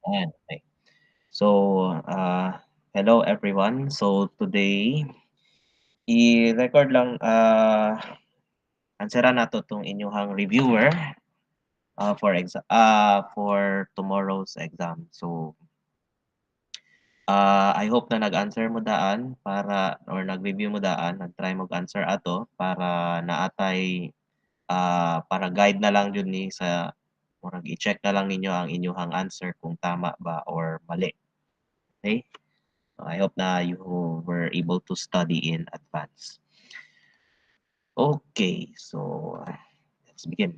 Ayan, okay. So, hello everyone. So, today, i-record lang, answera nato tong inyong reviewer for tomorrow's exam. So, I hope na nag-answer mo daan para or nag-review mo daan, nag-try mo answer ato para naatay para guide na lang jud ni sa murag i-check na lang ninyo ang inyong answer kung tama ba or mali. Okay? So I hope na you were able to study in advance. Okay, so let's begin.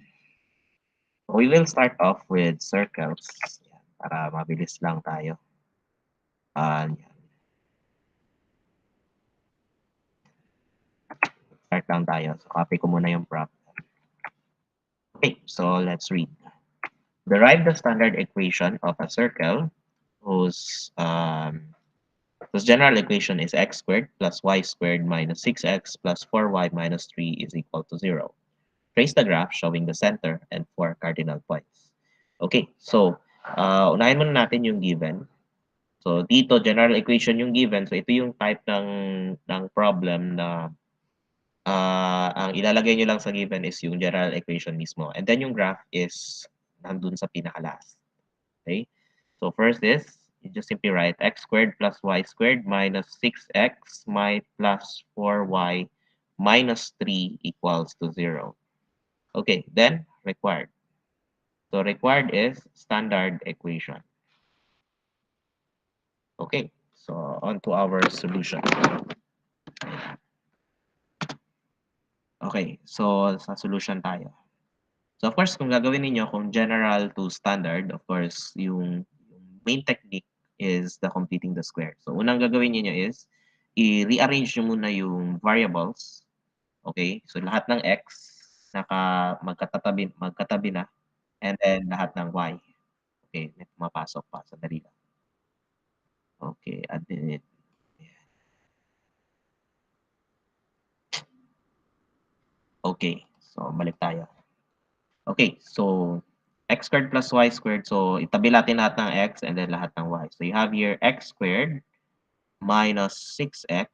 We will start off with circles. Yan, para mabilis lang tayo. Yan. Start lang tayo. So copy ko muna yung prop. Okay, so let's read. Derive the standard equation of a circle whose general equation is x squared plus y squared minus 6x plus 4y minus 3 is equal to 0. Trace the graph showing the center and 4 cardinal points. Okay, so unahin muna natin yung given. So dito general equation yung given. So ito yung type ng problem na ang ilalagay nyo lang sa given is yung general equation mismo. And then yung graph is nandun sa pinaka-last. Okay? So first is you just simply write x squared plus y squared minus 6x plus 4y minus 3 equals to 0. Okay, then required. So required is standard equation. Okay, so on to our solution. Okay, so sa solution tayo. So of course, kung gagawin niyo kung general to standard, of course, yung main technique is the completing the square. So unang gagawin niyo is i-rearrange niyo muna yung variables. Okay? So lahat ng x magkatabi na, and then lahat ng y. Okay, may pumapasok pa sa dali lang. Okay, add it. Okay, so balik tayo. Okay, so x squared plus y squared. So itabi natin lahat ng x and then lahat ng y. So you have here x squared minus 6x,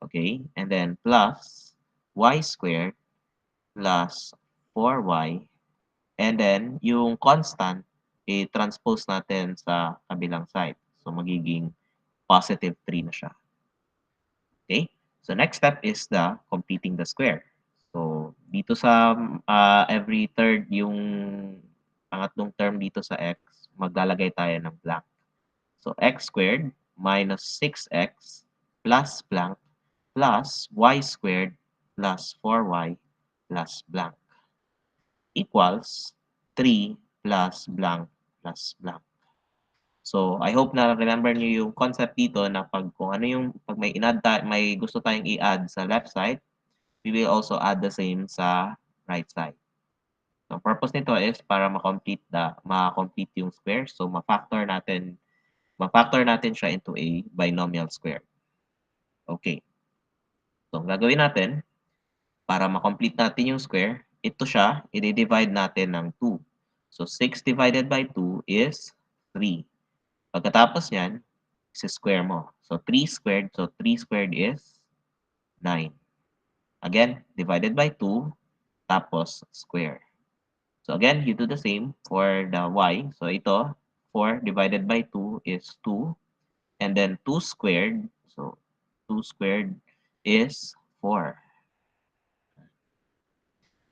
okay, and then plus y squared plus 4y, and then yung constant, i-transpose natin sa kabilang side. So magiging positive 3 na siya. Okay? So next step is the completing the square. So dito sa every third yung pangatlong term dito sa x, maglalagay tayo ng blank. So x squared minus 6x plus blank plus y squared plus 4y plus blank equals 3 plus blank plus blank. So, I hope na remember niyo yung concept dito na kung ano yung pag may gusto tayong i-add sa left side, we will also add the same sa right side. So, purpose nito is para ma-complete yung square. So, ma-factor natin siya into a binomial square. Okay. So, ang gagawin natin para ma-complete natin yung square, ito siya, i-divide natin ng 2. So, 6 divided by 2 is 3. Pagkatapos niyan, isi-square mo. So, 3 squared. So, 3 squared is 9. Again, divided by 2, tapos square. So, again, you do the same for the y. So, ito, 4 divided by 2 is 2. And then 2 squared. So, 2 squared is 4.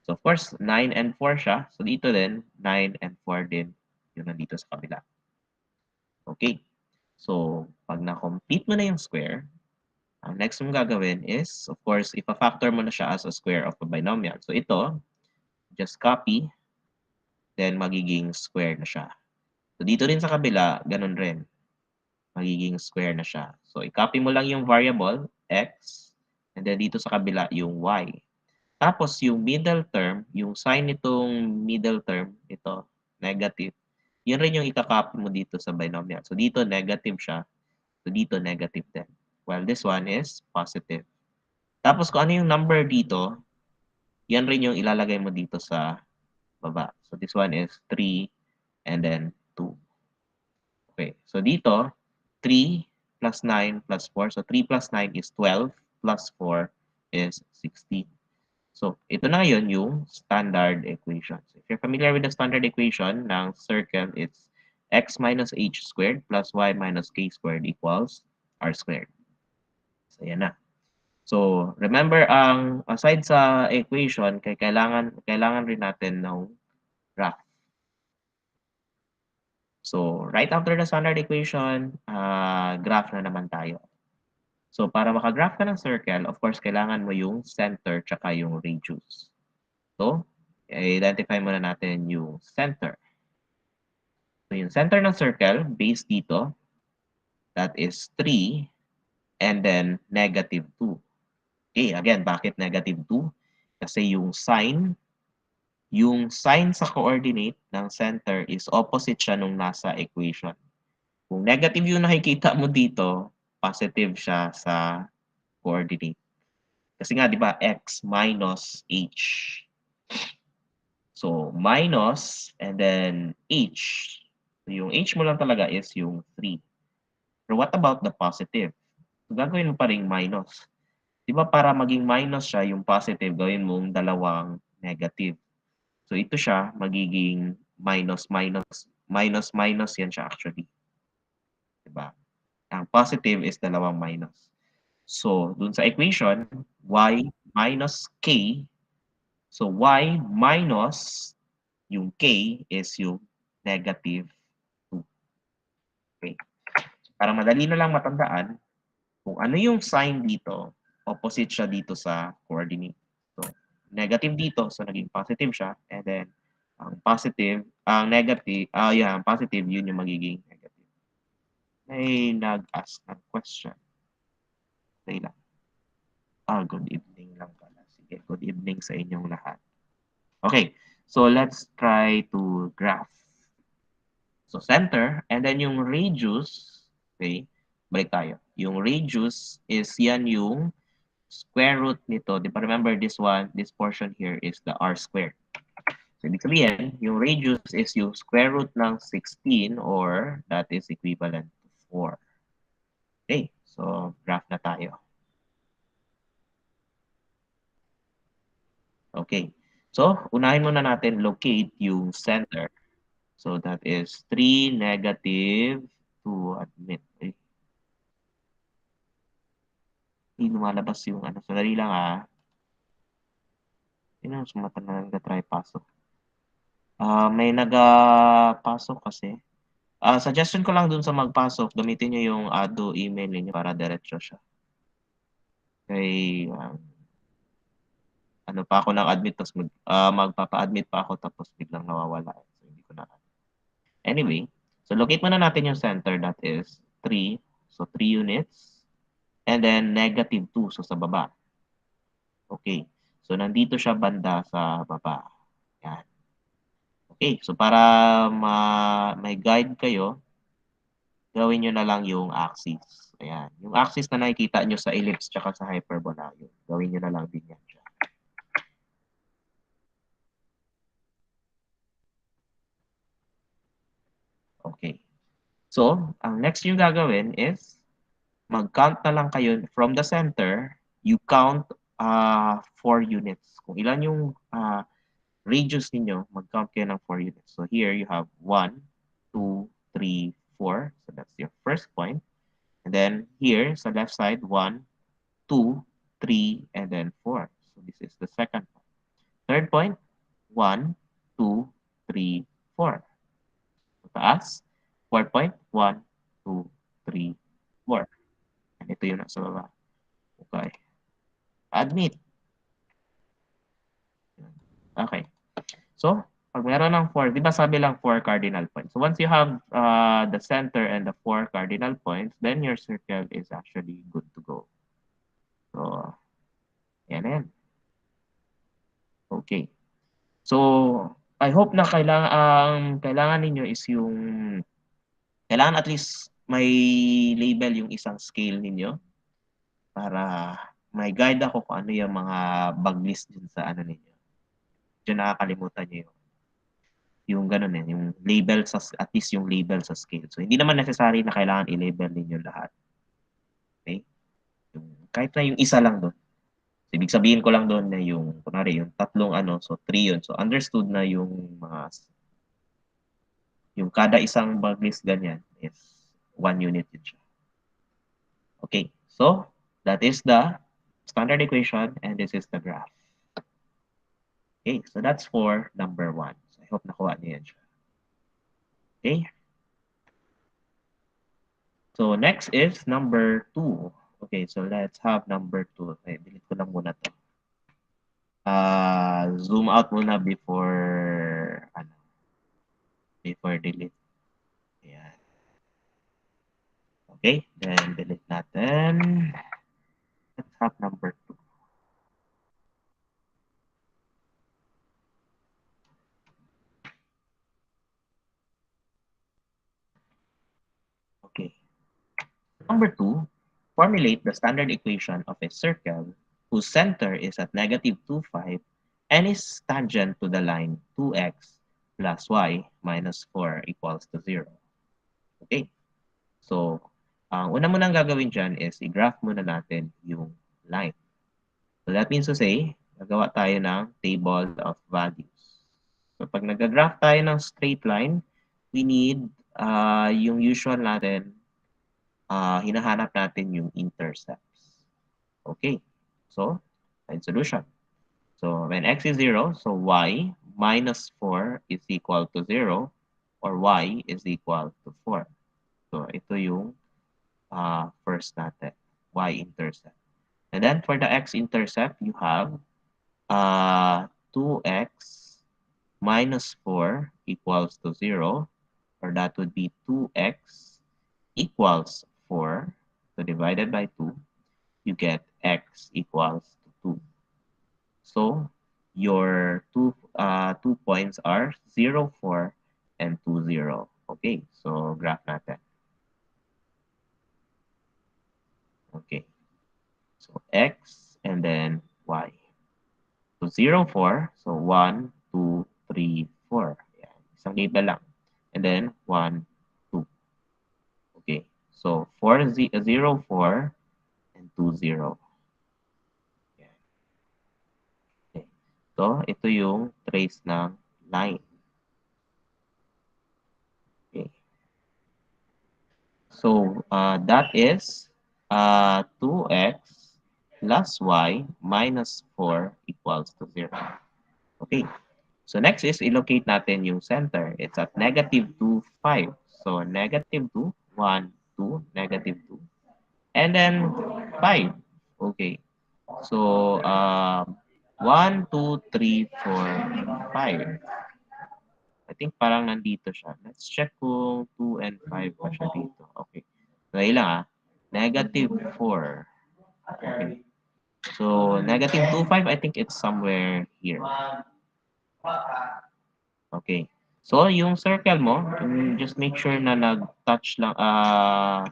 So, of course, 9 and 4 siya. So, dito din, 9 and 4 din. Yun nandito sa kabila. Okay. So, pag na-complete mo na yung square, ang next mong gagawin is, of course, ipa-factor mo na siya as a square of a binomial. So, ito, just copy, then magiging square na siya. So, dito rin sa kabila, ganun rin. Magiging square na siya. So, i-copy mo lang yung variable, x, and then dito sa kabila, yung y. Tapos, yung middle term, yung sign nitong middle term, ito, negative, yun rin yung ika-copy mo dito sa binomial. So, dito negative siya. So, dito negative din. While this one is positive. Tapos, kung ano yung number dito, yan rin yung ilalagay mo dito sa baba. So, this one is 3 and then 2. Okay. So dito, 3 plus 9 plus 4. So 3 plus 9 is 12 plus 4 is 16. So ito na ngayon yung standard equation. So if you're familiar with the standard equation ng circle, it's x minus h squared plus y minus k squared equals r squared. So yan na. So remember, ang aside sa equation, kailangan rin natin ng graph. So right after the standard equation, graph na naman tayo. So para maka-graph ka ng circle, of course, kailangan mo yung center tsaka yung radius. So, identify muna natin yung center. So yung center ng circle, base dito, that is 3, and then negative 2. Okay, again, bakit negative 2? Kasi yung sign sa coordinate ng center is opposite siya nung nasa equation. Kung negative yung nakikita mo dito, positive siya sa coordinate. Kasi nga, di ba, x minus h. So, minus and then h. So, yung h mo lang talaga is yung 3. Pero what about the positive? So, gagawin mo pa ring minus. Di ba para maging minus siya, yung positive, gawin mong dalawang negative. So, ito siya, magiging minus, minus, minus, minus yan siya actually. Di ba? Ang positive is dalawang minus. So, dun sa equation, y minus k. So, y minus yung k is yung negative 2. Okay. Para madali na lang matandaan, kung ano yung sign dito, opposite siya dito sa coordinate. So, negative dito, so naging positive siya. And then, ang positive, ang negative, ang positive, yun yung magiging negative. May nag-ask ng question. Okay lang. Good evening lang pala. Sige, good evening sa inyong lahat. Okay, so let's try to graph. So center, and then yung radius, okay, balik tayo. Yung radius is yan yung square root nito. Di ba remember this one, this portion here is the r squared. So ibig sabihin, yung radius is yung square root ng 16 or that is equivalent to 4. Okay, so graph na tayo. Okay, so unahin muna natin locate yung center. So that is 3, negative 2, admit. Okay. Hindi lumalabas yung ano. Sandali lang Sino ang sumata na nag-try pasok? May nag-pasok kasi. Suggestion ko lang dun sa magpasok, gamitin nyo yung Ado email niyo para diretso siya. Kay, ano pa ako ng admit, tapos magpapa-admit pa ako, tapos biglang nawawala. So, hindi ko na. Anyway, so locate muna natin yung center, that is 3. So, 3 units. And then, negative 2, so sa baba. Okay. So, nandito siya banda sa baba. Yan. Okay. So, para may guide kayo, gawin nyo na lang yung axis. Ayan. Yung axis na nakikita nyo sa ellipse tsaka sa hyperbola, yun. Gawin nyo na lang din yan siya. Okay. So, ang next nyo gagawin is mag-count na lang kayo from the center, you count 4 units. Kung ilan yung radius ninyo, mag-count kayo ng 4 units. So here you have 1, 2, 3, 4. So that's your first point. And then here sa left side, 1, 2, 3, and then 4. So this is the second point. Third point, 1, 2, 3, 4. Sa taas, fourth point, 1, 2, 3, 4. And ito yung nasa baba. Okay. Admit. Okay. So, pag meron ng 4, di ba sabi lang 4 cardinal points? So, once you have the center and the 4 cardinal points, then your circle is actually good to go. So, yan. Okay. So, I hope na kailangan ninyo is kailangan at least may label yung isang scale ninyo para may guide ako kung ano yung mga bag list din sa ano ninyo. Diyan nakakalimutan nyo yun. Yung gano'n, eh, yung label sa at least yung label sa scale. So, hindi naman necessary na kailangan i-label ninyo lahat, okey? Yung kahit na yung isa lang do'n. So, ibig sabihin ko lang do'n na yung kunwari yung tatlong ano, so 3 yun. So, understood na yung kada isang baglis ganyan is 1 unit yun siya. Okay, so that is the standard equation and this is the graph. Okay, so that's for number 1. So, I hope nakuha niyo yan siya. Okay? So, next is number 2. Okay, so let's have number 2. Okay, delete ko lang muna 'to. Zoom out muna before ano, before delete. Ayan. Okay, then delete natin. Let's have number 2. Okay. Number 2, formulate the standard equation of a circle whose center is at negative 2, 5 and is tangent to the line 2x plus y minus 4 equals to 0. Okay? So, ang una mo nang gagawin dyan is i-graph muna natin yung line. So, that means to say, gagawa tayo ng table of values. So, pag nag-graph tayo ng straight line, we need yung usual natin, hinahanap natin yung intercepts. Okay. So, find solution. So, when x is 0, so y minus 4 is equal to 0 or y is equal to 4. So, ito yung first natin, y-intercept. And then, for the x-intercept, you have 2x minus 4 equals to 0, or that would be 2x equals 4. So, divided by 2, you get x equals to 2. So, your 2 points are 0, 4, and 2, 0. Okay, so graph natin. Okay, so x and then y. So 0, 4, so 1, 2, 3, 4. Yan. Isang label lang. And then 1, 2. Okay, so 0, 4, and 2, 0. Yan. Okay. So, ito yung trace ng line. Okay. So, that is 2x plus y minus 4 equals to 0. Okay. So, next is ilocate natin yung center. It's at negative 2, 5. So, negative 2, 1, 2, negative 2. And then 5. Okay. So, 1, 2, 3, 4, 5. I think parang nandito siya. Let's check kung 2 and 5 pa siya dito. Okay. So, lang Negative 4. Okay. So, negative 2, 5, I think it's somewhere here. Okay. So, yung circle mo, just make sure na nag-touch lang,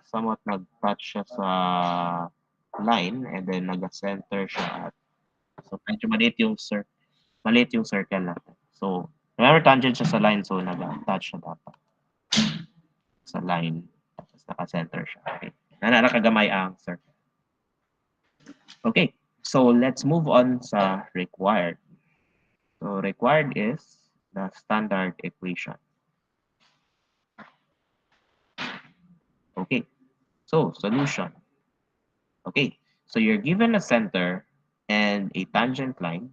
somewhat nag-touch siya sa line and then nag-center siya. So, medyo maliit yung circle natin. So, remember tangent siya sa line, so nag-touch siya dapat sa line. Tapos naka-center siya. Okay. Nakagamay ang circle. Okay. So, let's move on sa required. So, required is the standard equation. Okay. So, solution. Okay. So, you're given a center and a tangent line.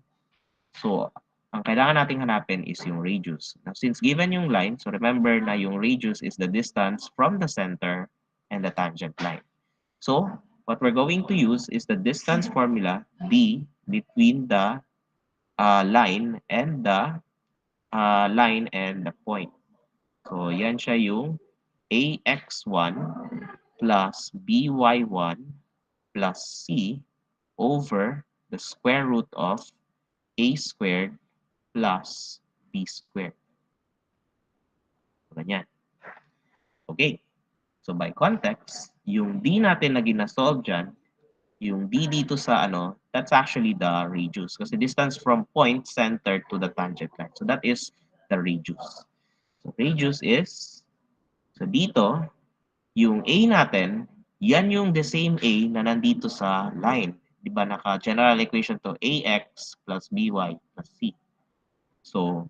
So, ang kailangan nating hanapin is yung radius. Now, since given yung line, so remember na yung radius is the distance from the center and the tangent line. So, what we're going to use is the distance formula d between the line and the point. So, yan siya yung ax1 plus by1 plus c over the square root of a squared plus b squared. So, ganyan. Okay. So, by context, yung d natin na gina-solve dyan, yung d dito sa ano, that's actually the radius. Kasi distance from point center to the tangent line. So, that is the radius. So radius is, so dito, yung A natin, yan yung the same A na nandito sa line. Di ba naka-general equation to AX plus BY plus C. So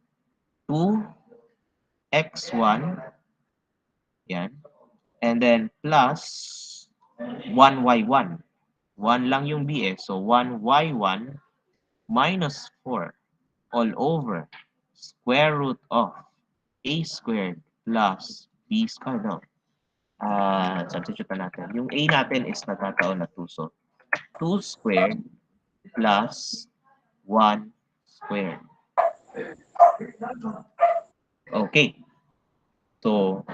2x1, yan. And then plus 1y1. 1 lang yung B eh. So 1y1 minus 4 all over square root of A squared plus B squared. No. Substitute na natin. Yung A natin is nagkataon na 2. So 2 squared plus 1 squared. Okay. So,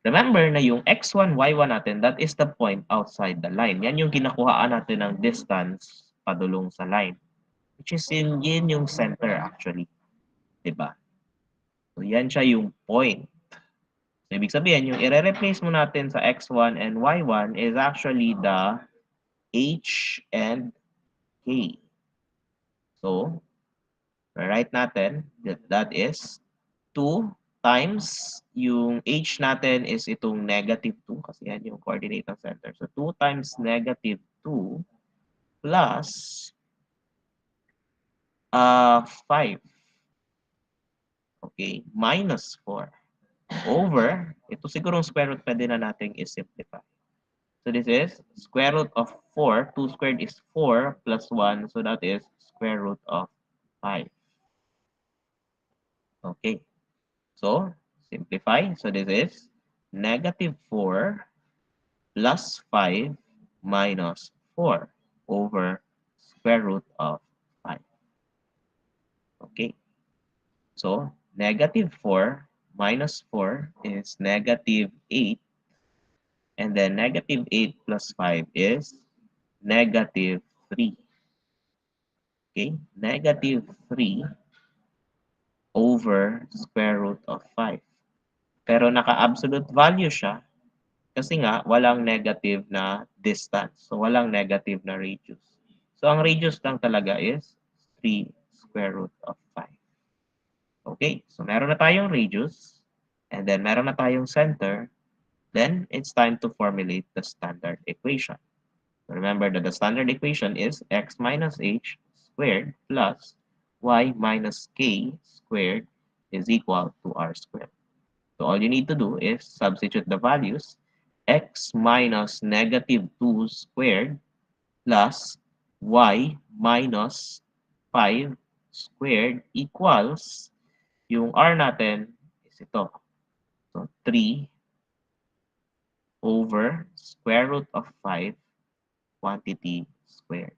remember na yung x1, y1 natin, that is the point outside the line. Yan yung kinakuhaan natin ng distance padulong sa line. Which is yun yung center actually. Diba? So, yan siya yung point. So, ibig sabihin, yung i-replace mo natin sa x1 and y1 is actually the h and k. So, write natin that is 2 times yung h natin is itong negative 2 kasi yan yung coordinate ng center. So 2 times negative 2 plus 5. Okay, minus 4 over, ito sigurong square root pwede na nating i-simplify. So this is square root of 4. 2 squared is 4 plus 1. So that is square root of 5. Okay. So, simplify. So this is negative 4 plus 5 minus 4 over square root of 5. Okay. So, negative 4 minus 4 is negative 8. And then negative 8 plus 5 is negative 3. Okay. Negative 3 over square root of 5. Pero naka-absolute value siya kasi nga walang negative na distance. So walang negative na radius. So ang radius lang talaga is 3 square root of 5. Okay, so meron na tayong radius and then meron na tayong center. Then it's time to formulate the standard equation. Remember that the standard equation is x minus h squared plus y minus k squared is equal to r squared. So all you need to do is substitute the values. X minus negative 2 squared plus y minus 5 squared equals, yung r natin is ito. So 3 over square root of 5 quantity squared.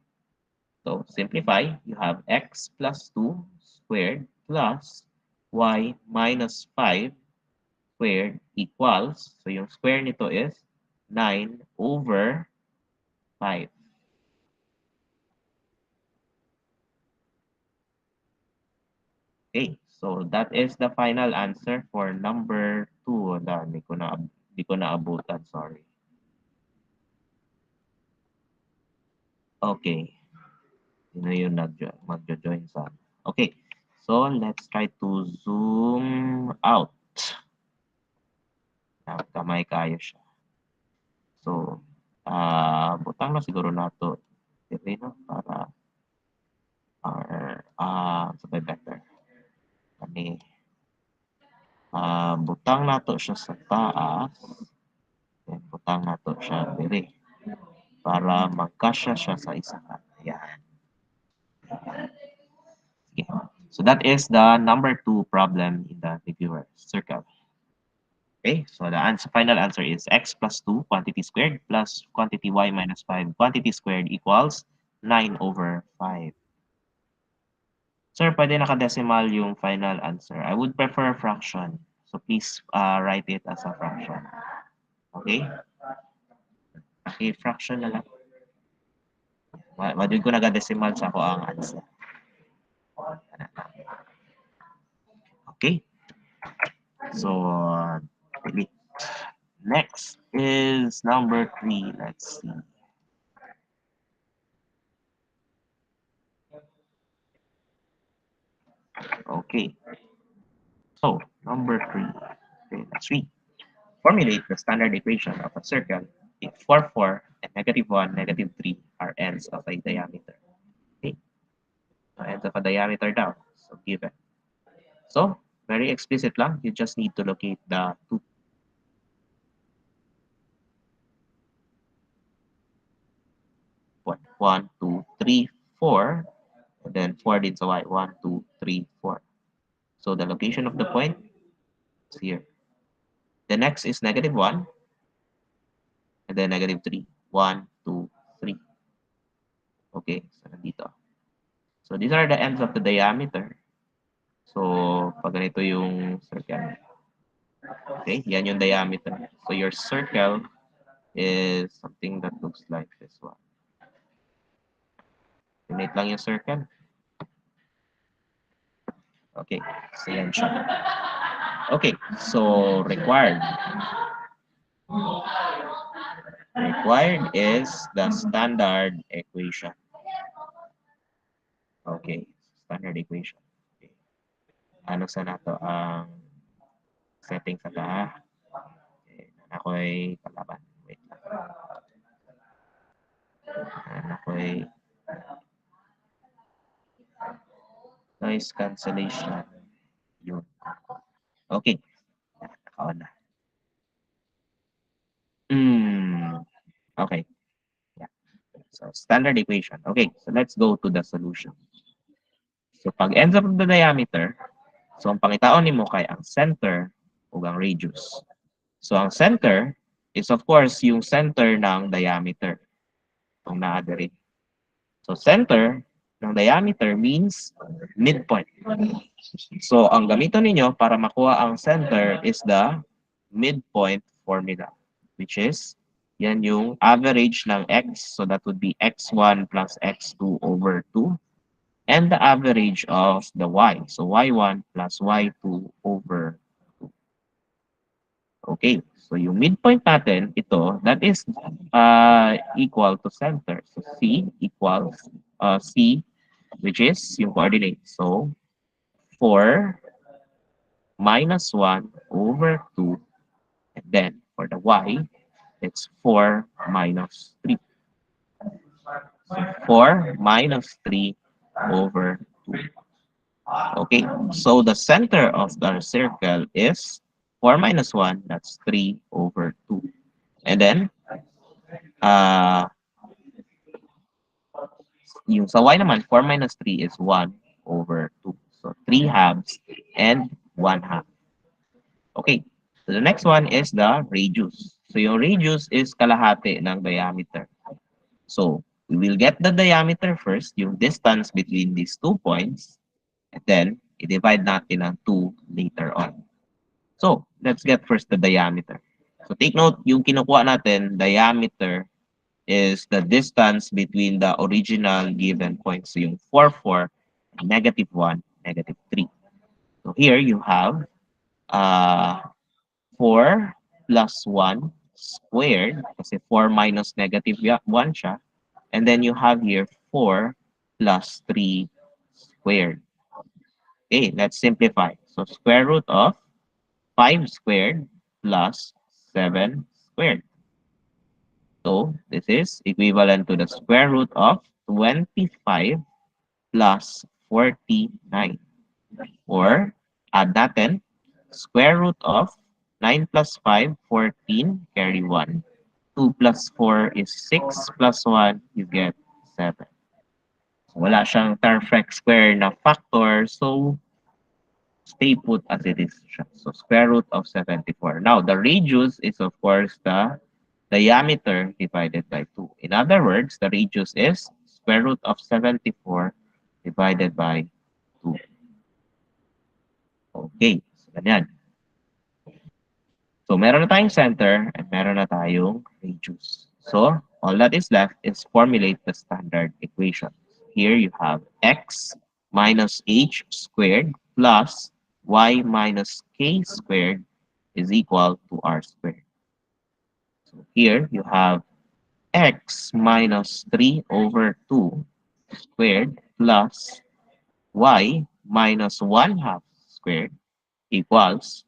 So simplify, you have x plus 2 squared plus y minus 5 squared equals, so yung square nito is 9 over 5. Okay, so that is the final answer for number 2. Hindi ko na abutan, sorry. Okay. Sino yung magjo-join sa. Okay. So, let's try to zoom out. Kamay kayo siya. So, butang na siguro nato. Dire no para sabay better. Kani butang nato siya sa taas. Then butang nato siya dire para magkasya siya sa isa ka. Ayan. Okay. So that is the number 2 problem in the reviewer circle. Okay, so the final answer is x plus 2 quantity squared plus quantity y minus 5 quantity squared equals 9 over 5. Sir, pwede naka-decimal yung final answer. I would prefer fraction. So please write it as a fraction. Okay? Okay, fraction na lang. Madun ko naga-decimal sa ako ang answer. Okay? So, delete. Next is number 3. Let's see. Okay. So, number 3. Okay, let's read. Formulate the standard equation of a circle if 4, 4, and -1, -3 are ends of a diameter. Okay, so ends of a diameter daw. So, given. So, very explicit lang. You just need to locate the two. What? 1, 2, 3, 4. And then 4 din sa y. 1, 2, 3, 4. So, the location of the point is here. The next is -1. And then -3. 1, 2, 3. Okay, so nandito. So, these are the ends of the diameter. So, pag ganito yung circle. Okay, yan yung diameter. So, your circle is something that looks like this one. Unit lang yung circle. Okay, so yan siya. Okay, so required. Required is the standard equation. Okay, standard equation. Okay. Ano sa nato ang setting sa ta? Okay, ako'y palaban. Wait lang. Ako'y noise cancellation. Yun. Okay. Nakaon na. Okay. Yeah. So, standard equation. Okay, so let's go to the solution. So, pag ends of the diameter, so ang pangitaon nimo kay ang center ug ang radius. So, ang center is of course yung center ng diameter. Kung naa diri. So, center ng diameter means midpoint. So, ang gamiton ninyo para makuha ang center is the midpoint formula, which is yan yung average ng x. So, that would be x1 plus x2 over 2. And the average of the y. So, y1 plus y2 over 2. Okay. So, yung midpoint natin, ito, that is equal to center. So, C equals C, which is yung coordinate. So, 4 minus 1 over 2. And then, for the y, it's 4 minus 3. So, 4 minus 3 over 2. Okay, so the center of the circle is 4 minus 1, that's 3 over 2. And then, yung sa y naman, 4 minus 3 is 1 over 2. So, 3 halves and 1 half. Okay, so the next one is the radius. So, yung radius is kalahati ng diameter. So, we will get the diameter first, yung distance between these 2 points, and then, i-divide natin ang 2 later on. So, let's get first the diameter. So, take note, yung kinukuha natin, diameter is the distance between the original given points. So, yung 4, 4, -1, -3. So, here you have 4 plus 1 squared, kasi 4 minus -1 siya. And then you have here 4 plus 3 squared. Okay, let's simplify. So, square root of 5 squared plus 7 squared. So, this is equivalent to the square root of 25 plus 49. Or, add natin, square root of 9 plus 5, 14, carry 1. 2 plus 4 is 6 plus 1, you get 7. So, wala siyang perfect square na factor, so stay put as it is. So, square root of 74. Now, the radius is, of course, the diameter divided by 2. In other words, the radius is square root of 74 divided by 2. Okay, so ganyan. So, meron na tayong center at meron na tayong radius. So, all that is left is formulate the standard equation. Here you have x minus h squared plus y minus k squared is equal to r squared. So, here you have x minus 3 over 2 squared plus y minus 1 half squared equals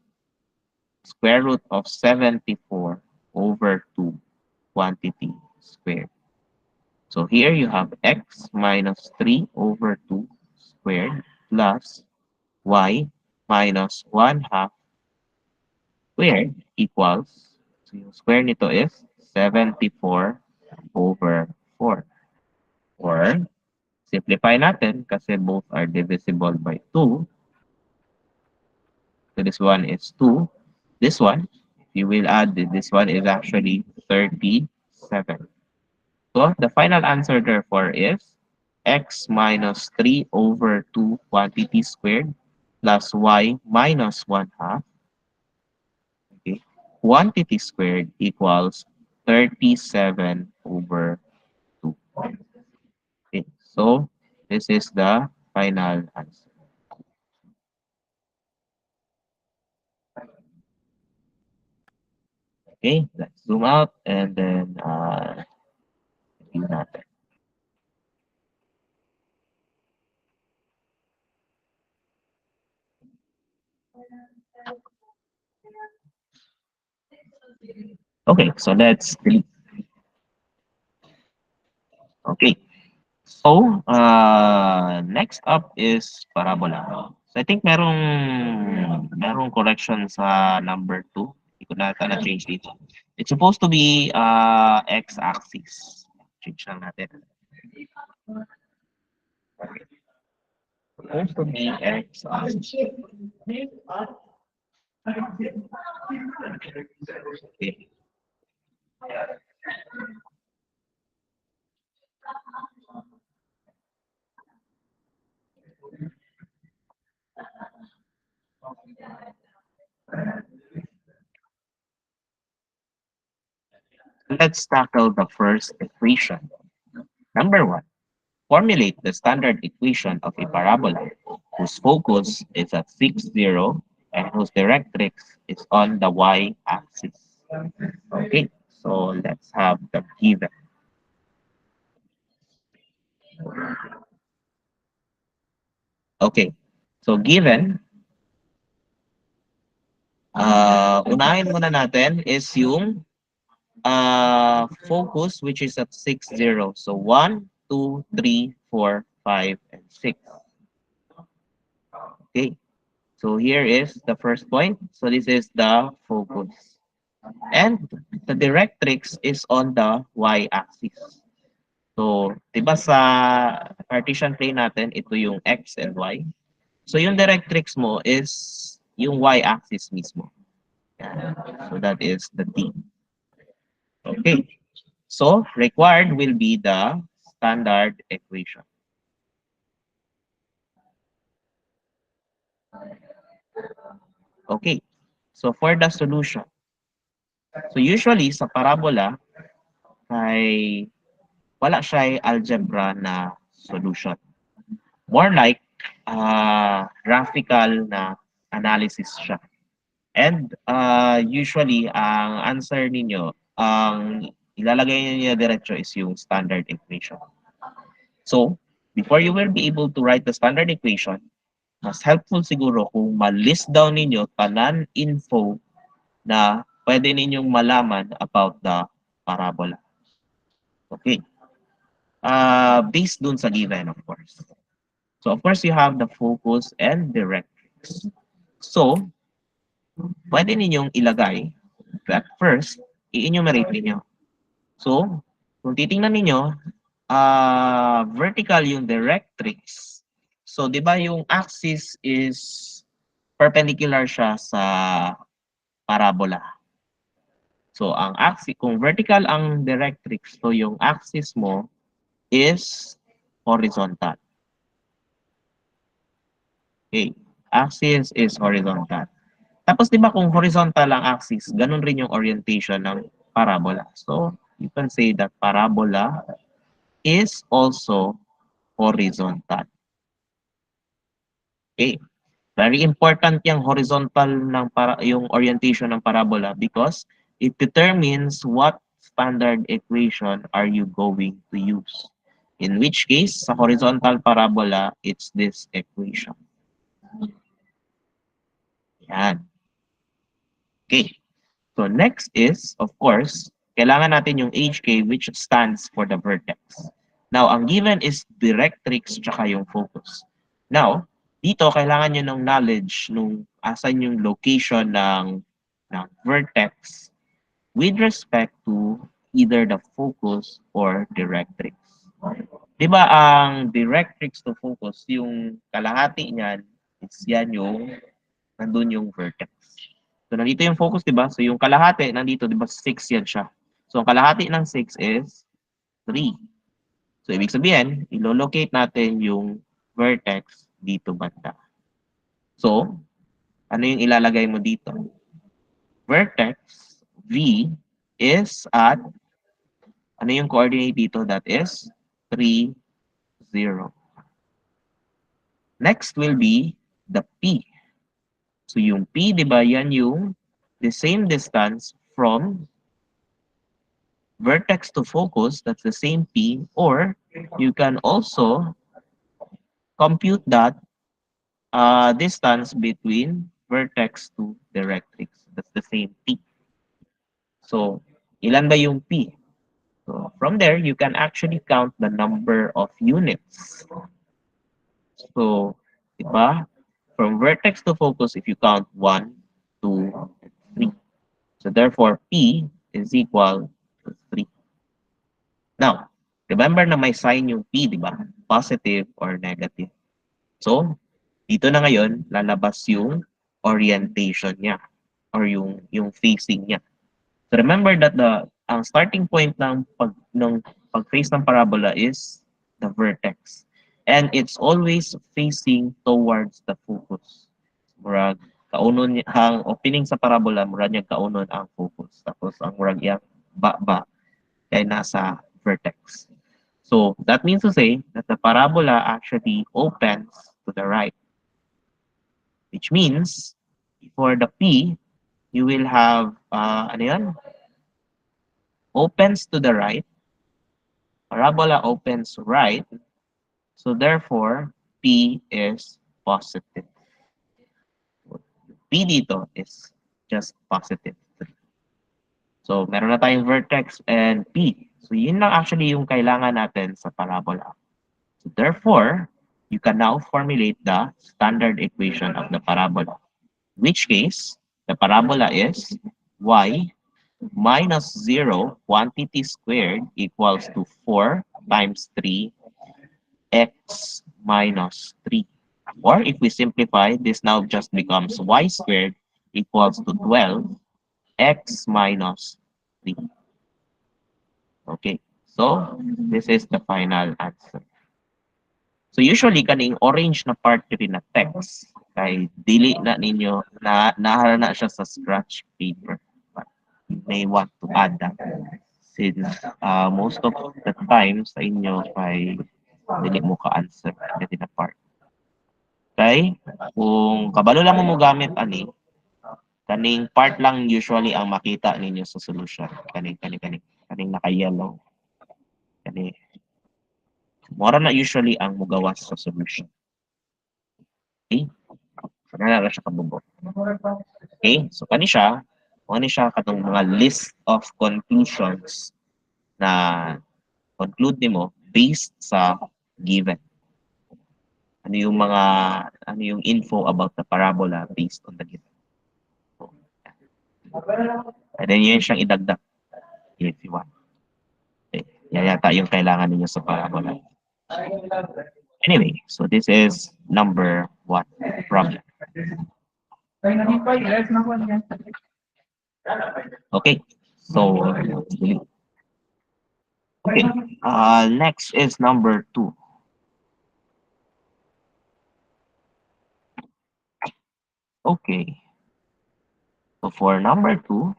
square root of 74 over 2 quantity squared. So here you have x minus 3 over 2 squared plus y minus 1 half squared equals, so yung square nito is 74 over 4. Or, simplify natin kasi both are divisible by 2. So this one is 2. This one, if you will add, this one is actually 37. So the final answer therefore is x minus 3 over 2 quantity squared plus y minus 1 half, okay, quantity squared equals 37 over 2. Okay, so this is the final answer. Okay, let's zoom out and then review natin. Okay, so let's delete. Okay, so next up is parabola. So I think merong correction sa number 2. Hindi ko na-change dito. It's supposed to be x-axis. Change lang natin. Supposed to be x-axis. Okay. Let's tackle the first equation. Number 1. Formulate the standard equation of a parabola whose focus is at 6, 0 and whose directrix is on the y-axis. Okay, so let's have the given. Okay, so given, unahin muna natin is yung focus which is at 6, 0. So 1, 2, 3, 4, 5, and 6. Okay, so here is the first point. So this is the focus. And the directrix is on the y-axis. So, di ba sa Cartesian plane natin, ito yung x and y. So, yung directrix mo is yung y-axis mismo. Yan. So, that is the D. Okay. So, required will be the standard equation. Okay. So, for the solution. So, usually sa parabola, ay wala siya algebra na solution. More like graphical na analysis siya. And usually, ang answer ninyo, ang ilalagay niyo diretso is yung standard equation. So, before you will be able to write the standard equation, mas helpful siguro kung ma-list down ninyo tanan info na pwede ninyong malaman about the parabola. Okay. Based dun sa given, of course. So, of course, you have the focus and directrix. So, pwede ninyong ilagay that first, i-enumerate ninyo. So, kung titingnan ninyo, vertical yung directrix. So, di ba yung axis is perpendicular siya sa parabola. So, ang axis, kung vertical ang directrix, so yung axis mo is horizontal. Okay. Axis is horizontal. Tapos 'di ba kung horizontal ang axis, ganun rin yung orientation ng parabola. So, you can say that parabola is also horizontal. Okay. Very important yung horizontal ng yung orientation ng parabola because it determines what standard equation are you going to use. In which case, sa horizontal parabola, it's this equation. Yan. Okay. So next is, of course, kailangan natin yung HK which stands for the vertex. Now, ang given is directrix tsaka yung focus. Now, dito kailangan nyo ng knowledge nung asan yung location ng vertex with respect to either the focus or directrix. Di ba ang directrix to focus, yung kalahati niyan, is yan yung nandun yung vertex. So, nandito yung focus, di ba? So, yung kalahati, nandito, di ba, 6 yan siya. So, ang kalahati ng 6 is 3. So, ibig sabihin, ilo-locate natin yung vertex dito banda. So, ano yung ilalagay mo dito? Vertex V is at, ano yung coordinate dito? That is 3, 0. Next will be the P. So, yung P, di ba, yan yung the same distance from vertex to focus, that's the same P, or you can also compute that distance between vertex to directrix. That's the same P. So, ilan ba yung P? So, from there, you can actually count the number of units. So, diba? From vertex to focus, if you count 1, 2, 3. So, therefore, P is equal to 3. Now, remember na may sign yung P, di ba? Positive or negative. So, dito na ngayon, lalabas yung orientation niya or yung facing niya. So, remember that ang starting point ng pag-face ng parabola is the vertex. And it's always facing towards the focus. Murag, kaunon ang opening sa parabola, murag niya kaunon ang focus. Tapos, ang murag yang ba kay nasa vertex. So that means to say that the parabola actually opens to the right, which means for the P, you will have, ano yun? Opens to the right. Parabola opens right. So therefore, P is positive. P dito is just positive. So meron na tayong vertex and P. So yun lang actually yung kailangan natin sa parabola. So therefore, you can now formulate the standard equation of the parabola. In which case, the parabola is y minus 0 quantity squared equals to 4 times 3 x minus 3. Or if we simplify, this now just becomes y squared equals to 12 x minus 3. Okay, so this is the final answer. So usually kaning orange na part diri na text kay dili na ninyo na nahara na siya sa scratch paper. But you may want to add that since most of the time sa inyo kay dili mo ka-answer diri na part. Kay kung kabalo lang mo gamit ani kaning part lang usually ang makita ninyo sa solution. Kaning naka-yellow. Kani mora na usually ang mugawas sa solution. Okay? So, nalala siya kabubok. Okay? So, kani siya katong mga list of conclusions na conclude nimo based sa given. Ano yung info about the parabola based on the given. So, and then yun siyang idagdag if you want. Okay. Yan yata yung kailangan niyo sa parabola. Anyway, so this is number 1 problem. Okay, so okay, next is number 2. Okay, so for number 2,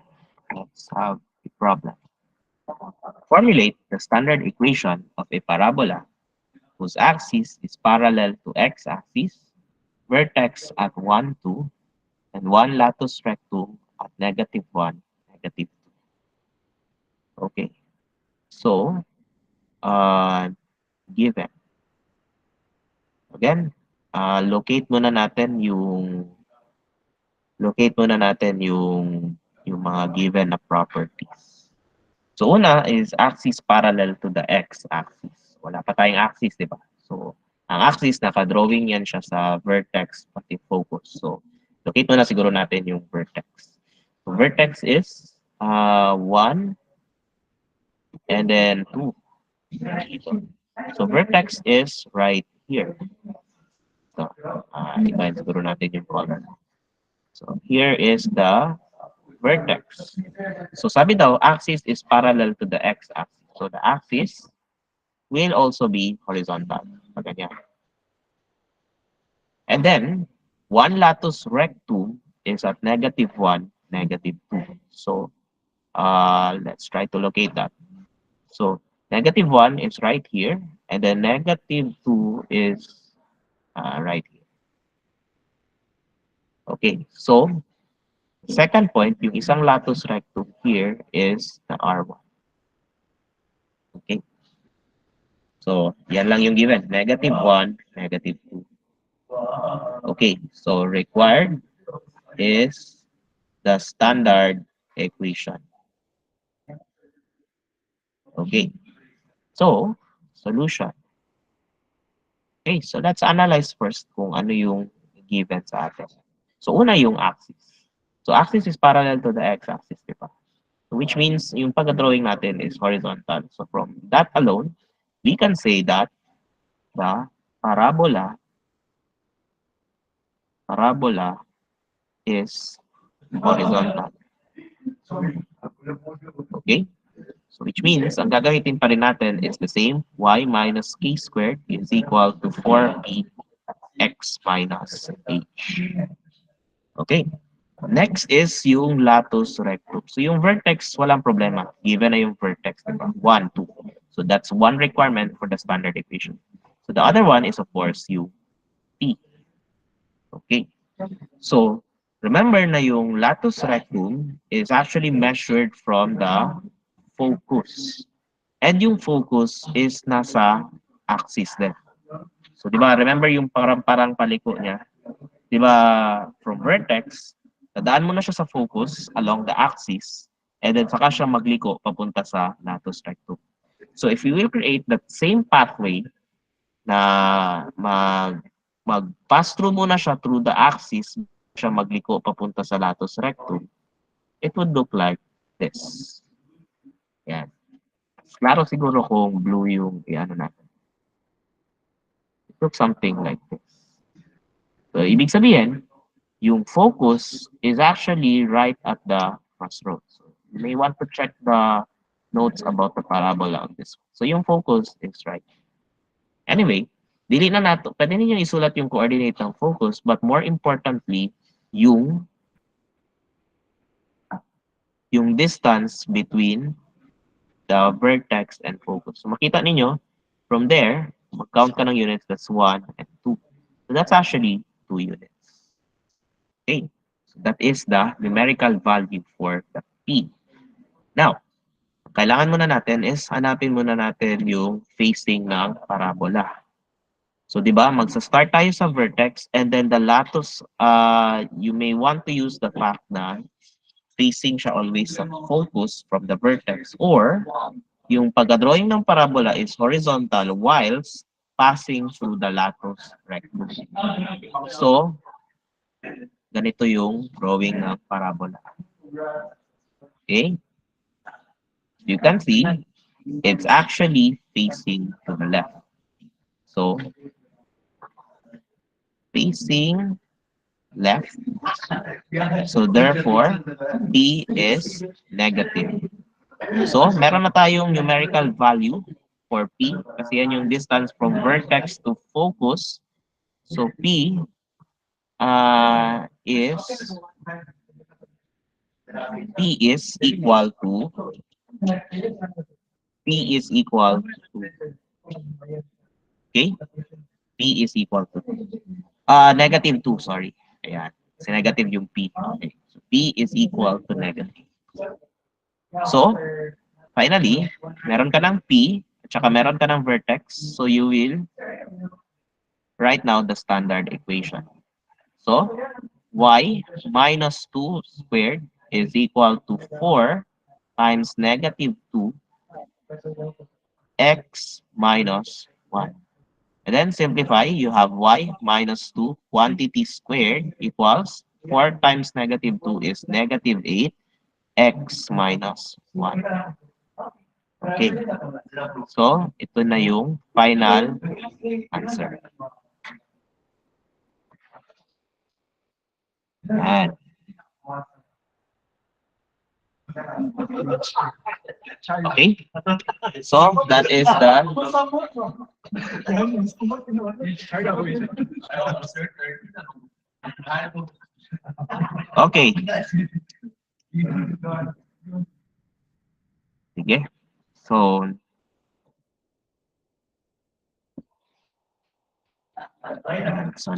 let's have a problem. Formulate the standard equation of a parabola whose axis is parallel to x-axis, vertex at 1, 2, and one latus rectum at -1, -2. Okay, so given. Again, locate muna natin locate muna natin yung mga given na properties. So una is axis parallel to the x-axis. Wala pa tayong axis, di ba? So ang axis, naka-drawing yan siya sa vertex pati focus. So locate muna siguro natin yung vertex. So vertex is 1 and then 2. So vertex is right here. So ibahin siguro natin yung color. So here is the vertex. So sabi daw, axis is parallel to the x-axis. So the axis will also be horizontal. Ganyan. And then, one latus rectum is at -1, -2. So let's try to locate that. So -1 is right here, and then -2 is right here. Okay, so second point, yung isang latus rectum here is the R1. Okay, so yan lang yung given, -1, -2. Okay, so required is the standard equation. Okay, so solution. Okay, so let's analyze first kung ano yung given sa atin. So una yung axis. So axis is parallel to the x-axis, di ba? So which means yung pag-drawing natin is horizontal. So from that alone, we can say that the parabola is horizontal. Okay? So which means, ang gagamitin pa rin natin is the same. Y minus k squared is equal to 4p x minus h. Okay? Next is yung latus rectum. So yung vertex, walang problema. Given na yung vertex, diba? 1, 2. So that's one requirement for the standard equation. So the other one is, of course, yung p. Okay? So, remember na yung latus rectum is actually measured from the focus. And yung focus is nasa axis din. So, di ba, remember yung parang paliko niya? Di ba, from vertex, dadaan mo na siya sa focus along the axis, and then saka siya magliko papunta sa latus rectum. So, if you will create that same pathway na mag-pass through muna siya through the axis, siya magliko papunta sa latus rectum, it would look like this. Yan. Klaro siguro kung blue yung i-ano natin. It looks something like this. So, ibig sabihin, yung focus is actually right at the crossroads. So, you may want to check the notes about the parabola on this one. So, yung focus is right. Anyway, dili na nato, pwede ninyo isulat yung coordinate ng focus, but more importantly, yung distance between the vertex and focus. So makita ninyo, from there, mag-count ka ng units, that's 1 and 2. So that's actually 2 units. Okay, so that is the numerical value for the P. Now, kailangan muna natin is hanapin muna natin yung facing ng parabola. So, di ba, magsa-start tayo sa vertex and then the latus, you may want to use the fact na facing siya always sa focus from the vertex, or yung pag-drawing ng parabola is horizontal whilst passing through the latus rectum. So, ganito yung drawing ng parabola. Okay? You can see, it's actually facing to the left. So, facing left. So therefore, P is negative. So meron na tayong numerical value for P kasi yan yung distance from vertex to focus. So P is equal to okay? P is equal to -2, sorry. Ayan. Kasi negative yung P. Okay. So P is equal to negative. So, finally, meron ka ng P at saka meron ka ng vertex. So you will write now the standard equation. So, y minus 2 squared is equal to 4 times negative 2 x minus 1. And then simplify, you have y minus 2 quantity squared equals 4 times negative 2 is negative 8 x minus 1. Okay. So, ito na yung final answer. Yan. Okay. So, that is the okay. Sige. So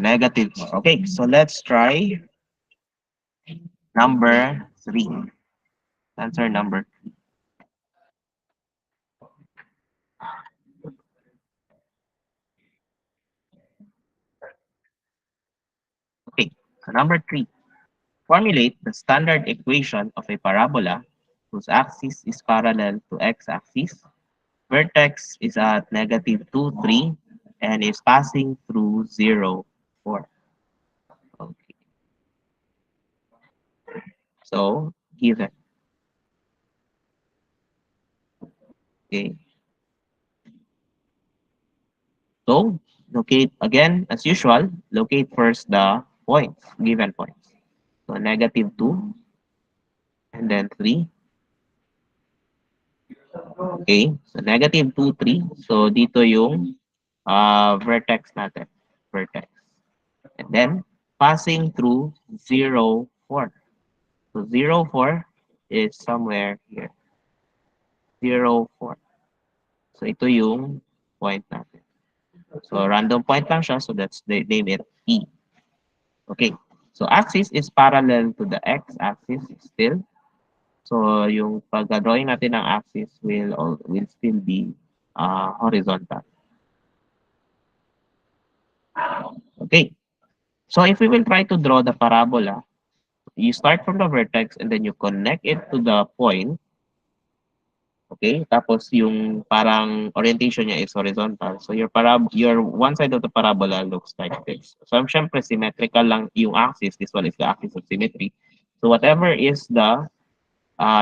negative. Okay, so let's try number 3. Answer number. Okay, so number 3. Formulate the standard equation of a parabola whose axis is parallel to x-axis. Vertex is at negative 2, 3, and is passing through 0, 4. Okay, so given. Okay, so locate again as usual. Locate first the points, given points. So negative 2 and then 3. Okay, so negative 2, 3. So dito yung vertex natin. Vertex. And then passing through 0, 4. So 0, 4 is somewhere here. 0, 4. So ito yung point natin. So random point lang siya. So that's they name it P. Okay. So axis is parallel to the x-axis still. So yung pag-drawing natin ng axis will still be horizontal. Okay. So if we will try to draw the parabola, you start from the vertex and then you connect it to the point. Okay? Tapos yung parang orientation niya is horizontal. So your one side of the parabola looks like this. So syempre symmetrical lang yung axis. This one is the axis of symmetry. So whatever is the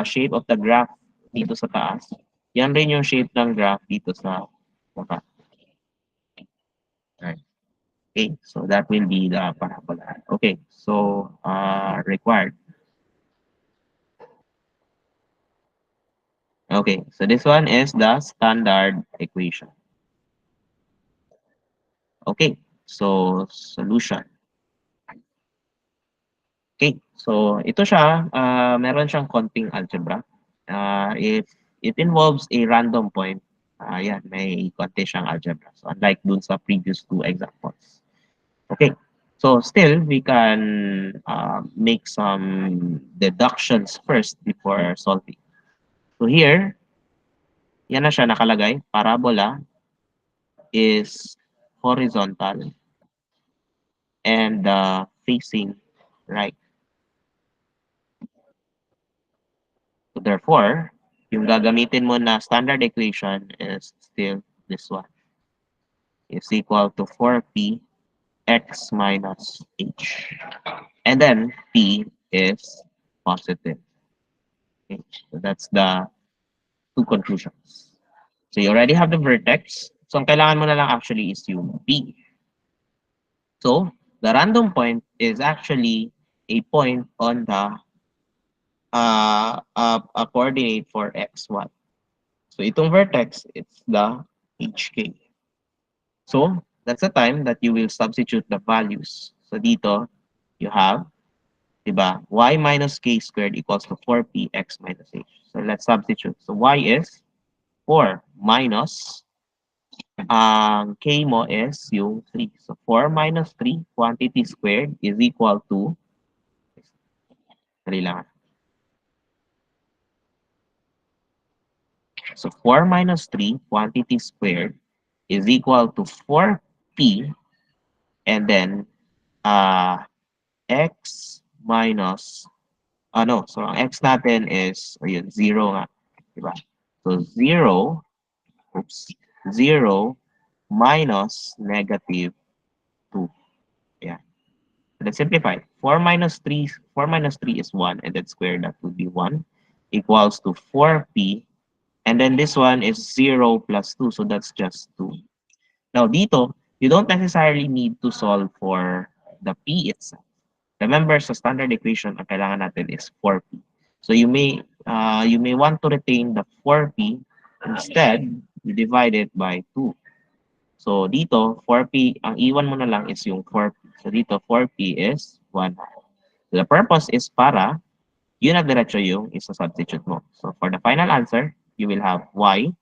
shape of the graph dito sa taas, yan rin yung shape ng graph dito sa baba. Right. Okay, so that will be the parabola. Okay, so required. Okay, so this one is the standard equation. Okay, so solution. Okay, so ito siya, meron siyang konting algebra. If it involves a random point, yan, may konti siyang algebra. So unlike dun sa previous two examples. Okay, so still we can make some deductions first before solving. So here, yan na siya nakalagay, parabola is horizontal and facing right. So therefore, yung gagamitin mo na standard equation is still this one. Is equal to 4p x minus h. And then p is positive. Okay. So that's the two conclusions. So you already have the vertex. So ang kailangan mo na lang actually is yung p. So the random point is actually a point on the a coordinate for x1. So itong vertex, it's the hk. So that's the time that you will substitute the values. So dito, you have, diba, y minus k squared equals to 4p x minus h. So let's substitute. So y is 4 minus, k mo is yung 3. So 4 minus 3 quantity squared is equal to, dali lang. So 4 minus 3 quantity squared is equal to 4p and then x minus, ano, so ang x natin is, ayun, 0 nga. Diba? So, 0, oops, 0 minus negative 2. Yeah. So let's simplify. 4 minus 3 is 1, and then square that would be 1 equals to 4p. And then this one is 0 plus 2, so that's just 2. Now, dito, you don't necessarily need to solve for the p itself. Remember, sa standard equation, ang kailangan natin is 4p. So you may want to retain the 4p. Instead, you divide it by 2. So dito, 4p, ang iwan mo na lang is yung 4p. So dito, 4p is 1 half. The purpose is para yun na diretso yung isa-substitute mo. So for the final answer, you will have y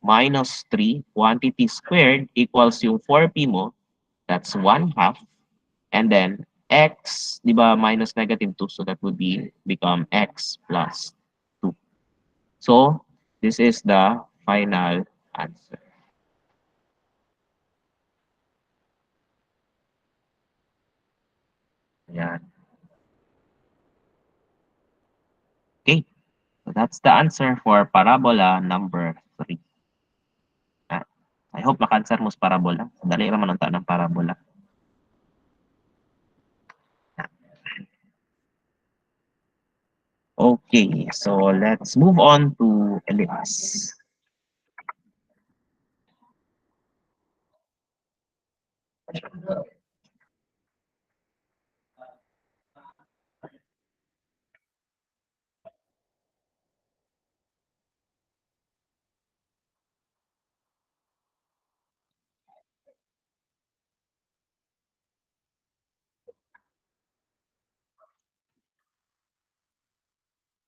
minus 3 quantity squared equals yung 4p mo, that's 1 half. And then x, di ba, minus negative 2, so that would become x plus 2. So this is the final answer. Ayan. Okay, so that's the answer for parabola number 3. Ah, I hope maka-answer mo sa parabola. Dali naman ang ng parabola. Okay, so let's move on to ellipse.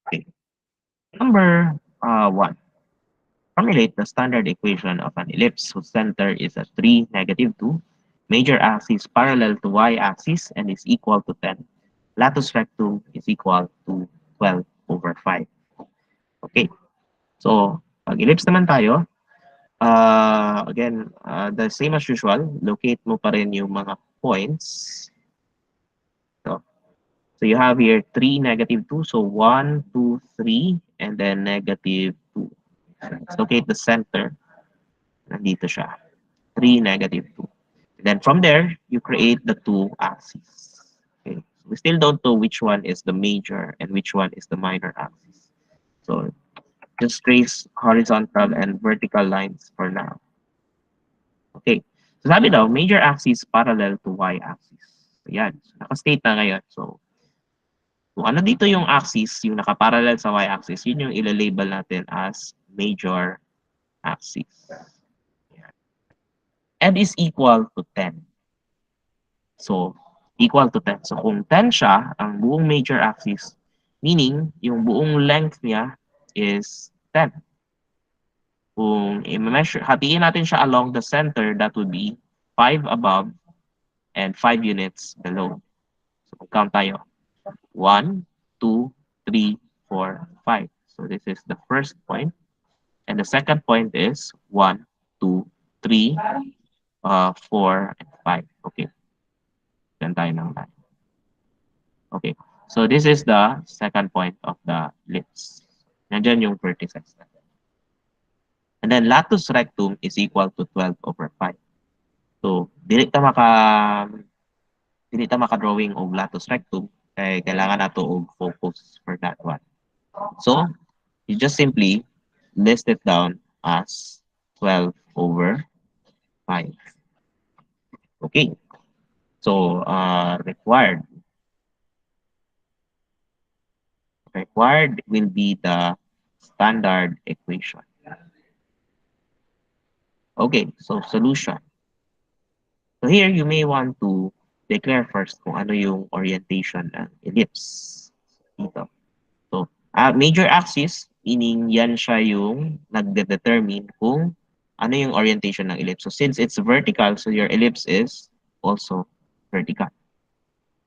Okay, number 1. Formulate the standard equation of an ellipse whose center is at 3, negative 2, major axis parallel to y-axis and is equal to 10. Latus rectum is equal to 12 over 5. Okay, so pag ellipse naman tayo, again, the same as usual, locate mo pa rin yung mga points. So you have here 3, negative 2. So 1, 2, 3, and then negative 2. Let's locate the center. Nandito siya. 3, negative 2. And then from there, you create the two axes. Okay. So we still don't know which one is the major and which one is the minor axis. So just trace horizontal and vertical lines for now. Okay. So sabi daw, major axis parallel to y-axis. So yan. So, naka-state na ngayon. So kung ano dito yung axis, yung nakaparallel sa y-axis, yun yung ilalabel natin as major axis. And is equal to 10. So, equal to 10. So, kung 10 siya, ang buong major axis, meaning, yung buong length niya is 10. Kung i-measure, hatiin natin siya along the center, that would be 5 above and 5 units below. So, count tayo. 1, 2, 3, 4, 5. So, this is the first point. And the second point is 1, 2, 3, 4, and 5. Okay. Then tayo ng line. Okay. So this is the second point of the ellipse. Nandiyan yung vertices natin. And then latus rectum is equal to 12 over 5. So, dili ta maka-drawing og latus rectum kay kailangan nato og focus for that one. So, you just simply list it down as 12 over 5. Okay. So, required will be the standard equation. Okay, so solution. So here, you may want to declare first kung ano yung orientation ng ellipse. Dito. So, major axis, meaning yan siya yung nagde-determine kung ano yung orientation ng ellipse. So, since it's vertical, so your ellipse is also vertical.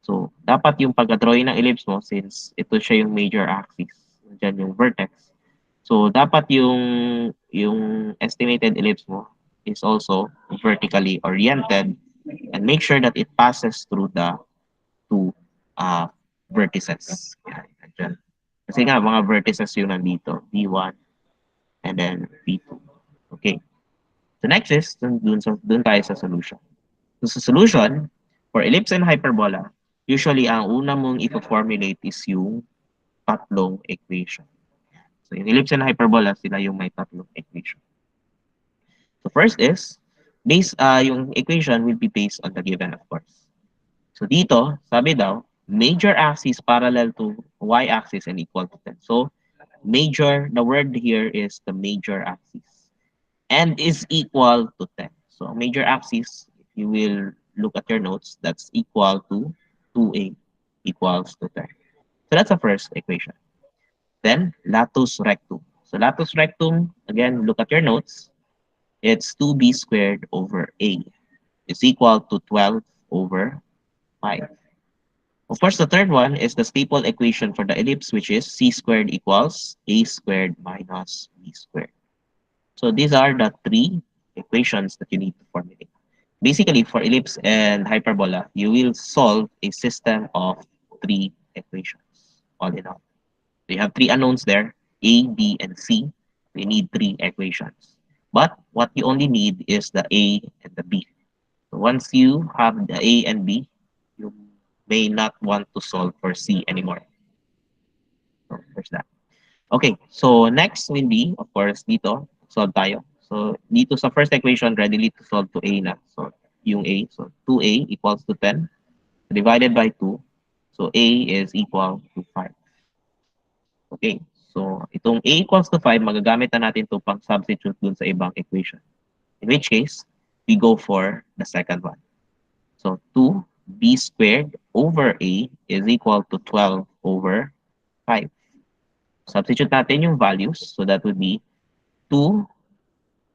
So, dapat yung pagka-drawing ng ellipse mo, since ito siya yung major axis, dyan yung vertex. So, dapat yung estimated ellipse mo is also vertically oriented and make sure that it passes through the two uh, vertices. Yan, andyan. Kasi nga, mga vertices yung nandito. V1 and then V2. Okay. So next is, dun tayo sa solution. So sa solution, for ellipse and hyperbola, usually ang una mong i-formulate is yung tatlong equation. So yung ellipse and hyperbola, sila yung may tatlong equation. So first is, yung equation will be based on the given, of course. So dito, sabi daw, major axis parallel to y-axis and equal to 10. So major, the word here is the major axis and is equal to 10. So major axis, if you will look at your notes, that's equal to 2a equals to 10. So that's the first equation. Then latus rectum. So latus rectum, again, look at your notes. It's 2b squared over a is equal to 12 over 5. Of course, the third one is the staple equation for the ellipse, which is c squared equals a squared minus b squared. So these are the three equations that you need to formulate. Basically, for ellipse and hyperbola, you will solve a system of three equations, all in all. So you have three unknowns there, a, b, and c. You need three equations. But what you only need is the a and the b. So once you have the a and b, you may not want to solve for c anymore. So there's that. Okay, so next will be, of course, dito, solve tayo. So dito sa first equation, readily to solve to a na. So yung a, so 2a equals to 10 divided by 2. So a is equal to 5. Okay, so itong a equals to 5, magagamit na natin ito pang substitute dun sa ibang equation. In which case, we go for the second one. So 2b squared over a is equal to 12 over 5. Substitute natin yung values. So that would be 2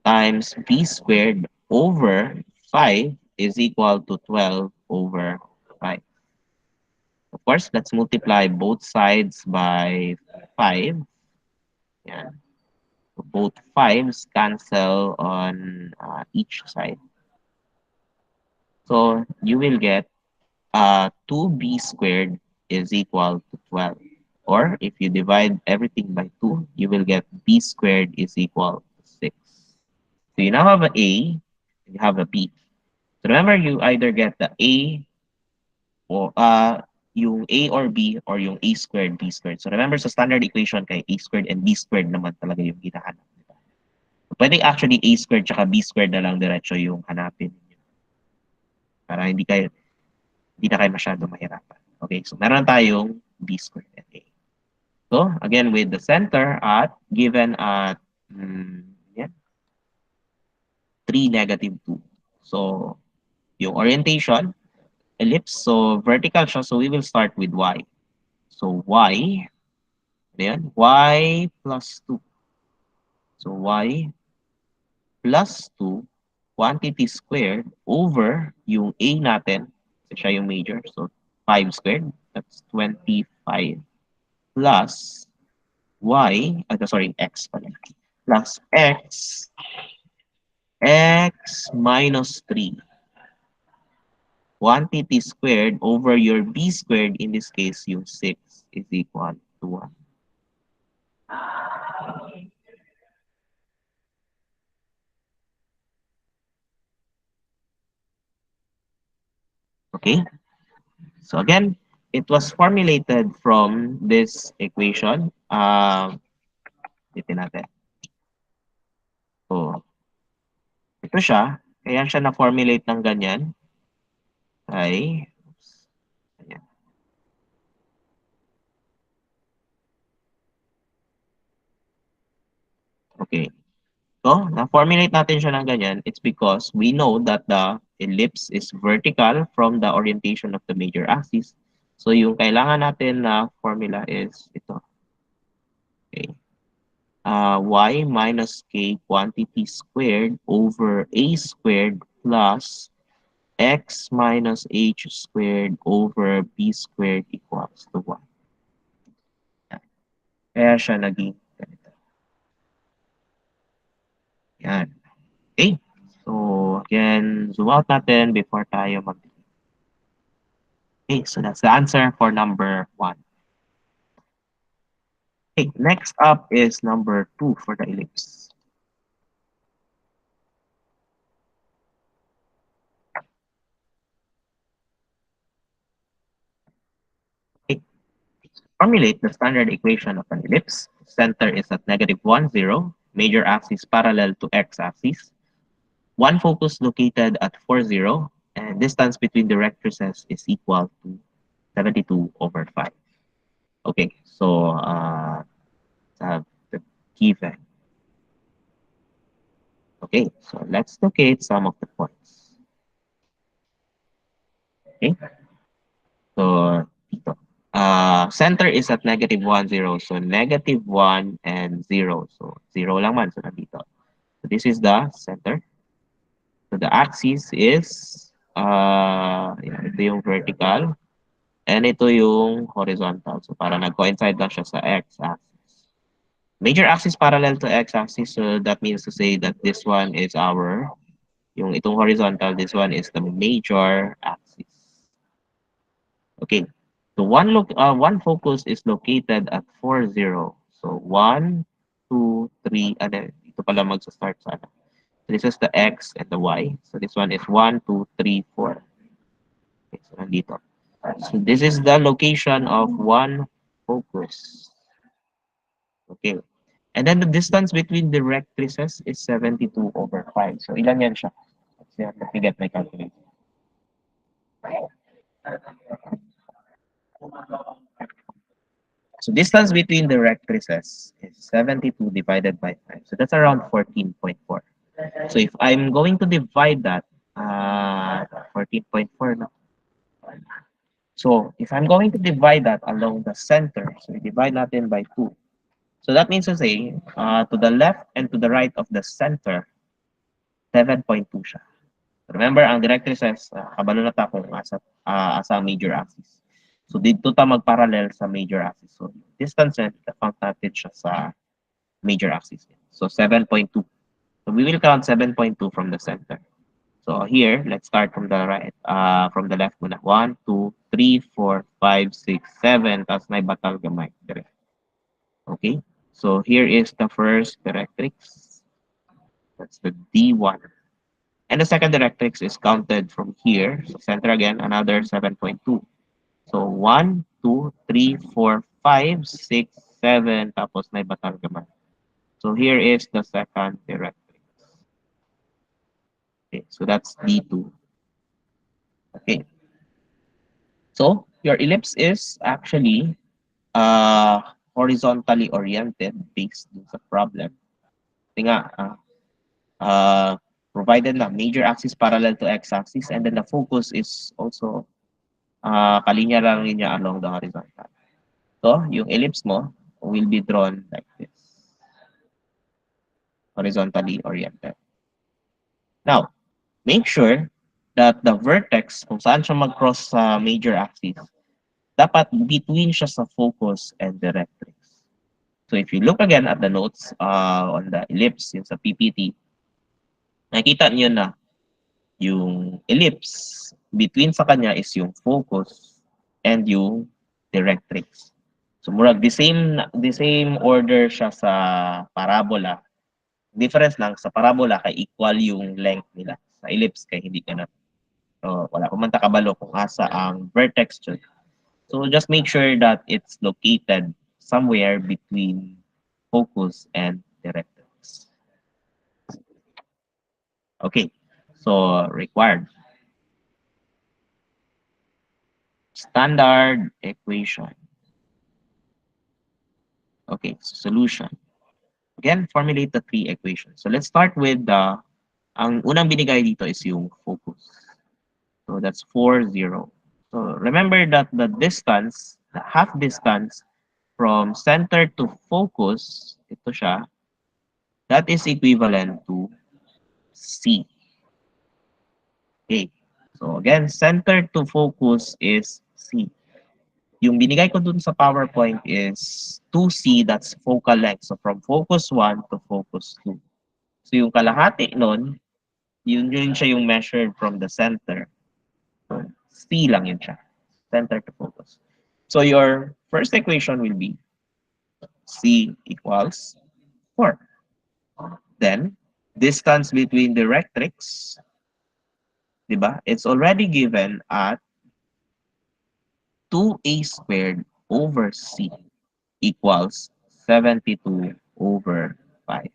times b squared over 5 is equal to 12 over 5. Of course, let's multiply both sides by 5. Yeah. So both 5s cancel on each side. So you will get 2b squared is equal to 12. Or if you divide everything by 2, you will get b squared is equal to 6. So you now have an a, and you have a b. So remember, you either get the a o yung A or B or yung A squared, B squared. So remember sa standard equation kay A squared and B squared naman talaga yung hinahanap. Diba? So, pwede actually A squared tsaka B squared na lang diretso yung hanapin niyo. Para hindi na kayo masyado mahirapan. Okay, so meron tayong B squared and A. So again, with the center at given at yan, 3, -2. So yung orientation, ellipse, so vertical siya, so we will start with Y. So Y, ayan, y plus 2. So y plus 2 quantity squared over yung a natin, kasi siya yung major, so 5 squared, that's 25 plus x pala, plus x minus 3 quantity squared over your b squared, in this case yung 6 is equal to 1. Okay? So again, it was formulated from this equation. Dito natin. So, ito siya. Kaya siya na-formulate ng ganyan. Ay, ayan. Okay. So, na-formulate natin siya ng ganyan. It's because we know that the ellipse is vertical from the orientation of the major axis. So, yung kailangan natin na formula is ito. Okay. Y minus k quantity squared over a squared plus x minus h squared over b squared equals to 1. Kaya siya naging ganito. Yan. Okay. So, again, zoom out natin before tayo mag Okay, so that's the answer for number 1. Okay, next up is number 2 for the ellipse. Okay, formulate the standard equation of an ellipse. Center is at -1, 0. Major axis parallel to x-axis. One focus located at 4, 0. And distance between the rectrices is equal to 72/5. Okay, so the given. Okay, so let's locate some of the points. Okay, so dito. Center is at -1, 0. So -1 and 0. So 0 lang man. So nandito. So this is the center. So the axis is ito yung vertical and ito yung horizontal. So para nag-coincide lang siya sa x-axis. Major axis parallel to x-axis. So that means to say that this one is yung itong horizontal, this one is the major axis. Okay. So one focus is located at 4, 0. So 1, 2, 3, and then ito pala magsa-start sana. So this is the x and the y. So this one is 1, 2, 3, 4. Okay, so nandito. So this is the location of one focus. Okay. And then the distance between the rectrices is 72/5. So ilan yan siya? Let me get my calculator. So distance between the rectrices is 72 divided by 5. So that's around 14.4. So if I'm going to divide that, 14.4, no? So if I'm going to divide that along the center, so we divide natin by 2. So that means to say, to the left and to the right of the center, 7.2 siya. Remember, ang directrices, kabalo na ta kung asa major axis. So dito ta magparallel sa major axis. So distance and count natin siya sa major axis. So 7.2. So we will count 7.2 from the center. So here, let's start from the right, from the left muna. 1, 2, 3, 4, 5, 6, 7. Tapos may batal gamay. Okay? So here is the first directrix. That's the D1. And the second directrix is counted from here. So center again, another 7.2. So 1, 2, 3, 4, 5, 6, 7. Tapos may batal gamay. So here is the second directrix. Okay, so that's D2. Okay. So your ellipse is actually horizontally oriented based on the problem. Kasi nga, provided na major axis parallel to x-axis and then the focus is also kalinya lang niya along the horizontal. So, yung ellipse mo will be drawn like this, horizontally oriented. Now, make sure that the vertex, kung saan siya mag-cross sa major axis, dapat between siya sa focus and directrix. So if you look again at the notes on the ellipse yun sa PPT, nakikita niyo na yung ellipse between sa kanya is yung focus and yung directrix. So murag the same order siya sa parabola. Difference lang sa parabola kay equal yung length nila. Sa ellipse kay hindi ganun. So wala pa man ta kabalo kung asa ang vertex dyan. So just make sure that it's located somewhere between focus and directrix. Okay. So required standard equation. Okay, so solution. Again, formulate the three equations. So let's start with ang unang binigay dito is yung focus. So that's 4, 0. So remember that the distance, the half distance from center to focus, ito siya, that is equivalent to C. Okay. So again, center to focus is C. Yung binigay ko dun sa PowerPoint is 2C, that's focal length. So from focus 1 to focus 2. So yung kalahati nun, yun siya yung measured from the center. So C lang yun siya. center to focus. So your first equation will be C equals 4. Then, distance between directrix, di ba? It's already given at 2a squared over c equals 72 over 5.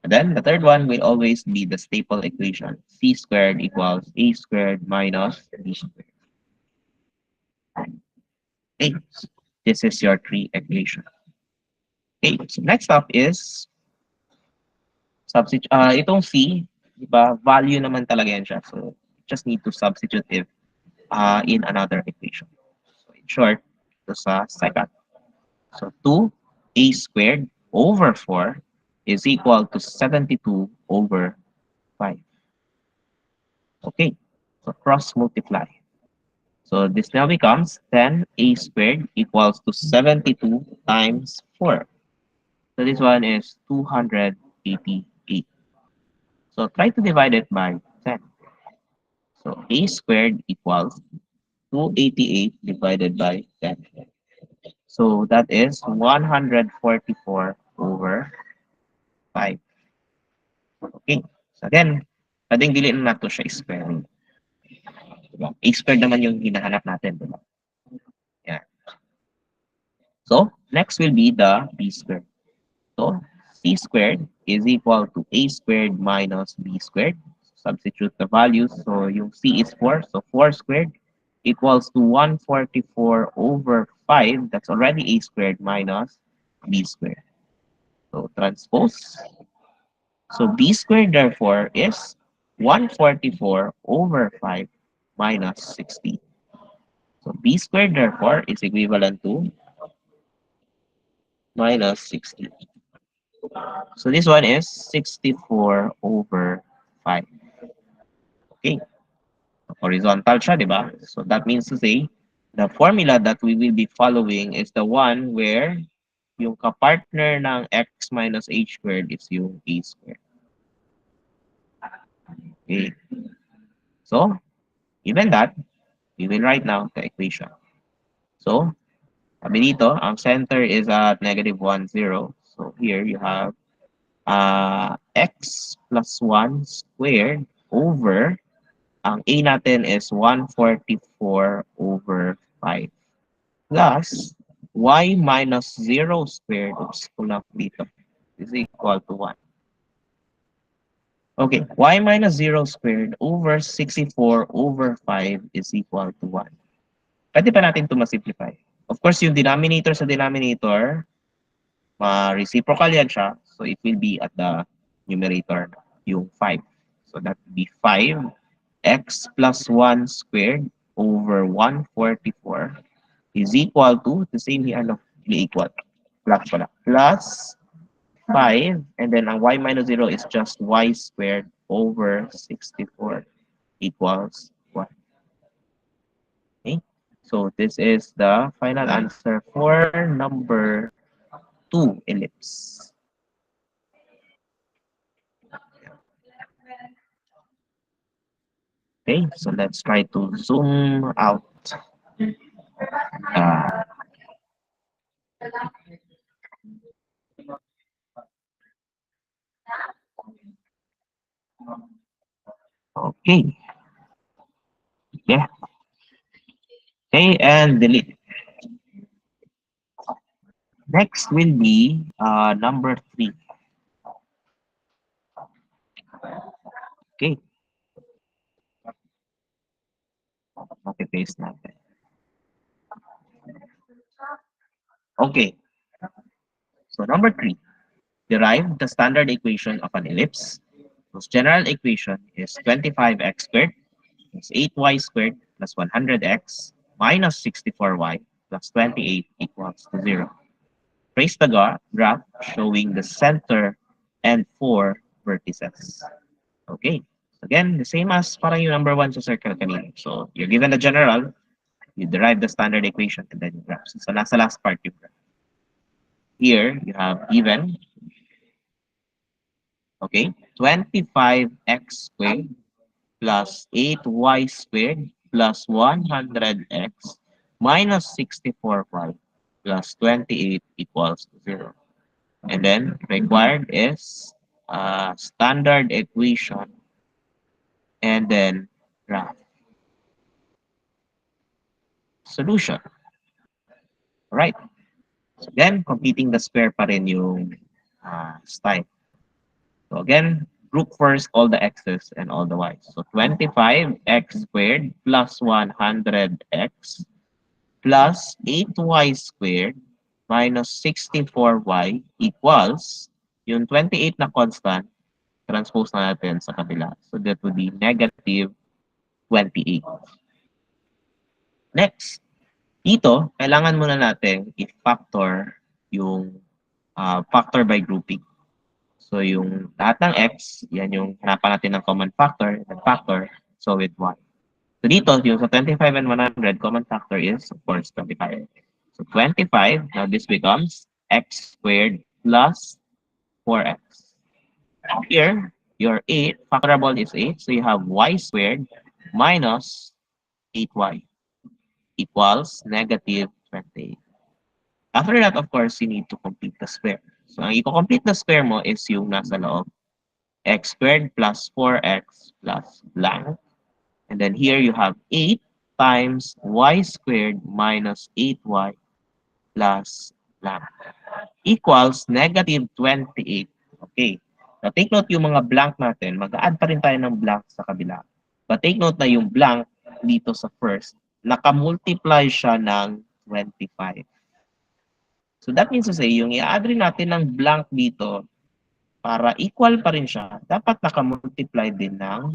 And then the third one will always be the staple equation. C squared equals a squared minus b squared. Okay, so this is your three equation. Okay, so next up is substitute. Itong C, di ba, value naman talaga yan siya. So, just need to substitute it in another equation. So, in short, ito sa second. So, 2a squared over 4 is equal to 72 over 5. Okay, so cross multiply. So, this now becomes 10a squared equals to 72 times 4. So, this one is 288. So, try to divide it by 10. So, a squared equals 288 divided by 10. So, that is 144 over 5. Okay. So again, pwedeng diliin na to siya square. Diba? A squared naman yung hinahanap natin. Diba? Yan. So, next will be the b squared. So, c squared is equal to a squared minus b squared. Substitute the values. So, yung c is 4. So, 4 squared equals to 144 over 5. That's already a squared minus b squared. So, transpose. So b squared therefore is 144 over 5 minus 60. So b squared therefore is equivalent to minus 60. So this one is 64 over 5. Okay. Horizontal siya, di ba? So that means to say, the formula that we will be following is the one where yung kapartner ng x minus h squared is yung a squared. Okay. So, given that, we will write now the equation. So, sabi dito, ang center is at negative 1, 0. So, here you have x plus 1 squared over, ang a natin is 144 over 5 plus y minus 0 squared, oops, kulang dito, is equal to 1. Okay, y minus 0 squared over 64 over 5 is equal to 1. Pwede pa natin ito ma-simplify. Of course, yung denominator sa denominator, ma-reciprocal yan siya. So, it will be at the numerator, yung 5. So, that would be 5x plus 1 squared over 144 is equal to, the same here, ano, equal, plus pala, plus 5, and then ang y minus 0 is just y squared over 64 equals 1. Okay? So, this is the final answer for number 2 ellipse. Okay, so let's try to zoom out. Uh, okay, yeah. Okay, and delete. Next will be number 3. Okay, copy-paste natin. Okay, so number 3. Derive the standard equation of an ellipse whose general equation is 25x squared plus 8y squared plus 100x minus 64y plus 28 equals to 0. Trace the graph showing the center and 4 vertices. Okay. So again, the same as parang yung number 1 sa circle kanina. So you're given the general, you derive the standard equation, and then you graph. So nasa last part you graph. Here, you have given, okay, 25x squared plus 8y squared plus 100x minus 64y plus 28 equals to 0. And then required is standard equation and then graph. Solution. Right. So again, completing the square pa rin yung style. So again, group first all the x's and all the y's. So 25x squared plus 100x plus 8y squared minus 64y equals yung 28 na constant, transpose na natin sa kabila. So that would be negative 28. Next, dito, kailangan muna natin i-factor yung factor by grouping. So yung lahat ng x, yan yung hanapan natin ng common factor, and factor, so with 1. So dito, yung sa 25 and 100, common factor is, of course, 25. So 25, now this becomes x squared plus 4x. Here, your 8, factorable is 8, so you have y squared minus 8y equals negative 28. After that, of course, you need to complete the square. So ang i-complete the square mo is yung nasa loob, x squared plus 4x plus blank. And then here you have 8 times y squared minus 8y plus blank equals negative 28. Okay. Now take note yung mga blank natin, mag-add pa rin tayo ng blank sa kabila. But take note na yung blank dito sa first, nakamultiply siya ng 25. So that means to say, yung i-add rin natin ng blank dito, para equal pa rin siya, dapat nakamultiply din ng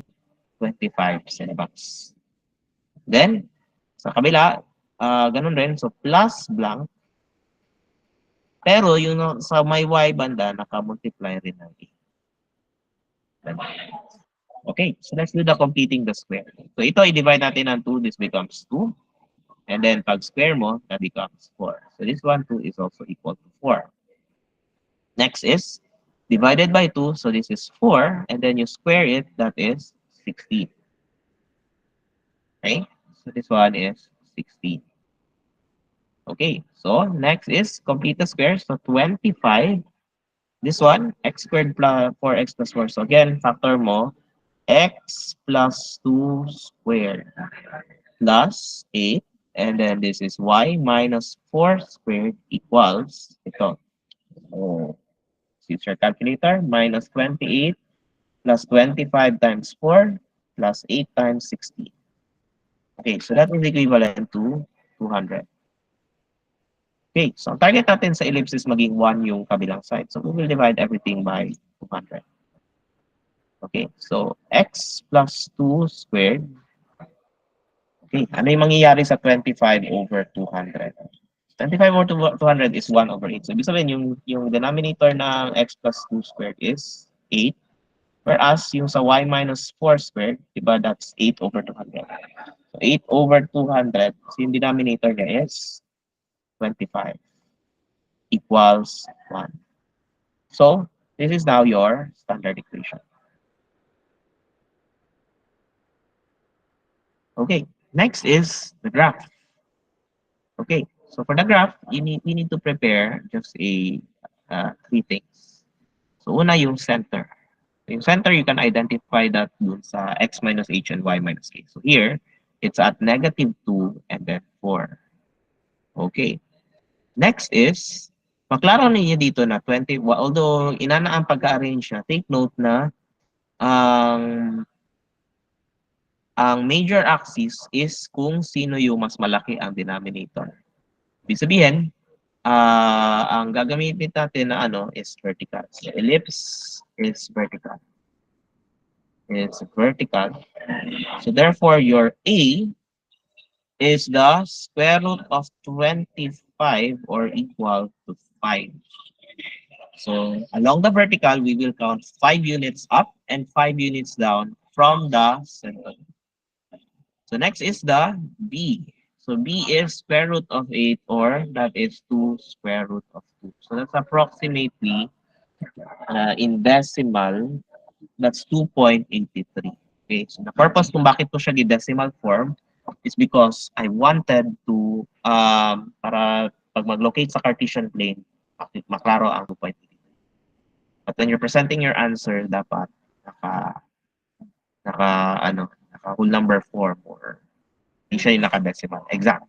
25 sa labas. Then, sa kabila, ganun rin. So, plus blank. Pero yung sa may y banda, nakamultiply rin ng 8. Okay, so let's do the completing the square. So, ito i-divide natin ng 2. This becomes 2. And then, pag square mo, that becomes 4. So, this one, 2 is also equal to 4. Next is divided by 2. So, this is 4. And then you square it, that is 16. Okay, so this one is 16. Okay, so next is complete the square. So 25. This one, x squared plus 4x plus 4. So again, factor mo, x plus 2 squared plus 8. And then this is y minus 4 squared equals ito. So use your calculator, minus 28 plus 25 times 4 plus 8 times 16. Okay, so that is equivalent to 200. Okay, so ang target natin sa ellipsis maging 1 yung kabilang side. So we will divide everything by 200. Okay, so x plus 2 squared. Okay, ano yung mangyayari sa 25 over 200? 25 over 200 is 1 over 8. So ibig sabihin yung denominator ng x plus 2 squared is 8. Whereas yung sa y minus 4 squared, diba, that's 8 over 200. So 8 over 200, so yung denominator niya is 25 equals 1. So this is now your standard equation. Okay, next is the graph. Okay, so for the graph, we need to prepare just three things. So una yung center. Yung center, you can identify that dun sa x minus h and y minus k. So here, it's at negative 2 and then 4. Okay. Next is, maklaro ninyo dito na 20, although inana ang pagka-arrange siya, take note na ang major axis is kung sino yung mas malaki ang denominator. Ibig sabihin, ang gagamitin natin na is vertical. So ellipse is vertical. It's vertical. So therefore, your A is the square root of 25 or equal to 5. So along the vertical, we will count 5 units up and 5 units down from the center. So next is the B. So B is square root of 8 or that is 2 square root of 2. So that's approximately in decimal, that's 2.83. Okay, so the purpose kung bakit po siya di-decimal form is because I wanted to, para pag mag-locate sa Cartesian plane, maklaro ang 2.83. But when you're presenting your answer, dapat naka, naka, naka whole number form or hindi siya yung naka-decimal. Exact.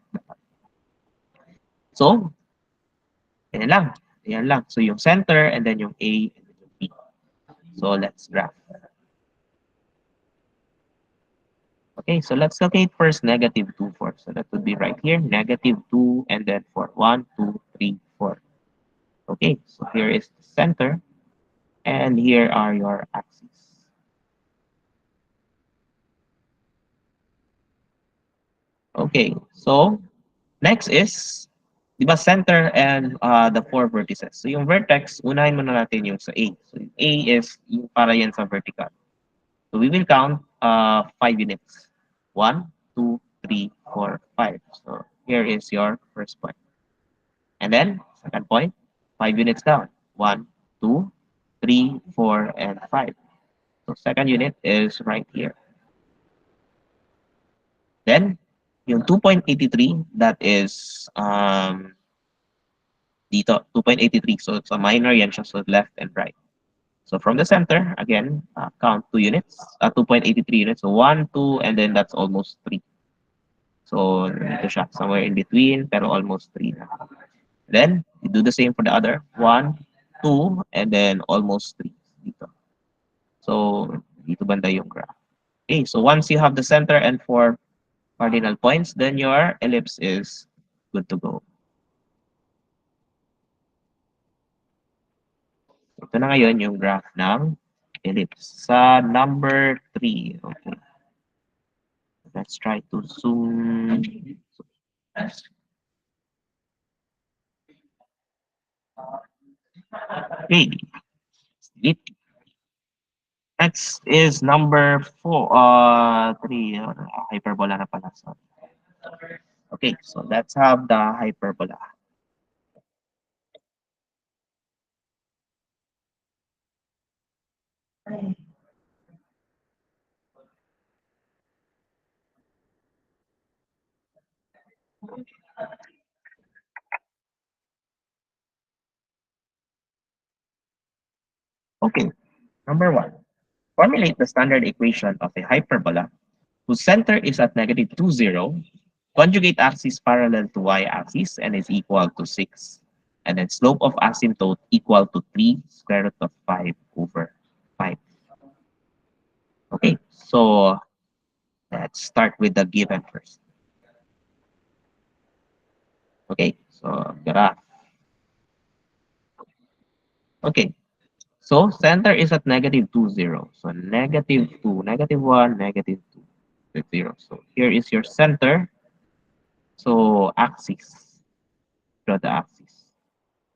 So, yan lang. Yan lang. So, yung center and then yung A and then yung B. So, let's graph. Okay, so let's locate first negative 2, 4. So that would be right here, negative 2 and then 4. 1, 2, 3, 4. Okay, so here is the center and here are your axes. Okay, so next is, di ba, center and the 4 vertices. So yung vertex, unahin muna natin yung sa A. So yung A is yung para yan sa vertical. So we will count 5 units. 1, 2, 3, 4, 5. So here is your first point. And then, second point, 5 units down. 1, 2, 3, 4, and 5. So second unit is right here. Then, yung 2.83, that is dito, 2.83. So it's a minor yan siya, so left and right. So from the center, again, count 2 units, 2.83 units. So 1, 2, and then that's almost 3. So dito siya, somewhere in between, pero almost 3 na. Then, you do the same for the other. 1, 2, and then almost 3 dito. So, dito banda yung graph. Okay, so once you have the center and 4 cardinal points, then your ellipse is good to go. Ito na ngayon yung graph ng ellipse. Sa number 3, okay. Let's try to zoom. Okay. Next is number 3. Hyperbola na pala. So, okay, so let's have the hyperbola. Okay, number 1. Formulate the standard equation of a hyperbola whose center is at negative 2, 0, conjugate axis parallel to y-axis and is equal to 6, and then slope of asymptote equal to 3 square root of 5 over 5. Okay, so let's start with the given first. Okay, so graph. Okay, so center is at negative 2, 0. So negative 2, negative 1, negative 2, 0. So here is your center. So axis, draw the axis.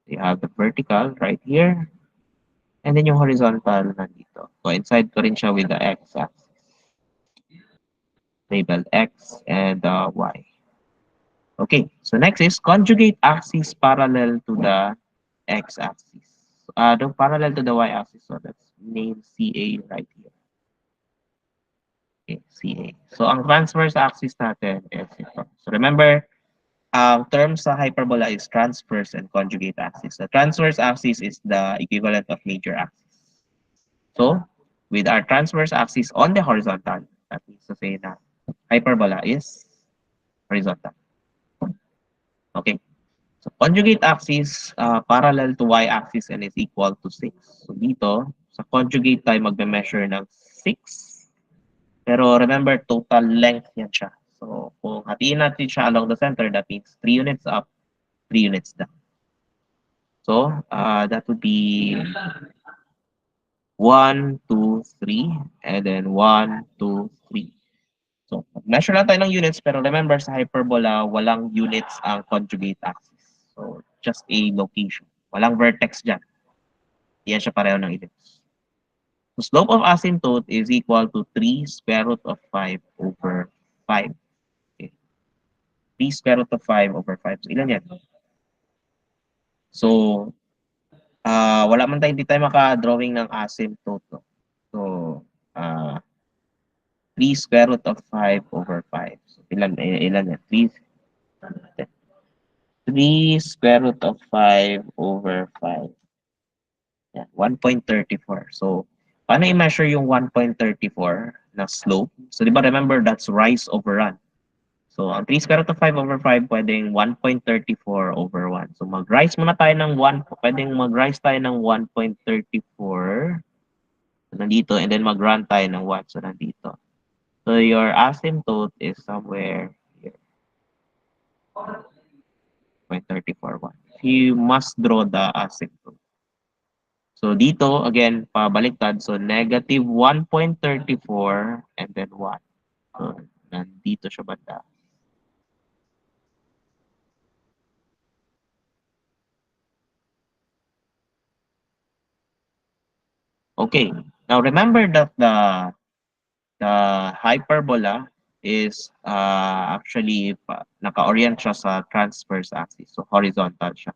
You have the vertical right here. And then yung horizontal nandito. Coincide ko rin siya with the x-axis. Label x and y. Okay, so next is conjugate axis parallel to the x-axis. The parallel to the y-axis, so that's name CA right here. Okay, CA. So ang transverse axis natin is ito. So remember, term sa hyperbola is transverse and conjugate axis. The transverse axis is the equivalent of major axis. So, with our transverse axis on the horizontal, that means to say na hyperbola is horizontal. Okay. So, conjugate axis parallel to y-axis and is equal to 6. So, dito, sa conjugate tayo magme-measure ng 6. Pero remember, total length yan siya. So, kung hatiin natin siya along the center, that means 3 units up, 3 units down. So, that would be 1, 2, 3, and then 1, 2, 3. So, measure lang tayo ng units, pero remember sa hyperbola, walang units ang conjugate axis. So, just a location. Walang vertex dyan. Yan siya pareho ng ellipse. The slope of asymptote is equal to 3 square root of 5 over 5. Okay. 3 square root of 5 over 5. So, ilan yan? So, wala man tayo, hindi tayo maka-drawing ng asymptote. No? So, 3 square root of 5 over 5. So, ilan yan? 3 square root of 5 over 5. Yan, 1.34. So, paano i-measure yung 1.34 na slope? So, di ba remember, that's rise over run. So, ang 3 square root of 5 over 5, pwedeng 1.34 over 1. So, mag-rise muna tayo ng 1. Pwedeng mag-rise tayo ng 1.34. So, nandito. And then mag-run tayo ng 1. So, nandito. So, your asymptote is somewhere here. 0.34. You must draw the asymptote. So, dito, again, pabaliktad. So, negative 1.34 and then 1. So, nandito siya banda. Okay. Now, remember that the hyperbola is actually naka-orient siya sa transverse axis. So, horizontal siya.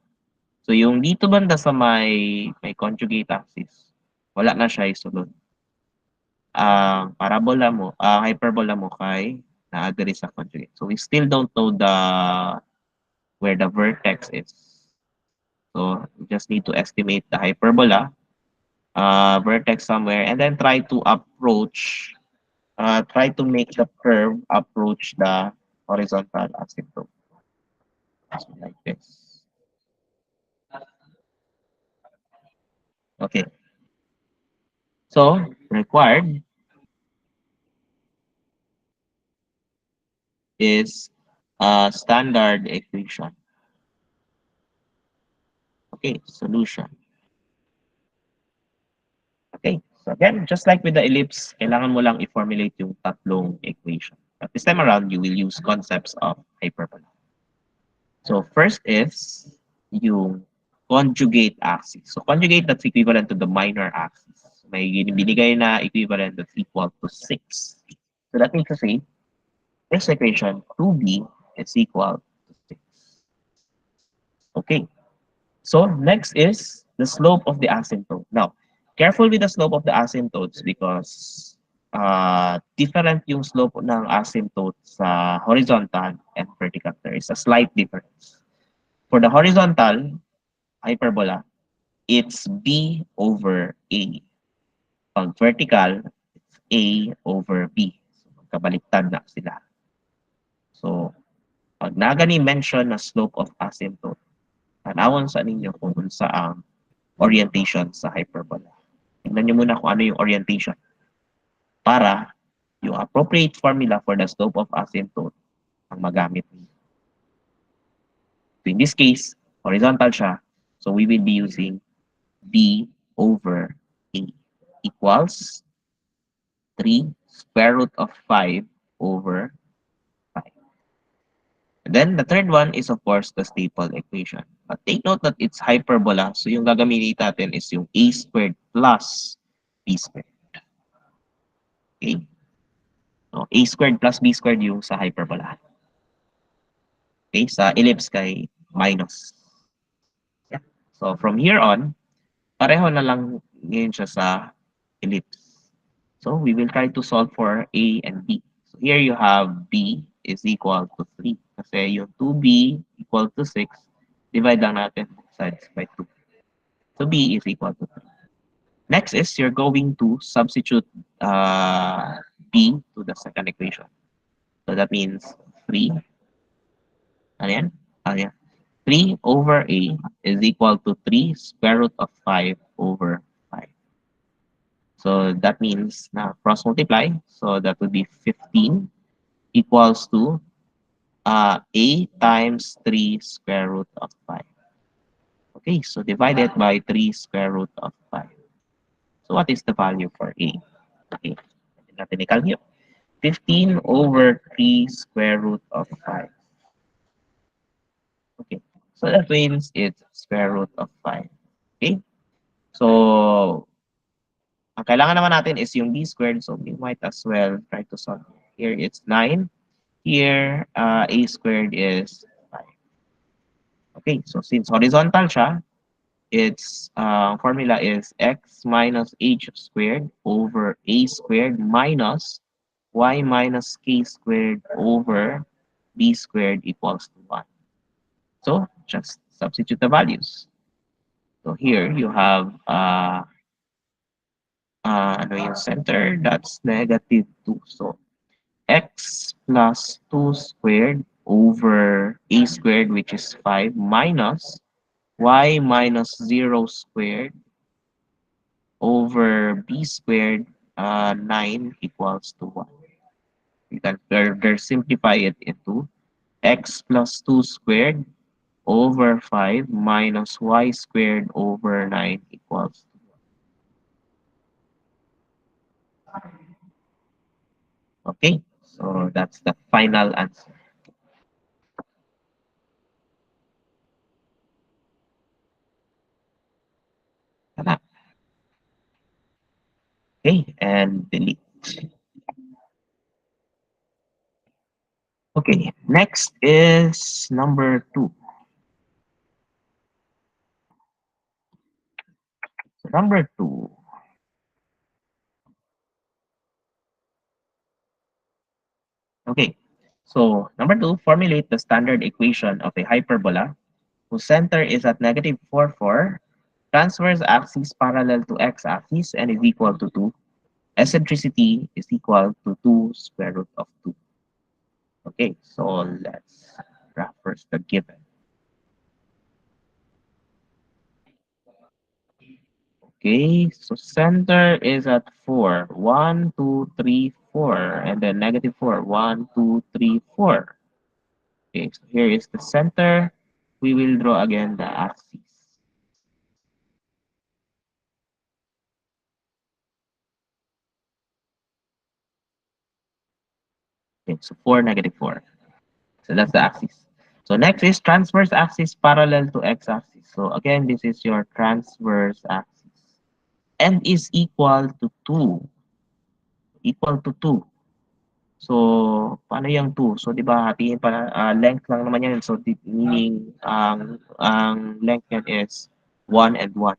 So, yung dito banda sa may conjugate axis, wala na siya isulod. Ang parabola mo, hyperbola mo kay naadiri sa conjugate. So, we still don't know where the vertex is. So, we just need to estimate the hyperbola, vertex somewhere, and then try to make the curve approach the horizontal asymptote. So, like this. Okay. So, required is a standard equation. Okay, solution. Okay, so again, just like with the ellipse, kailangan mo lang i-formulate yung tatlong equation. But this time around, you will use concepts of hyperbola. So first is yung conjugate axis. So conjugate, that's equivalent to the minor axis. May binigay na equivalent that's equal to 6. So that means to say, first equation, 2b is equal to 6. Okay. So next is the slope of the asymptote. Now, careful with the slope of the asymptotes because different yung slope ng asymptote sa horizontal and vertical. There is a slight difference. For the horizontal hyperbola, it's b over a. Pag vertical, it's a over b. So, magkabaliktad na sila. So, pag nagani mention na slope of asymptote, tanawon sa ninyo kung saan orientation sa hyperbola. Tingnan nyo muna kung ano yung orientation para yung appropriate formula for the slope of asymptote ang magamit niyo. So in this case, horizontal siya. So we will be using b over a equals 3 square root of 5 over 5. And then the third one is of course the staple equation. But take note that it's hyperbola. So yung gagamitin natin is yung a squared plus b squared. Okay? So, a squared plus b squared yung sa hyperbola. Okay? Sa ellipse kay minus. Yeah. So, from here on, pareho na lang ngayon siya sa ellipse. So, we will try to solve for a and b. So, here you have b is equal to 3. Kasi yung 2b equal to 6, divide lang natin sides by 2. So, b is equal to 3. Next is you're going to substitute b to the second equation. So that means 3. Ano yan? Ano yan? 3 over a is equal to 3 square root of 5 over 5. So that means na cross multiply. So that would be 15 equals to a times 3 square root of 5. Okay, so divided by 3 square root of 5. So what is the value for a? Okay, natin i-calculate. 15 over 3 square root of 5. Okay, so that means it's square root of 5. Okay, so ang kailangan naman natin is yung b squared, so we might as well try to solve. Here it's 9. Here, a squared is 5. Okay, so since horizontal siya, its formula is x minus h squared over a squared minus y minus k squared over b squared equals to 1. So just substitute the values. So here you have ano yung center, that's negative 2. So x plus 2 squared over a squared, which is 5, minus y minus 0 squared over b squared, 9 equals to 1. You can further simplify it into x plus 2 squared over 5 minus y squared over 9 equals to 1. Okay, so that's the final answer. Tama. Okay, and delete. Okay, next is number 2. So number 2. Okay, so number 2, formulate the standard equation of a hyperbola whose center is at negative 4, 4, transverse axis parallel to x-axis and is equal to 2. Eccentricity is equal to 2 square root of 2. Okay, so let's graph first the given. Okay, so center is at 4. 1, 2, 3, 4. And then negative 4. 1, 2, 3, 4. Okay, so here is the center. We will draw again the axis. Okay, so 4, negative 4. So that's the axis. So next is transverse axis parallel to x-axis. So again, this is your transverse axis. And is equal to 2. Equal to 2. So, paano yung 2? So, di ba, hatiin pa, length lang naman yan. So, meaning, ang length yan is 1 and 1.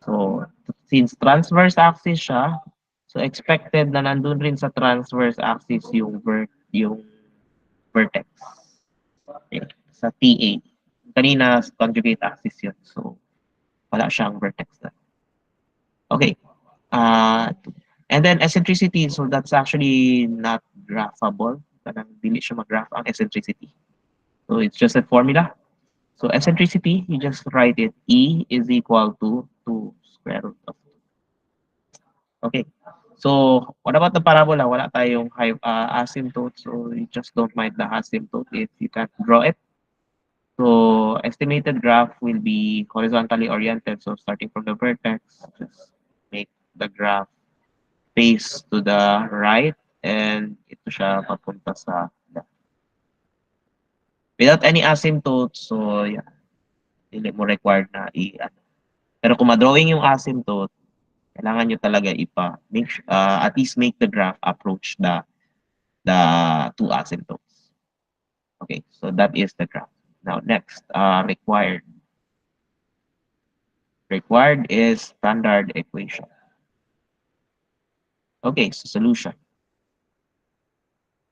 So, since transverse axis siya, so expected na nandun rin sa transverse axis yung vertex. Okay. Sa TA. Kanina, conjugate axis yun. So, wala siyang vertex na. Okay. Uh, and then eccentricity, so that's actually not graphable. Parang dili siya mag-graph ang eccentricity. So it's just a formula. So eccentricity, you just write it. E is equal to 2 square root of 2. Okay. So what about the parabola? Wala tayong asymptote. So you just don't mind the asymptote if you can draw it. So estimated graph will be horizontally oriented. So starting from the vertex, just make the graph face to the right and ito siya papunta sa left. Without any asymptote, so yeah, hindi mo required na i-ano. Pero kung ma-drawing yung asymptote, kailangan nyo talaga at least make the graph approach the two asymptotes. Okay, so that is the graph. Now next, required. Required is standard equation. Okay, so solution.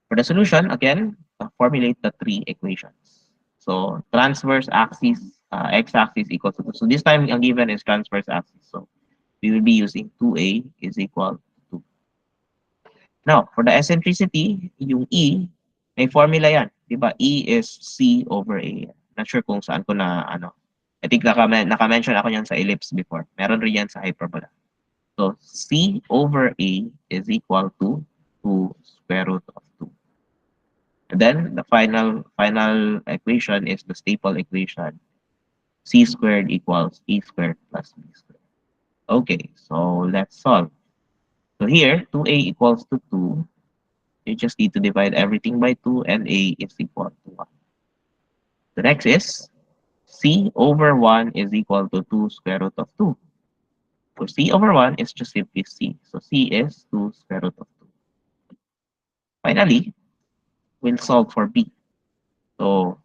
For the solution, again, formulate the three equations. So transverse axis, x-axis equals to 2. So this time, ang given is transverse axis. So we will be using 2a is equal to 2. Now, for the eccentricity, yung E, may formula yan. Diba? E is C over A. Not sure kung saan ko na, ano. I think naka-mention ako yan sa ellipse before. Meron rin yan sa hyperbola. So, C over A is equal to 2 square root of 2. And then, the final equation is the staple equation. C squared equals A squared plus B squared. Okay, so let's solve. So here, 2A equals to 2. You just need to divide everything by 2 and A is equal to 1. The next is C over 1 is equal to 2 square root of 2. So C over 1 is just simply C. So C is 2 square root of 2. Finally, we'll solve for B. So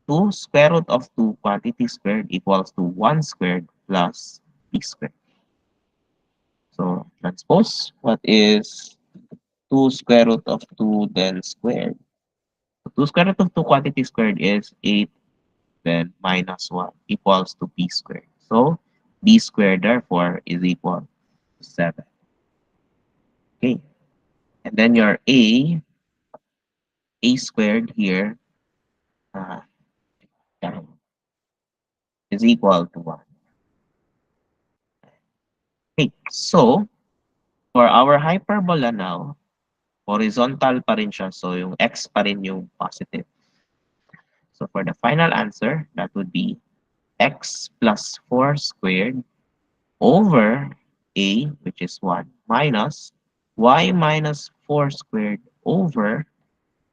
2 square root of 2 quantity squared equals to 1 squared plus B squared. So transpose, what is 2 square root of 2 then squared? 2 square root of 2 quantity squared is 8, then minus 1 equals to b squared. So b squared therefore is equal to 7. Okay. And then your a squared here uh, is equal to 1. Okay. So for our hyperbola now, horizontal pa rin siya. So yung x pa rin yung positive. So for the final answer, that would be x plus 4 squared over a, which is 1, minus y minus 4 squared over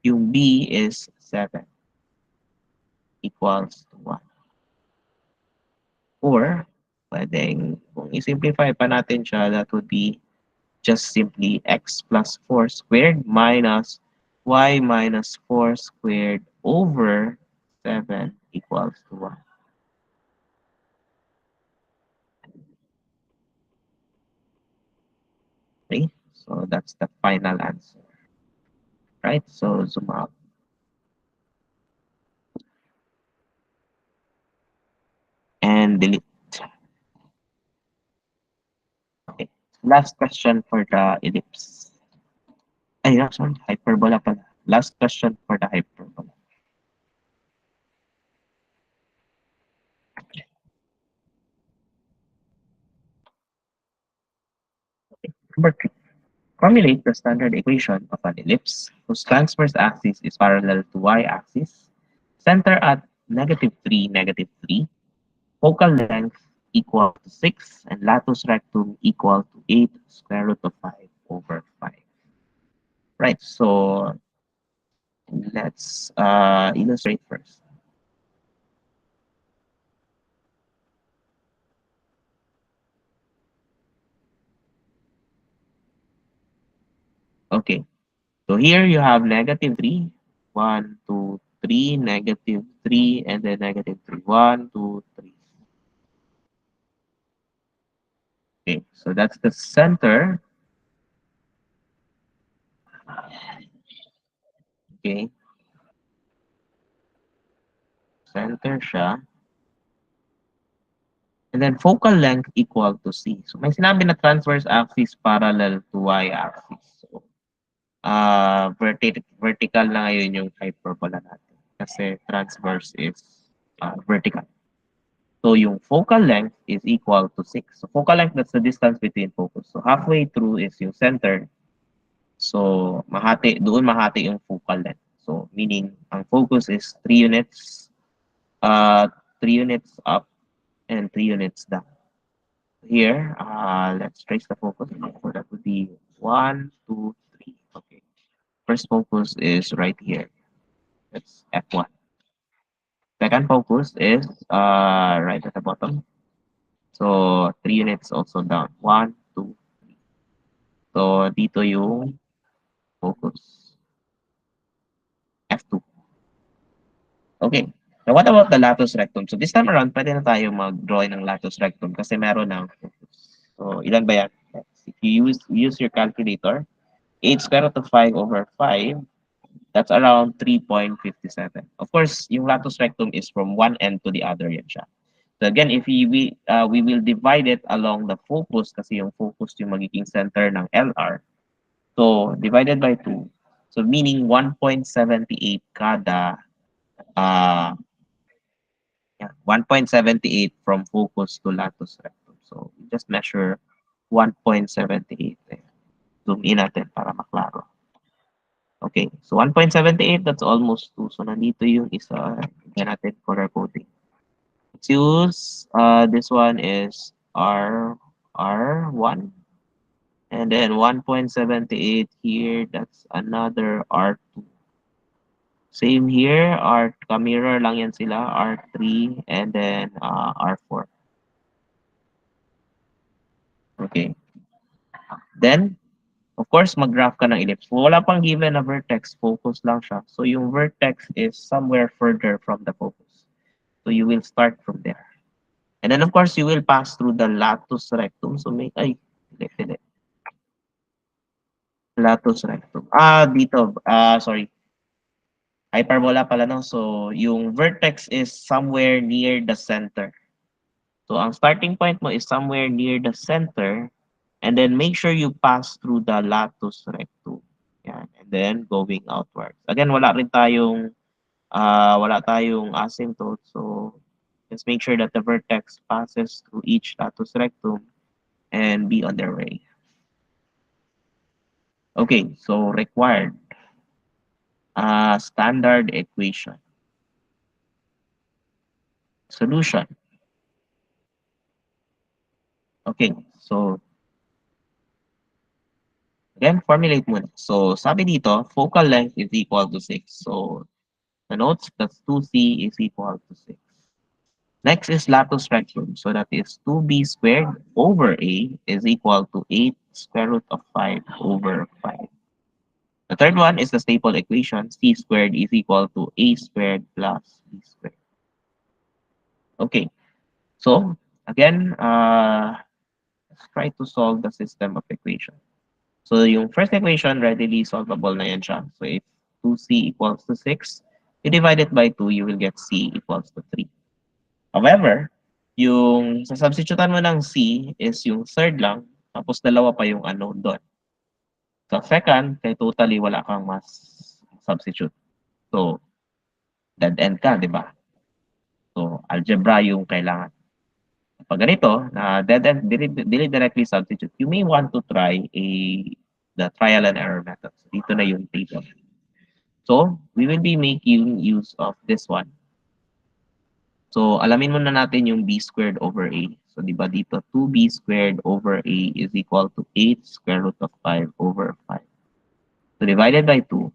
yung b is 7 equals to 1. Or, pwedeng, kung i-simplify pa natin siya, that would be just simply x plus 4 squared minus y minus 4 squared over 7 equals to 1. Okay, so that's the final answer. Right, so zoom out. And delete. Okay, last question for the ellipse. Ay, no, sorry, hyperbola pala. Last question for the hyperbola. Number 3. Formulate the standard equation of an ellipse whose transverse axis is parallel to y-axis, center at -3, -3, focal length equal to 6, and latus rectum equal to 8 square root of 5 over 5. Right, so let's illustrate first. Okay, so here you have -3, 1, 2, 3, -3, and then -3, 1, 2, 3. Okay, so that's the center. Okay, center siya. And then focal length equal to C. So may sinabi na transverse axis parallel to y-axis. So vertical na ngayon yung hyperbola natin. Kasi transverse is vertical. So yung focal length is equal to 6. So focal length, that's the distance between focus. So halfway through is yung center. So doon mahati yung focal length. So meaning ang focus is 3 units, 3 units up and 3 units down. Here, let's trace the focus. So that would be 1, 2, 3. Okay. First focus is right here. That's F1. Second focus is right at the bottom. So 3 units also down. 1, 2. So dito yung focus. F2. Okay. Now what about the latus rectum? So this time around, pwede na tayo mag-draw ng latus rectum kasi meron ng focus. So ilan ba yan? If you use your calculator, 8 square root of 5 over 5, that's around 3.57. Of course, yung latus rectum is from one end to the other yan siya. So again, if we will divide it along the focus kasi yung focus yung magiging center ng LR. So divided by 2. So meaning 1.78 kada 1.78 from focus to latus rectum. So we just measure 1.78. Zoom in natin para maklaro. Okay, so 1.78, that's almost 2. So nandito yung isa. Tignan natin color coding. Let's use, this one is R1. And then 1.78 here, that's another R2. Same here, mirror lang yan sila, R3, and then R4. Okay. Then, of course, mag-graph ka ng ellipse. Wala pang given na vertex, focus lang siya. So yung vertex is somewhere further from the focus. So you will start from there. And then of course, you will pass through the latus rectum. So hindi. Latus rectum. Dito, sorry. Hyperbola pala, no? So, yung vertex is somewhere near the center. So, ang starting point mo is somewhere near the center, and then make sure you pass through the latus rectum. Yan. And then, going outwards. Again, wala tayong asymptote. So, just make sure that the vertex passes through each latus rectum and be on their way. Okay, so required. Standard equation. Solution. Okay, so again, formulate muna. So, sabi dito, focal length is equal to 6. So, the notes, that's 2c is equal to 6. Next is latus rectum. So, that is 2b squared over a is equal to 8 square root of 5 over 5. The third one is the staple equation, c squared is equal to a squared plus b squared. Okay, so again, let's try to solve the system of equation. So yung first equation, readily solvable na yan siya. So if 2c equals to 6, you divide it by 2, you will get c equals to 3. However, yung sa substitutan mo ng c is yung third lang, tapos dalawa pa yung unknown doon. Sa second, kay totally wala kang mas substitute. So, dead end ka, di ba? So, algebra yung kailangan. Pag ganito, na dead end, directly substitute, you may want to try the trial and error method. So, dito na yung table. So, we will be making use of this one. So, alamin muna natin yung b squared over a. So, di ba dito, 2b squared over a is equal to 8 square root of 5 over 5. So, divided by 2,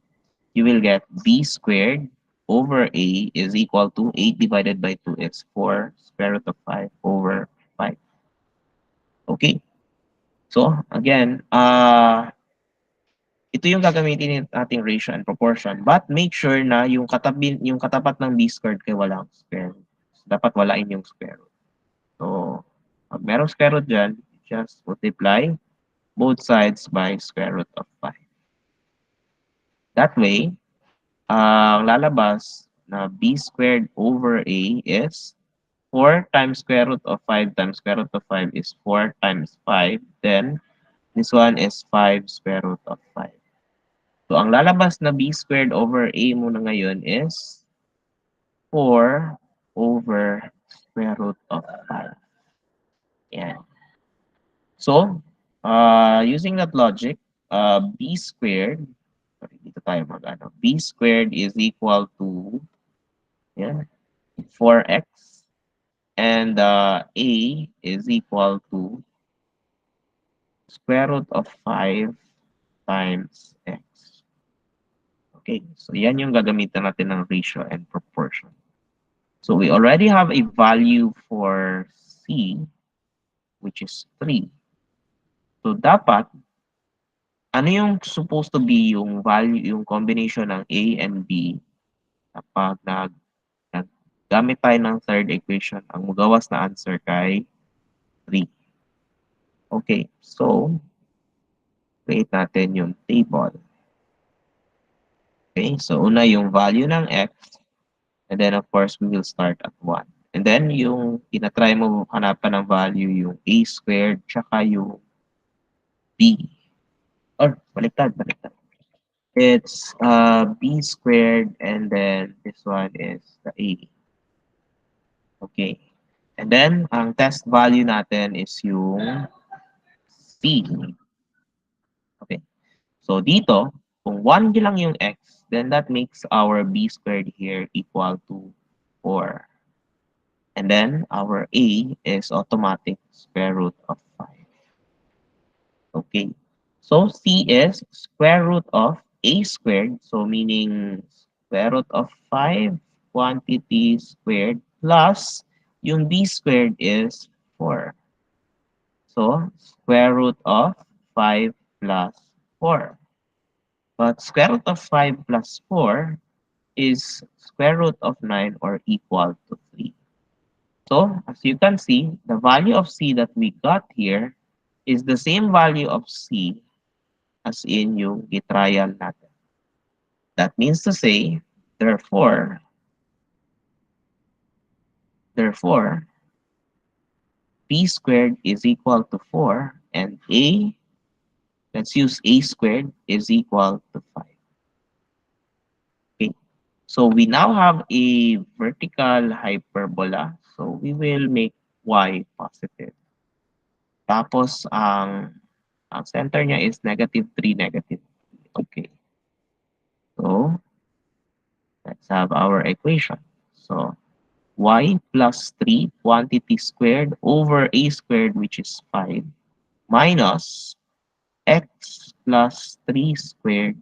you will get b squared over a is equal to 8 divided by 2 is 4 square root of 5 over 5. Okay. So, again, ito yung gagamitin nating ratio and proportion. But make sure na yung katapat ng b squared kay walang square root. So, dapat walain yung square root. So, pag merong square root dyan, just multiply both sides by square root of 5. That way, ang lalabas na b squared over a is 4 times square root of 5 times square root of 5 is 4 times 5. Then, this one is 5 square root of 5. So, ang lalabas na b squared over a muna ngayon is 4 over square root of 5. Yan. So, using that logic, b squared, sorry, dito tayo mag-ano, b squared is equal to, yan, 4x, and a is equal to square root of 5 times x. Okay, so yan yung gagamitan natin ng ratio and proportion. So we already have a value for c, which is 3. So dapat, ano yung supposed to be yung value, yung combination ng a and b kapag naggamit tayo ng third equation, ang magawas na answer kay 3. Okay, so create natin yung table. Okay, so una yung value ng x, and then of course we will start at 1. And then yung tinatry mo hanapan ng value yung a squared tsaka yung b. Or baliktad. It's b squared and then this one is the a. Okay. And then ang test value natin is yung c. Okay. So dito, kung 1 lang yung x, then that makes our b squared here equal to 4. And then our a is automatic square root of 5. Okay. So c is square root of a squared. So meaning square root of 5 quantity squared plus yung b squared is 4. So square root of 5 plus 4. But square root of 5 plus 4 is square root of 9 or equal to 3. So, as you can see, the value of c that we got here is the same value of c as in yung gitrial natin. That means to say, Therefore, therefore, p squared is equal to 4 and a, let's use a squared is equal to 5. Okay. So we now have a vertical hyperbola. So we will make y positive. Tapos ang center niya is negative 3, negative 3. Okay. So let's have our equation. So y plus 3 quantity squared over a squared, which is 5, minus x plus 3 squared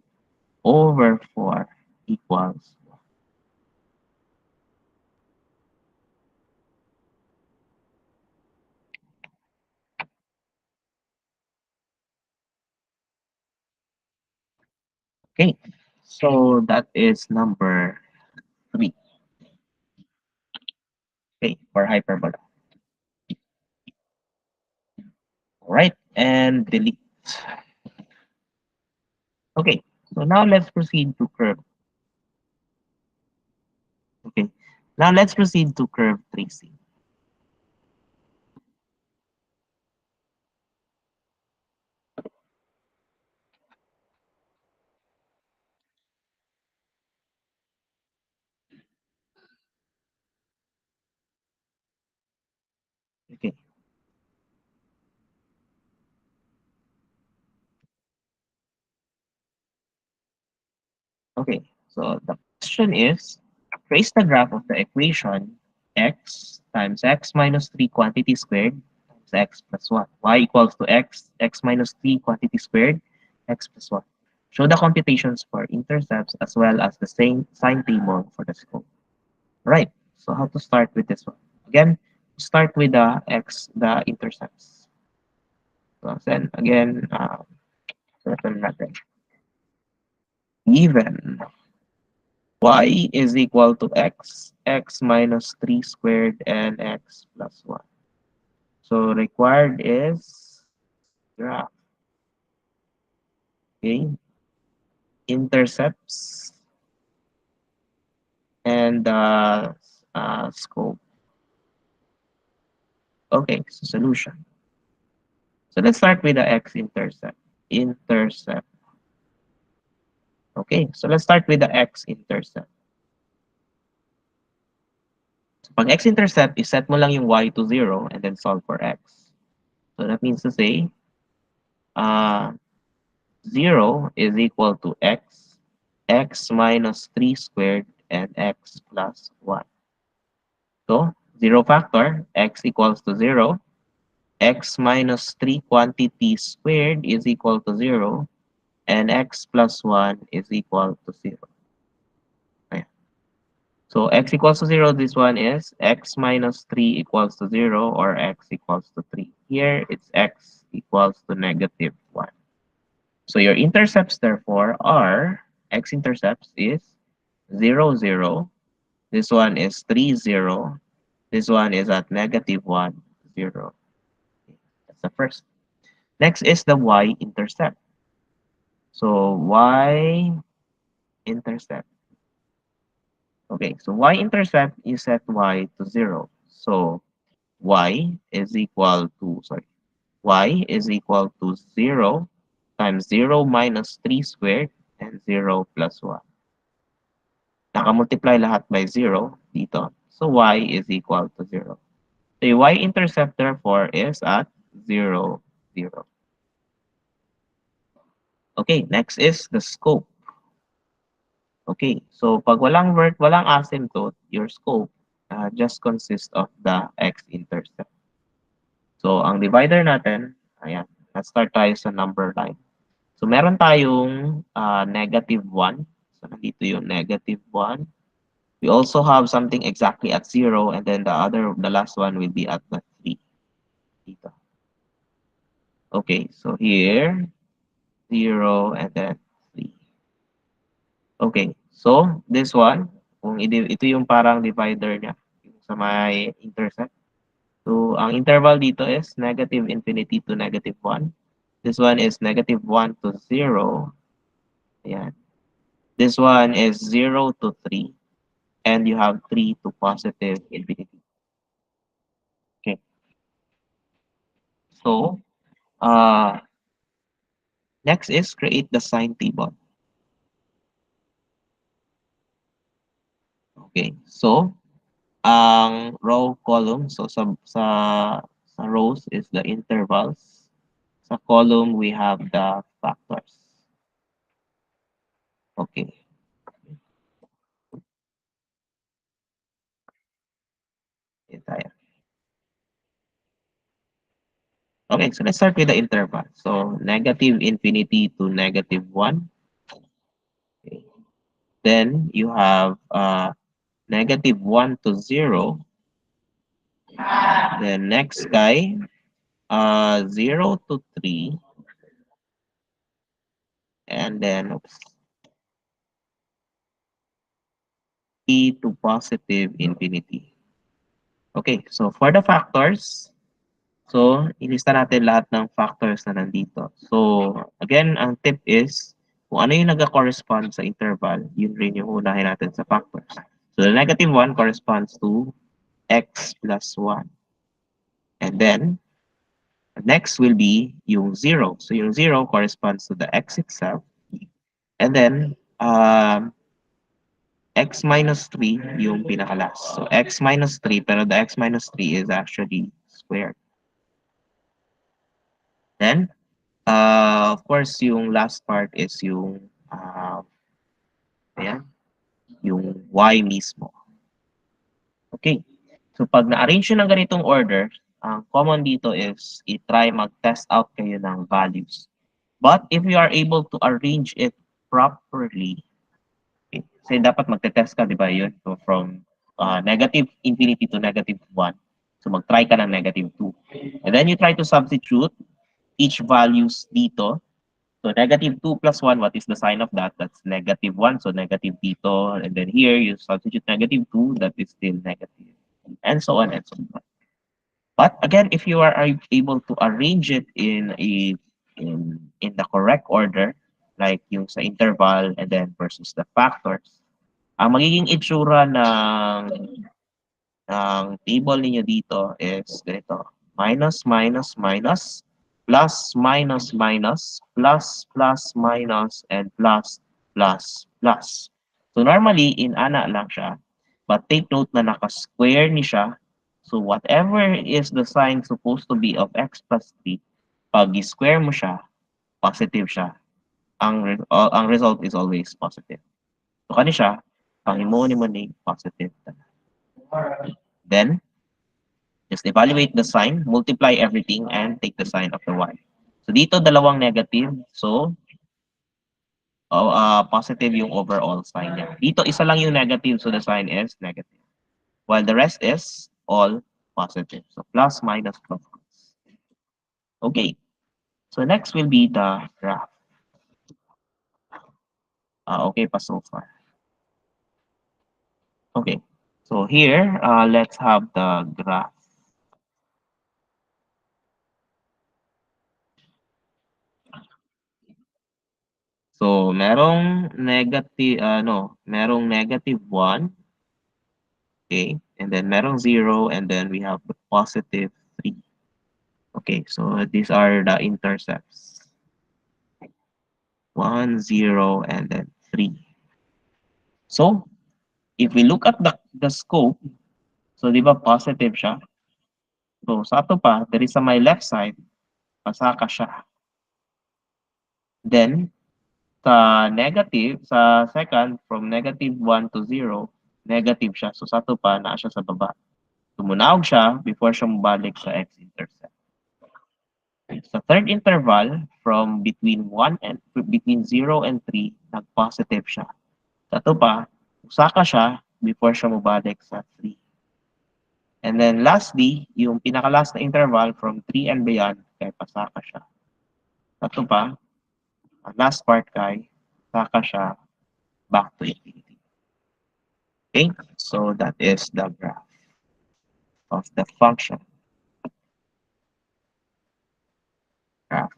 over 4 equals 1. Okay, so that is number 3. Okay, for hyperbola. All right, and delete. Okay, so now let's proceed to curve. Okay, now let's proceed to curve tracing. Okay, okay. So the question is, trace the graph of the equation x times x minus 3 quantity squared times x plus 1. Y equals to x minus 3 quantity squared, x plus 1. Show the computations for intercepts as well as the same sign table for the slope. Right. So how to start with this one? Again, start with the intercepts. So then again, certain method. Given y is equal to x minus 3 squared, and x plus 1. So required is graph. Okay. Intercepts and scope. Okay, so solution. So let's start with the x-intercept. Intercept. Okay, so let's start with the x-intercept. So pag x-intercept, iset mo lang yung y to 0 and then solve for x. So that means to say, uh, 0 is equal to x minus 3 squared, and x plus 1. So 0 factor, x equals to 0. X minus 3 quantity squared is equal to 0. And x plus 1 is equal to 0. Ayan. So x equals to 0, this one is x minus 3 equals to 0 or x equals to 3. Here, it's x equals to negative 1. So your intercepts, therefore, are x-intercepts is 0, 0. This one is 3, 0. This one is at negative 1, 0. That's the first. Next is the y-intercept. So y-intercept. Okay, so y-intercept, you set y to 0. So y is equal to, sorry, y is equal to 0 times 0 minus 3 squared and 0 plus 1. Nakamultiply lahat by 0 dito. So y is equal to 0. So yung y-intercept therefore is at 0, 0. Okay, next is the scope. Okay, so pag walang asymptote, your scope just consists of the x-intercept. So ang divider natin, ayan, let's start tayo sa number line. So meron tayong negative 1. So nandito yung negative 1. We also have something exactly at 0, and then the last one will be at the 3. Dito. Okay, so here, 0 and then 3. Okay, so this one, kung ito yung parang divider niya, yung sa may intercept. So ang interval dito is negative infinity to negative 1. This one is negative 1 to 0. Ayan. This one is 0 to 3, and you have 3 to positive infinity. Okay. So, uh, next is create the sign table. Okay. So, ang row column, so sa rows is the intervals. Sa column, we have the factors. Okay. Yan tayo. Okay, so let's start with the interval. So, negative infinity to negative 1. Okay. Then, you have negative 1 to 0. Then, next guy, 0 to 3. And then, oops, 3 to positive infinity. Okay, so for the factors, so ilista natin lahat ng factors na nandito. So, again, ang tip is, kung ano yung nag-correspond sa interval, yun rin yung unahin natin sa factors. So, the negative 1 corresponds to x plus 1. And then, next will be yung 0. So, yung 0 corresponds to the x itself. And then, x minus 3 yung pinakalas. So, x minus 3, pero the x minus 3 is actually squared. Then, of course, yung last part is yung, ayan, yung y mismo. Okay. So, pag na-arrange yun ng ganitong order, ang common dito is i-try mag-test out kayo ng values. But if you are able to arrange it properly, okay, kasi dapat magte-test ka, di ba yun? So, from negative infinity to negative 1. So, mag-try ka ng negative 2. And then you try to substitute each values dito. So, negative 2 plus 1, what is the sign of that? That's negative 1. So, negative dito. And then here, you substitute negative 2, that is still negative. And so on and so on. But again, if you are able to arrange it in the correct order, like yung sa interval and then versus the factors, ang magiging itsura ng table ninyo dito is ganito. Minus, minus, minus, plus, minus, minus, plus, plus, minus, and plus, plus, plus. So normally, in ana lang siya. But take note na naka-square ni siya. So whatever is the sign supposed to be of x plus 3, pag i-square mo siya, positive siya. Ang result is always positive. So kani siya, pang imo ni mo ni positive. Then, just evaluate the sign, multiply everything, and take the sign of the y. So dito, dalawang negative. So, positive yung overall sign niya. Dito, isa lang yung negative. So the sign is negative. While the rest is all positive. So plus, minus, plus. Okay. So next will be the graph. Okay pa so far. Okay. So here, let's have the graph. So, merong negative 1, okay, and then merong 0, and then we have the positive 3. Okay, so these are the intercepts. 1, 0, and then 3. So, if we look at the scope, so di ba positive siya? So, sa ato pa, there is sa my left side, pasaka siya. Then, sa second, from negative 1 to 0, negative siya. So, sa ato pa, naa siya sa baba. Tumunawag siya before siya mabalik sa x-intercept. Sa third interval, from between 0 and 3, nag-positive siya. Sa ito pa, usaka siya before siya mabalik sa 3. And then lastly, yung pinaka-last na interval from 3 and beyond, kay pasaka siya. Sa ito pa, ang last part kay, saka siya back to infinity. Okay? So that is the graph of the function. Graph.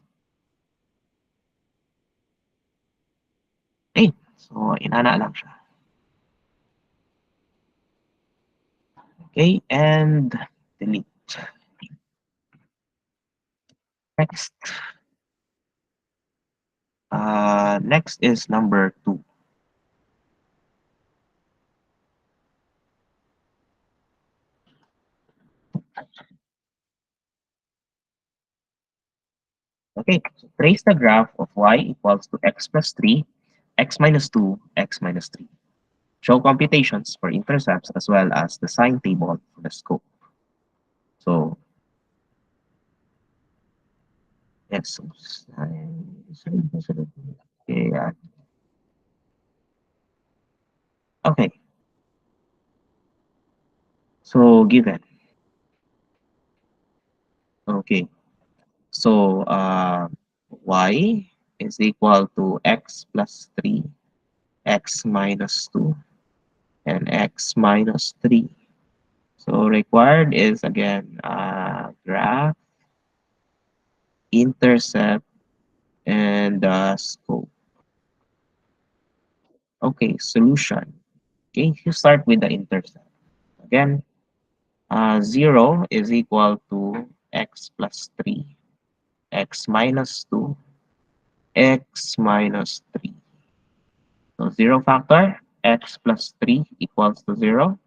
Okay. So, inana lang siya. Okay, and delete. Next. Next is number 2. Okay, so trace the graph of y equals to x plus 3, x minus 2, x minus 3. Show computations for intercepts as well as the sign table for the scope. So, yes. So, yeah. Okay, so given. Okay, so y is equal to x plus 3, x minus 2, and x minus 3. So required is again graph, intercept, and scope. Okay, solution. Okay, you start with the intercept. Again, 0 is equal to x plus 3, x minus 2, x minus 3. So 0 factor, x plus 3 equals to 0,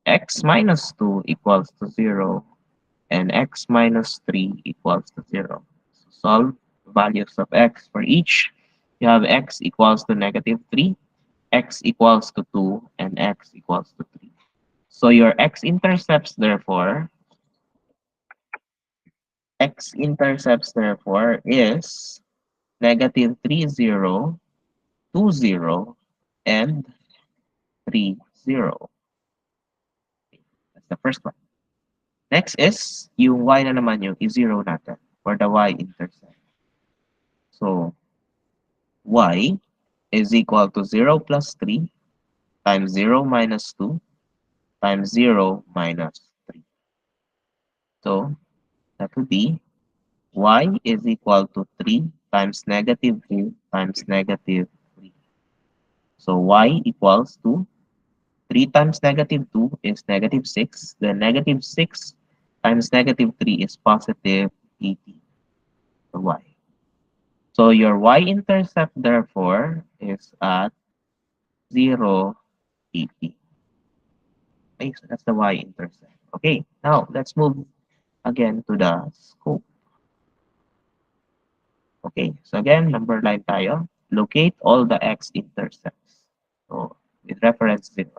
x minus 2 equals to 0, and x minus 3 equals to 0. So solve values of x for each. You have x equals to negative 3, x equals to 2, and x equals to 3. So your x-intercepts therefore is negative 3, 0, 2, 0, and 3, 0. That's the first one. Next is yung y na naman yung i-zero natin for the y-intercept. So y is equal to 0 plus 3 times 0 minus 2 times 0 minus 3. So that would be y is equal to 3 times negative 2 times negative 3. So y equals to 3 times negative 2 is negative 6. Then negative 6 times negative 3 is positive 80 for y. So your y-intercept therefore is at 0, 80. Okay, so that's the y-intercept. Okay, now let's move again to the scope. Okay, so again, number line tayo. Locate all the x-intercepts. So, with reference 0.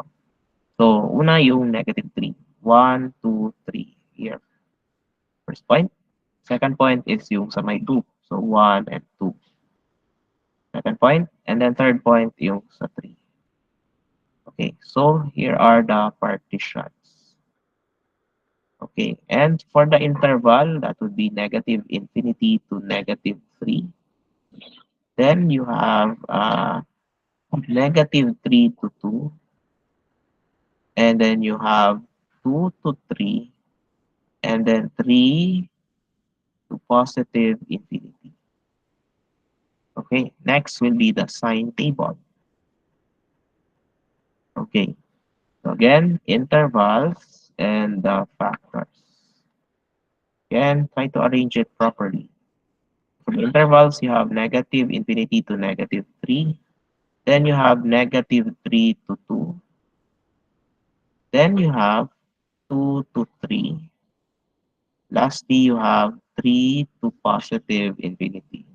So, una yung negative 3. 1, 2, 3. Here, first point. Second point is yung sa may 2. So, 1 and 2. Second point. And then third point yung sa 3. Okay, so here are the partitions. Okay, and for the interval, that would be negative infinity to negative 3. Then you have negative 3 to 2. And then you have 2 to 3. And then 3 to positive infinity. Okay, next will be the sign table. Okay, so again, intervals and the factors. Again, try to arrange it properly. For the intervals, you have negative infinity to negative 3. Then you have negative 3 to 2. Then you have 2 to 3. Lastly, you have 3 to positive infinity.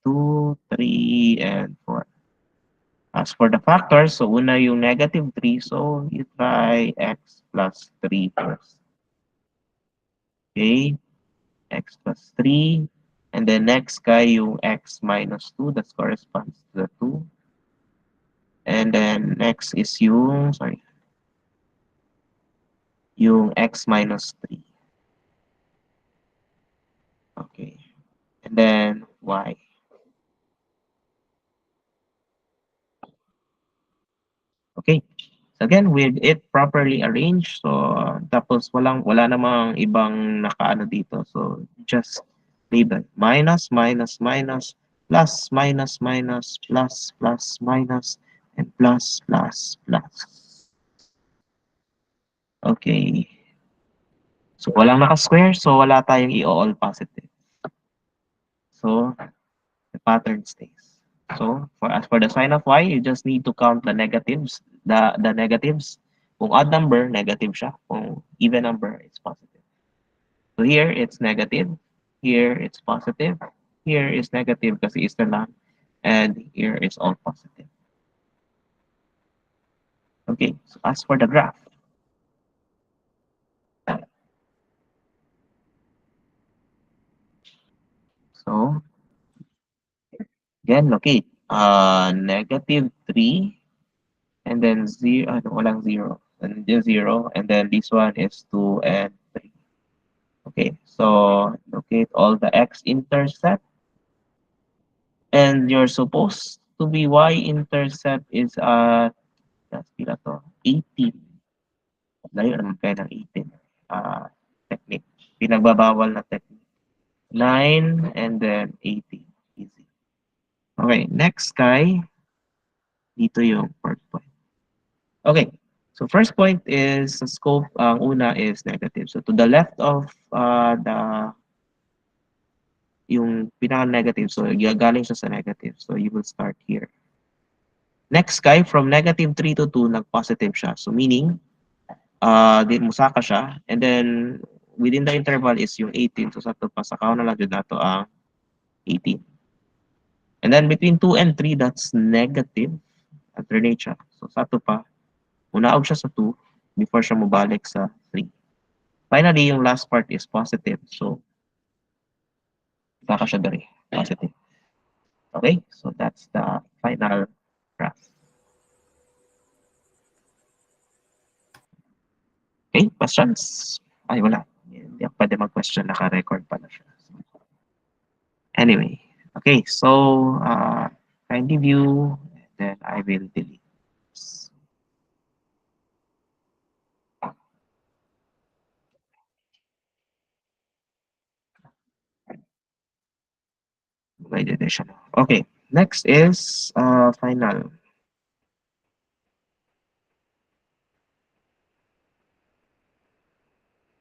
2, 3, and 4. As for the factors, so una yung negative 3, so you try x plus 3 first. Okay, x plus 3. And then next guy yung x minus 2, that corresponds to the 2. And then next is yung x minus 3. Okay, and then y. Okay, so again, with it properly arranged, so tapos wala namang ibang nakaano dito. So just label minus, minus, minus, plus, minus, minus, plus, plus, minus, and plus, plus, plus. Okay. So, walang naka-square, so wala tayong i-all positive. So, the pattern stays. So, as for the sign of y, you just need to count the negatives. The negatives. Kung odd number, negative siya. Kung even number, it's positive. So here, it's negative. Here, it's positive. Here is negative kasi isa lang. And here is all positive. Okay, so as for the graph. So, again, locate. Negative 3 and then 0, ano, walang 0. And then 0, and then this one is 2 and 3. Okay, so locate all the x-intercept, and you're supposed to be y-intercept is that's pila to, 18. Layo naman kayo ng 18. Technique. Pinagbabawal na technique. 9 and then 18. Easy. Okay, next guy, dito yung fourth point. Okay, so first point is sa scope, ang una is negative. So to the left of the yung pinaka-negative, so galing siya sa negative. So you will start here. Next guy, from negative 3 to 2, nag-positive siya. So meaning, di musaka siya. And then, within the interval is yung 18. So sa to pa, sa na lang dyan na to ang 18. And then between 2 and 3, that's negative. Alternate siya. So sa to pa, unaog siya sa 2 before siya mabalik sa 3. Finally, yung last part is positive. So, saka siya dari. Positive. Okay? So that's the final graph. Okay? Questions? Ay, wala. Hindi ako pwede mag-question. Naka-record pala siya. Anyway. Okay. So, kindly view. Then I will delete. By the edition. Okay. Next is final.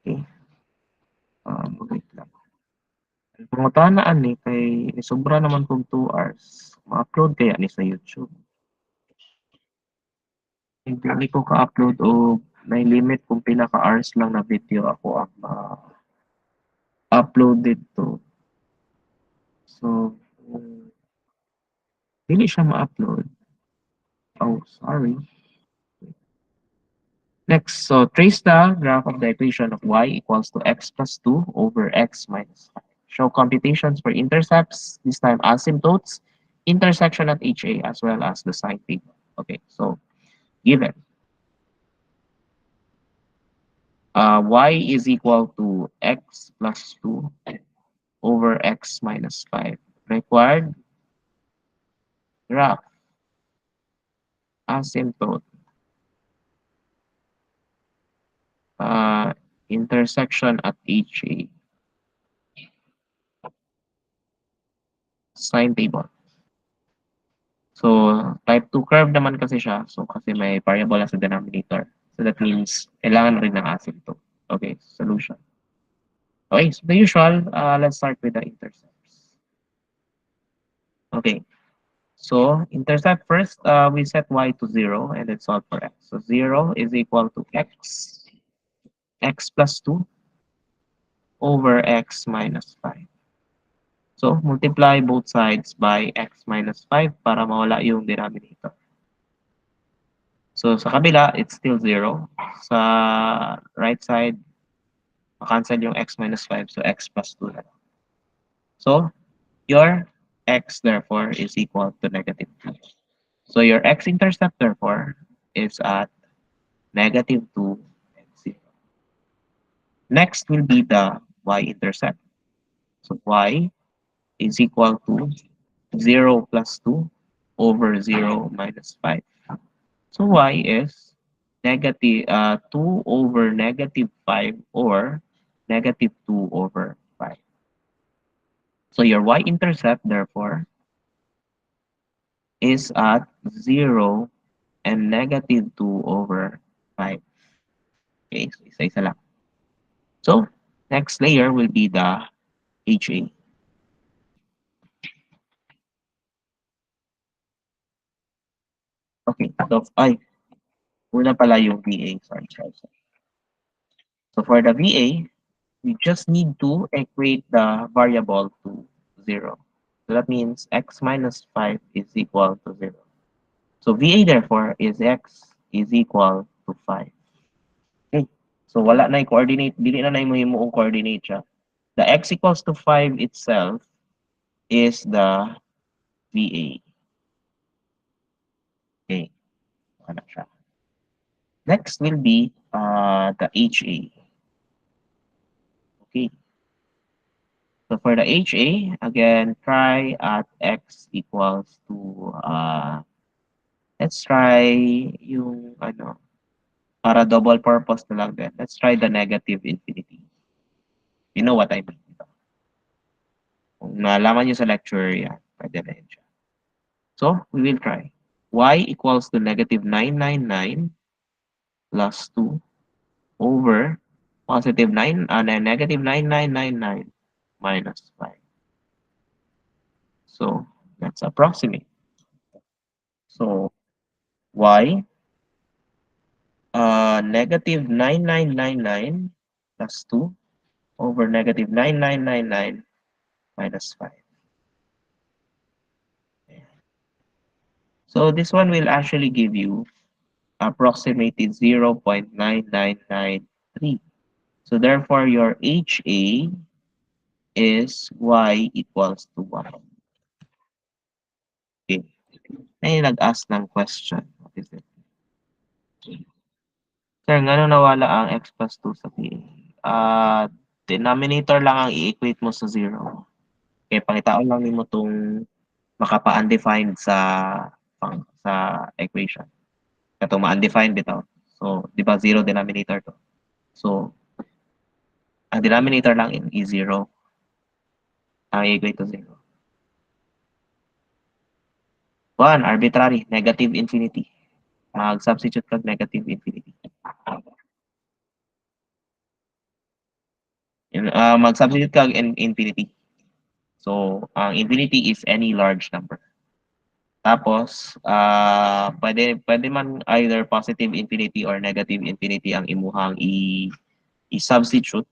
Okay. Wait lang. Pangutanaan ni kay sobra naman kong 2 hours. Ma-upload kaya ni sa YouTube. Hindi ko ka-upload o may limit kung pila ka hours lang na video ako ang uploaded to. So, hindi siya ma-upload. Oh, sorry. Next, so trace the graph of the equation of y equals to x plus 2 over x minus 5. Show computations for intercepts, this time asymptotes, intersection at HA, as well as the sine table. Okay, so given y is equal to x plus 2 over x minus 5. Required graph asymptote intersection at HA sine table. So, type 2 curve naman kasi siya. So, kasi may variable na sa denominator. So, that means, kailangan rin ng asymptote. Okay, solution. Okay, so the usual, let's start with the intercepts. Okay, so intercept first, we set y to 0 and then solve for x. So, 0 is equal to x plus 2 over x minus 5. So, multiply both sides by x minus 5 para mawala yung denominator. So, sa kabila, it's still 0. Sa right side, makancel yung x minus 5. So, x plus 2 na lang. So, your x, therefore, is equal to negative 2. So, your x-intercept, therefore, is at negative 2 and 0. Next will be the y-intercept. So, y is equal to 0 plus 2 over 0 minus 5. So y is negative 2 over negative 5 or negative 2 over 5. So your y-intercept, therefore, is at 0 and negative 2 over 5. Okay, so isa-isa lang. So, next layer will be the HA. Okay, so, una pala yung VA. Sorry. So, for the VA, we just need to equate the variable to 0. So, that means x minus 5 is equal to 0. So, VA therefore is x is equal to 5. Okay. So, wala na yung coordinate. Dili na na yung himuong coordinate siya. The x equals to 5 itself is the VA. Okay. Ano siya. Next will be the HA. Okay. So for the HA, again, try at x equals to, let's try yung, para double purpose na lang din. Let's try the negative infinity. You know what I mean? Kung nalaman nyo sa lecture yan, pwede na yun siya. So, we will try. Y equals to negative 999 plus 2 over positive 9, negative 9999 minus 5. So, let's approximate. So, y, negative 9999 plus 2 over negative 9999 minus 5. So, this one will actually give you approximated 0.9993. So, therefore, your HA is y equals to 1. Okay. May nag-ask ng question. What is it? Sir, ngano nawala ang x plus 2 sa PA? Denominator lang ang i-equate mo sa 0. Okay, pangitaon lang nimo tong makapa-undefined sa equation. Katong ma-undefined bitaw. So, di ba 0 denominator to? So, ang denominator lang is 0. Ang i-equate to 0. 1, arbitrary, negative infinity. Mag-substitute kag negative infinity. Mag-substitute kag infinity. So, ang infinity is any large number. Tapos, pwede man either positive infinity or negative infinity ang imuhang i-substitute.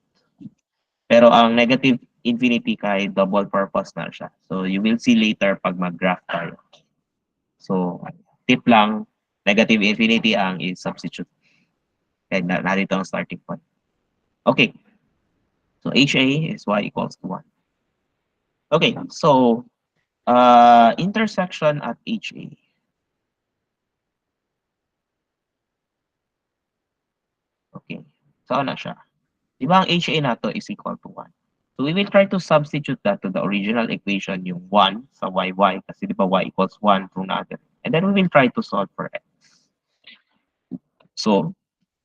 Pero ang negative infinity kay double purpose na siya. So, you will see later pag mag-graph tayo. So, tip lang, negative infinity ang i-substitute. Kaya narito ang starting point. Okay. So, HA is y equals to 1. Okay. So, intersection at HA. Okay. Saan na siya? Di ba ang HA nato is equal to 1? So we will try to substitute that to the original equation, yung 1 sa yy, kasi di ba y equals 1 through natin. And then we will try to solve for x. So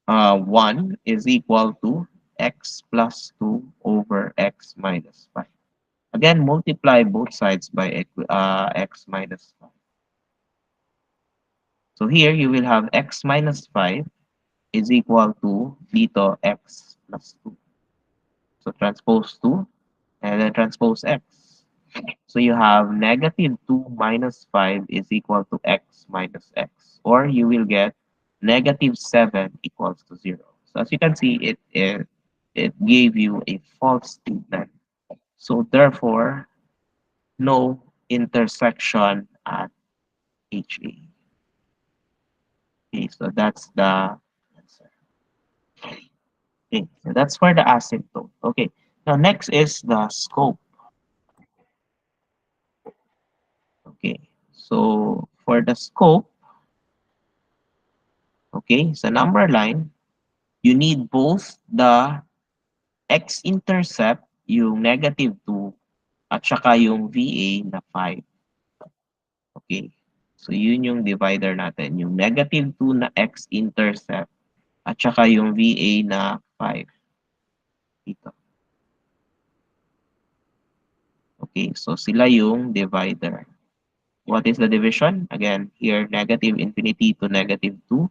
1 is equal to x plus 2 over x minus 5. Again, multiply both sides by x minus 5. So here you will have x minus 5 is equal to dito x plus 2. So transpose 2 and then transpose x. So you have negative 2 minus 5 is equal to x minus x. Or you will get negative 7 equals to 0. So as you can see, it gave you a false statement. So therefore, no intersection at HA. Okay, so that's the answer. Okay, so that's for the asymptote. Okay, now next is the scope. Okay, so for the scope, okay, sa number line, you need both the x-intercept, yung negative 2, at saka yung VA na 5. Okay, so yun yung divider natin, yung negative 2 na x-intercept, at saka yung VA na 5. Dito. Okay, so sila yung divider. What is the division? Again, here, negative infinity to negative 2.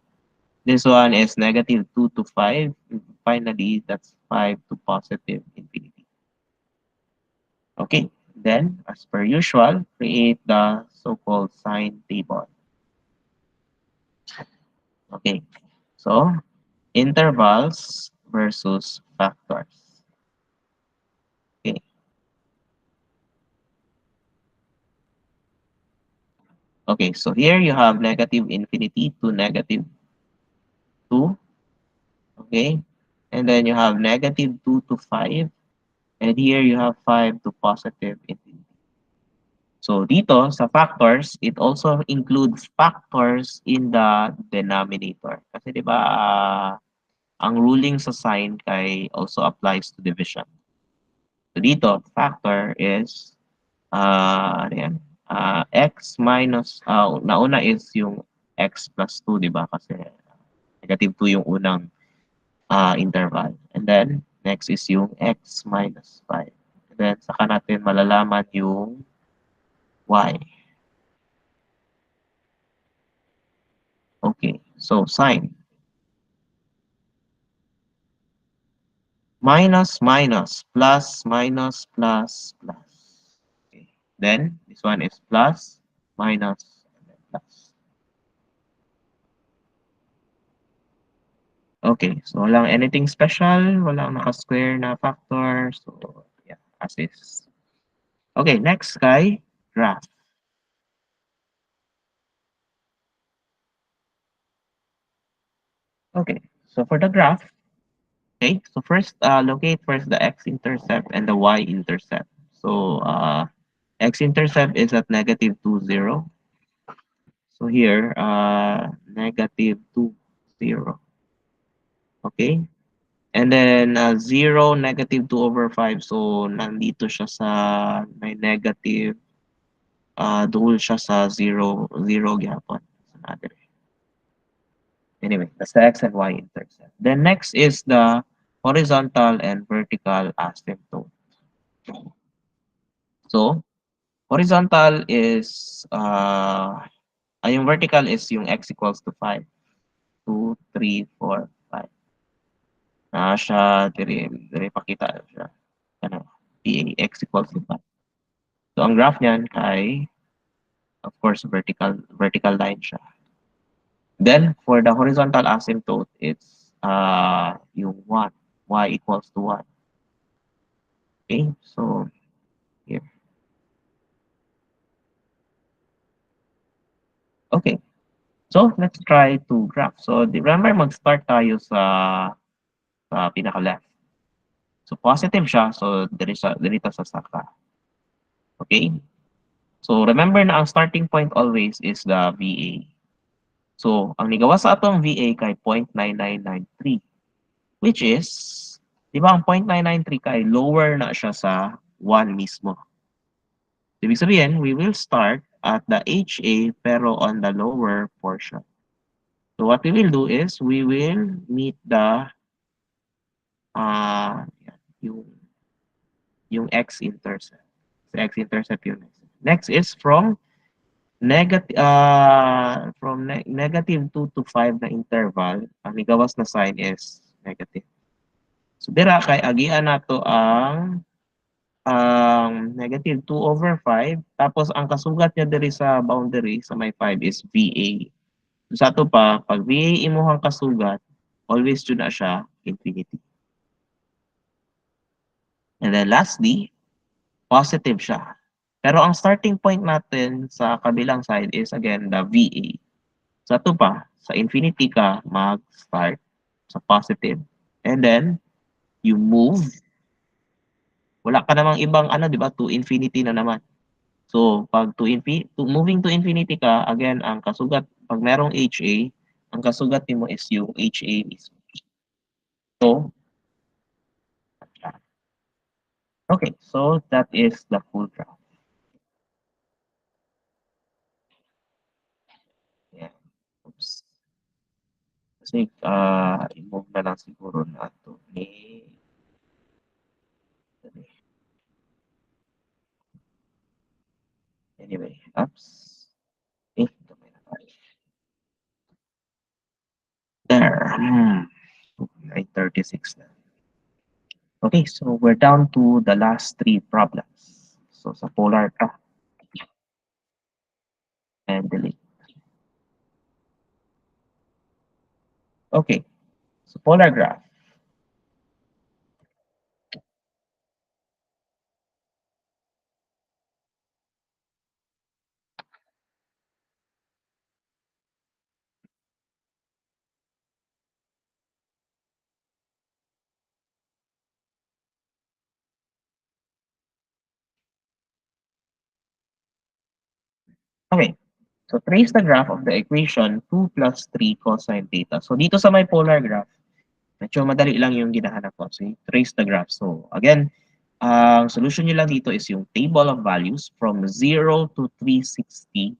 This one is negative 2 to 5. Finally, that's 5 to positive infinity. Okay, then, as per usual, create the so-called sign table. Okay, so intervals versus factors. Okay, okay, so here you have negative infinity to negative 2. Okay, and then you have negative 2 to 5. And here you have 5 to positive infinity. So dito sa factors, it also includes factors in the denominator. Kasi 'di ba ang ruling sa sign kay also applies to division. So dito, factor is ano yan? X minus nauna is yung x plus 2, 'di ba? Kasi negative 2 yung unang interval. And then next is yung x minus 5. And then saka natin malalaman yung y. Okay, so sign. Minus, minus, plus, minus, plus, plus. Okay. Then, this one is plus, minus, and then plus. Okay, so walang anything special, walang naka-square na factor. So, yeah, as is. Okay, next guy, graph. Okay, so for the graph, okay, so first, locate first the x-intercept and the y-intercept. So, x-intercept is at negative 2, 0. So here, negative 2, 0. Okay? And then, 0, negative 2 over 5. So, nandito siya sa may negative, dual siya sa 0, 0 gyapon. Another. Anyway, that's the x and y intercept. Then next is the horizontal and vertical asymptote. So, horizontal is, yung vertical is yung x equals to 5. 2, 3, 4, 5. Siya, diri pakita siya. Ano, PAX equals to 5. So, ang graph niyan ay, of course, vertical line siya. Then, for the horizontal asymptote, it's yung 1. Y equals to 1. Okay, so, here. Okay, so, let's try to graph. So, remember, mag-start tayo sa pinaka-left. So, positive siya. So, dito sa saka. Okay? So, remember na ang starting point always is the VA. So, ang nigawa sa atong VA kay 0.9993, which is, di ba ang 0.993 kay lower na siya sa 1 mismo. Ibig sabihin, we will start at the HA pero on the lower portion. So, what we will do is, we will meet the, yung, yung x-intercept. So, x-intercept yun. Next is from negative 2 to 5 na interval, ang nigawas na sign is negative. So, dira kay agian nato ang negative 2 over 5, tapos ang kasugat niya diri sa boundary sa may 5 is VA. So, sa ato pa, pag VA imuhang kasugat, always jud na siya infinity. And then lastly, positive siya. Pero ang starting point natin sa kabilang side is again the VA. Sa ito pa, sa infinity ka mag-start sa positive. And then, you move. Wala ka namang ibang ano, di ba? To infinity na naman. So, pag moving to infinity ka, again, ang kasugat, pag merong HA, ang kasugat mo is yung HA mismo. So, okay. So, that is the full graph. Yeah. Oops. Kasi, i-move na lang siguro na ito. Anyway, oops. there. 9:36 na. Okay, so we're down to the last three problems. So sa polar graph and delete. Okay, so polar graph. Okay, so trace the graph of the equation 2 plus 3 cosine theta. So dito sa may polar graph, medyo madali lang yung ginahanap ko. So trace the graph. So again, ang solution nyo lang dito is yung table of values from 0 to 360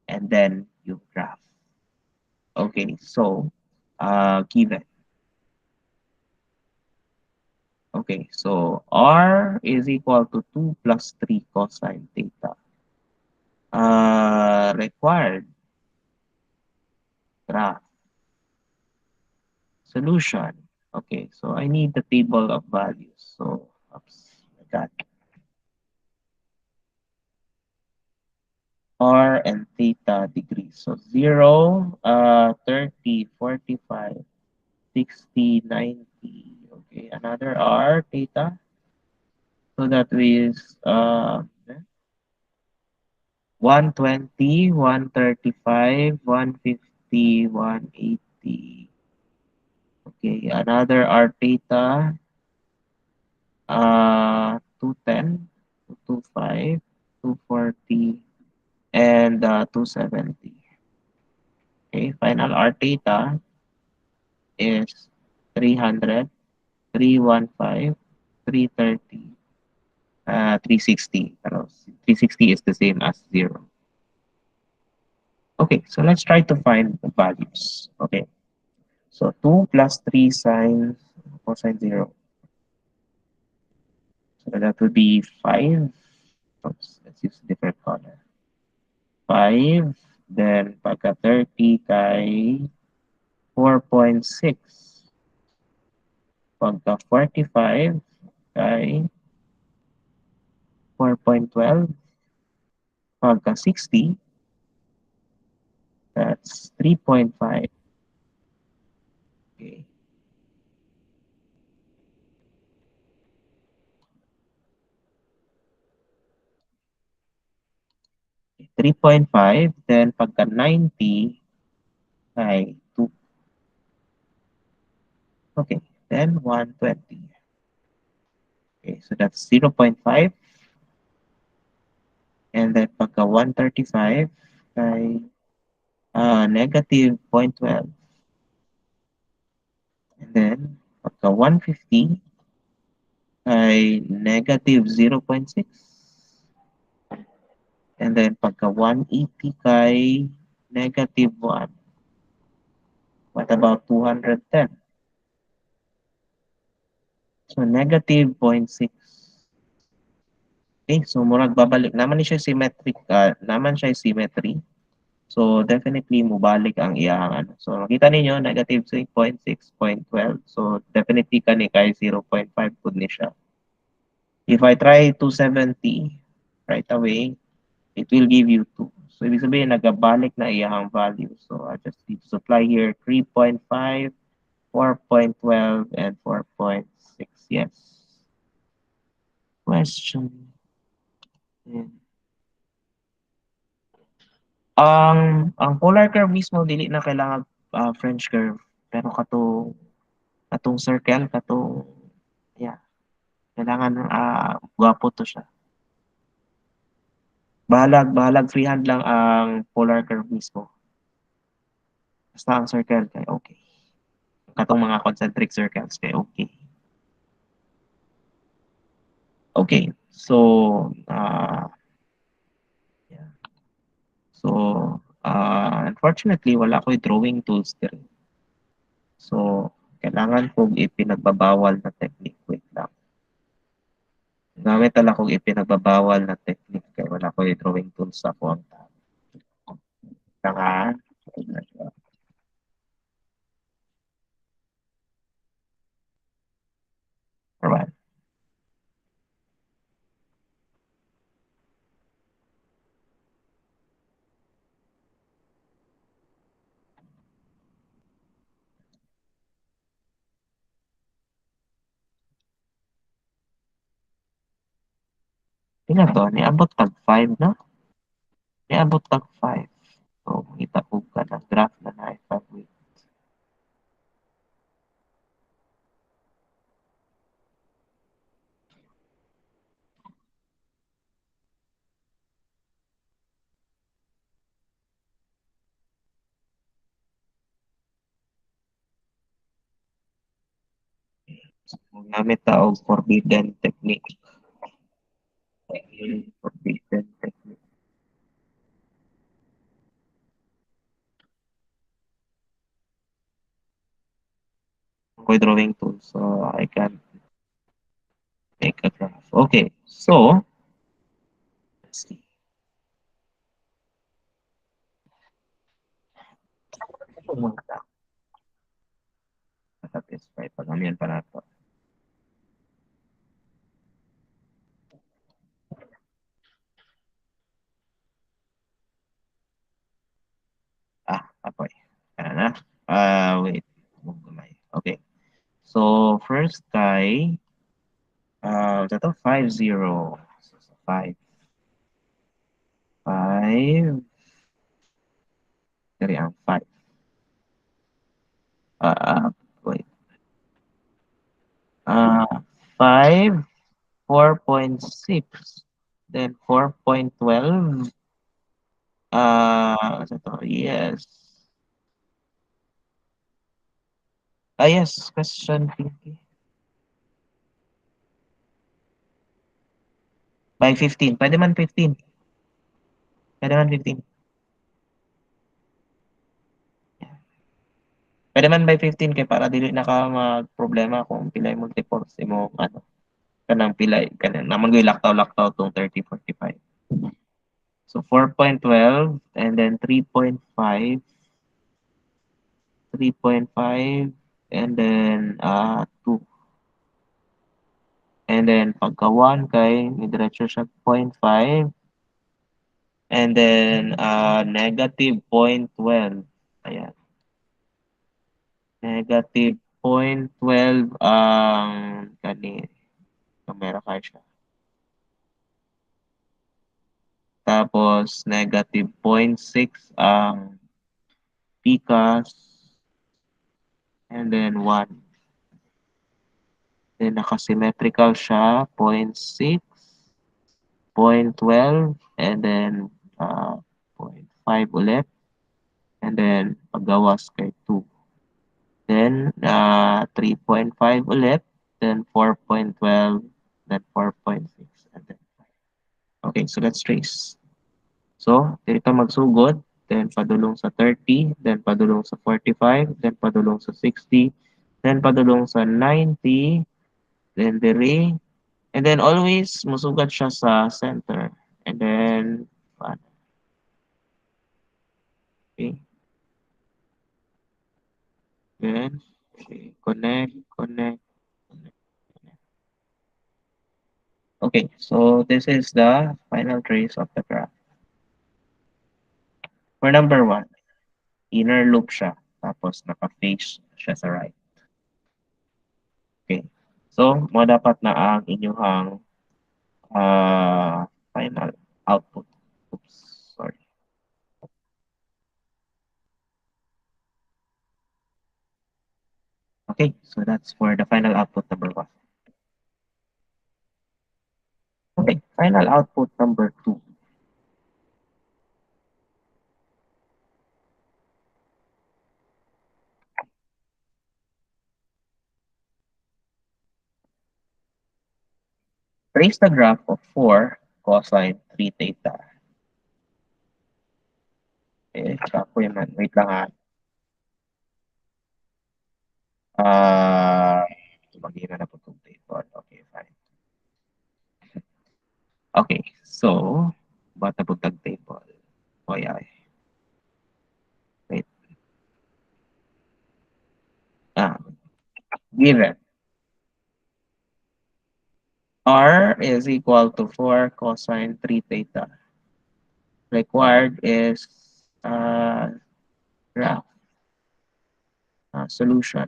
and then yung graph. Okay, so given. Okay, so R is equal to 2 plus 3 cosine theta. Required graph solution. Okay, so I need the table of values. So, oops, I got R and theta degrees. So 0, 30, 45, 60, 90. Okay, another R theta. So that is 120, 135, 150, 180. Okay, another R theta, 210, 225, 240, and 270. Okay, final R theta is 300, 315, 330, 360. Pero 360 is the same as 0. Okay, so let's try to find the values. Okay, so 2 plus 3 sine cosine 0. So that would be 5. Oops, let's use a different color. 5. Then pagka 30 kay 4.6. Pagka 45 kay 4.12. Pagka 60, that's 3.5. Okay. 3.5. Then pagka 90 kay 2. Okay. Then 120. Okay, so that's 0.5. And then pagka 135 kay negative 0.12. And then pagka 150 ay negative 0.6. And then pagka 180 kay negative 1. What about 210? So negative 0.6. Okay, so murag babalik naman ni siya symmetric, naman siya symmetry. So definitely mubalik ang iyang ano. So makita ninyo negative 6.6, 0.12. So definitely kani kay 0.5 pud ni siya. If I try 270 right away, it will give you 2. So ibig sabihin nagabalik na iyang value. So I just need to supply here 3.5, 4.12, and 4.6. Yes. Question. Ang polar curve mismo dili na kailangan French curve pero katong circle yeah, kailangan gwapo to siya. Bahalag freehand lang ang polar curve mismo. Basta ang circle kay okay. Katong mga concentric circles kay okay. Okay. So yeah. So unfortunately wala ko'y drawing tools diri. So kailangan kong ipinagbabawal na technique. Wait lang. Gamit tala kong ipinagbabawal na technique kaya wala ko yung drawing tools sa phone. Saka, Pila to? Niabot tag 5 na? Niabot tag 5. So, makita ko ka ng graph na na 5 week. So, gamit ta og forbidden technique. Forbidden technique. Ako'y drawing tool, so I can make a graph. Okay, so, let's see. Ito muna ta. Satisfy pa namin pa na to. Apoy. Ayan na. Wait. Gamay. Okay. So, first kay, ito 5-0. So, 5. 5. Dari ang 5. Wait. 5, 4.6. Then 4.12. Ito, yes. Yes, question Pinky. By 15. Pwede man 15. Pwede man 15. Pwede man by 15 kay para dili na ka magproblema kung pilay multiples imo ano kanang pilay kanang naman gyud laktaw-laktaw tong 30, 45. So 4.12 and then 3.5, 3.5 and then 2. And then pagka 1 kay diretso siya 0.5 and then negative 0.12. Ayan. Negative 0.12 ang kani kamera ka siya. Tapos negative 0.6 ang PCAS and then 1. Then nakasymmetrical siya 0.6, 0.12 and then uh, 0.5 ulit and then paggawas kay 2. Then 3.5 ulit, then 4.12, then 4.6 and then 5. Okay, so let's trace. So, dito magsugod, then padulong sa 30, then padulong sa 45, then padulong sa 60, then padulong sa 90, then dire, and then always musugat siya sa center. And then, okay, then, okay, connect, connect, connect. Okay, so this is the final trace of the graph. For number 1, inner loop siya, tapos naka-face siya sa right. Okay. So, mo dapat na ang inyong final output. Oops, sorry. Okay, so that's for the final output number 1. Okay, final output number 2. Trace the graph of 4 cosine 3 theta. Okay, ko yun man. Wait lang ha. Mag-ina na po itong table. Okay, fine. Okay, so, bata po tag table. O yeah. Wait. Ah, given. R is equal to 4 cosine 3 theta. Required is graph solution.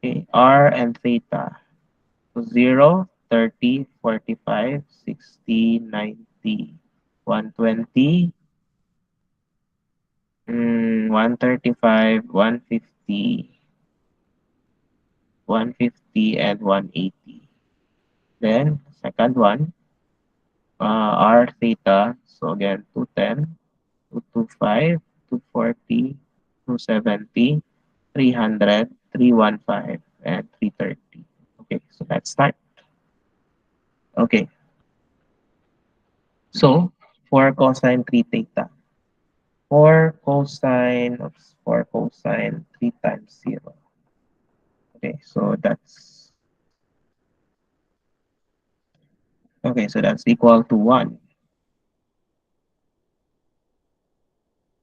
Okay, R and theta. So 0, 30, 45, 60, 90, 120, 135, 150, 150, and 180. Then, second one, r theta. So again, 210, 225, 240, 270, 300, 315, and 330. Okay, so let's start. Okay, so 4 cosine 3 theta. 4 cosine of 4 cosine 3 times 0. Okay, so that's equal to 1.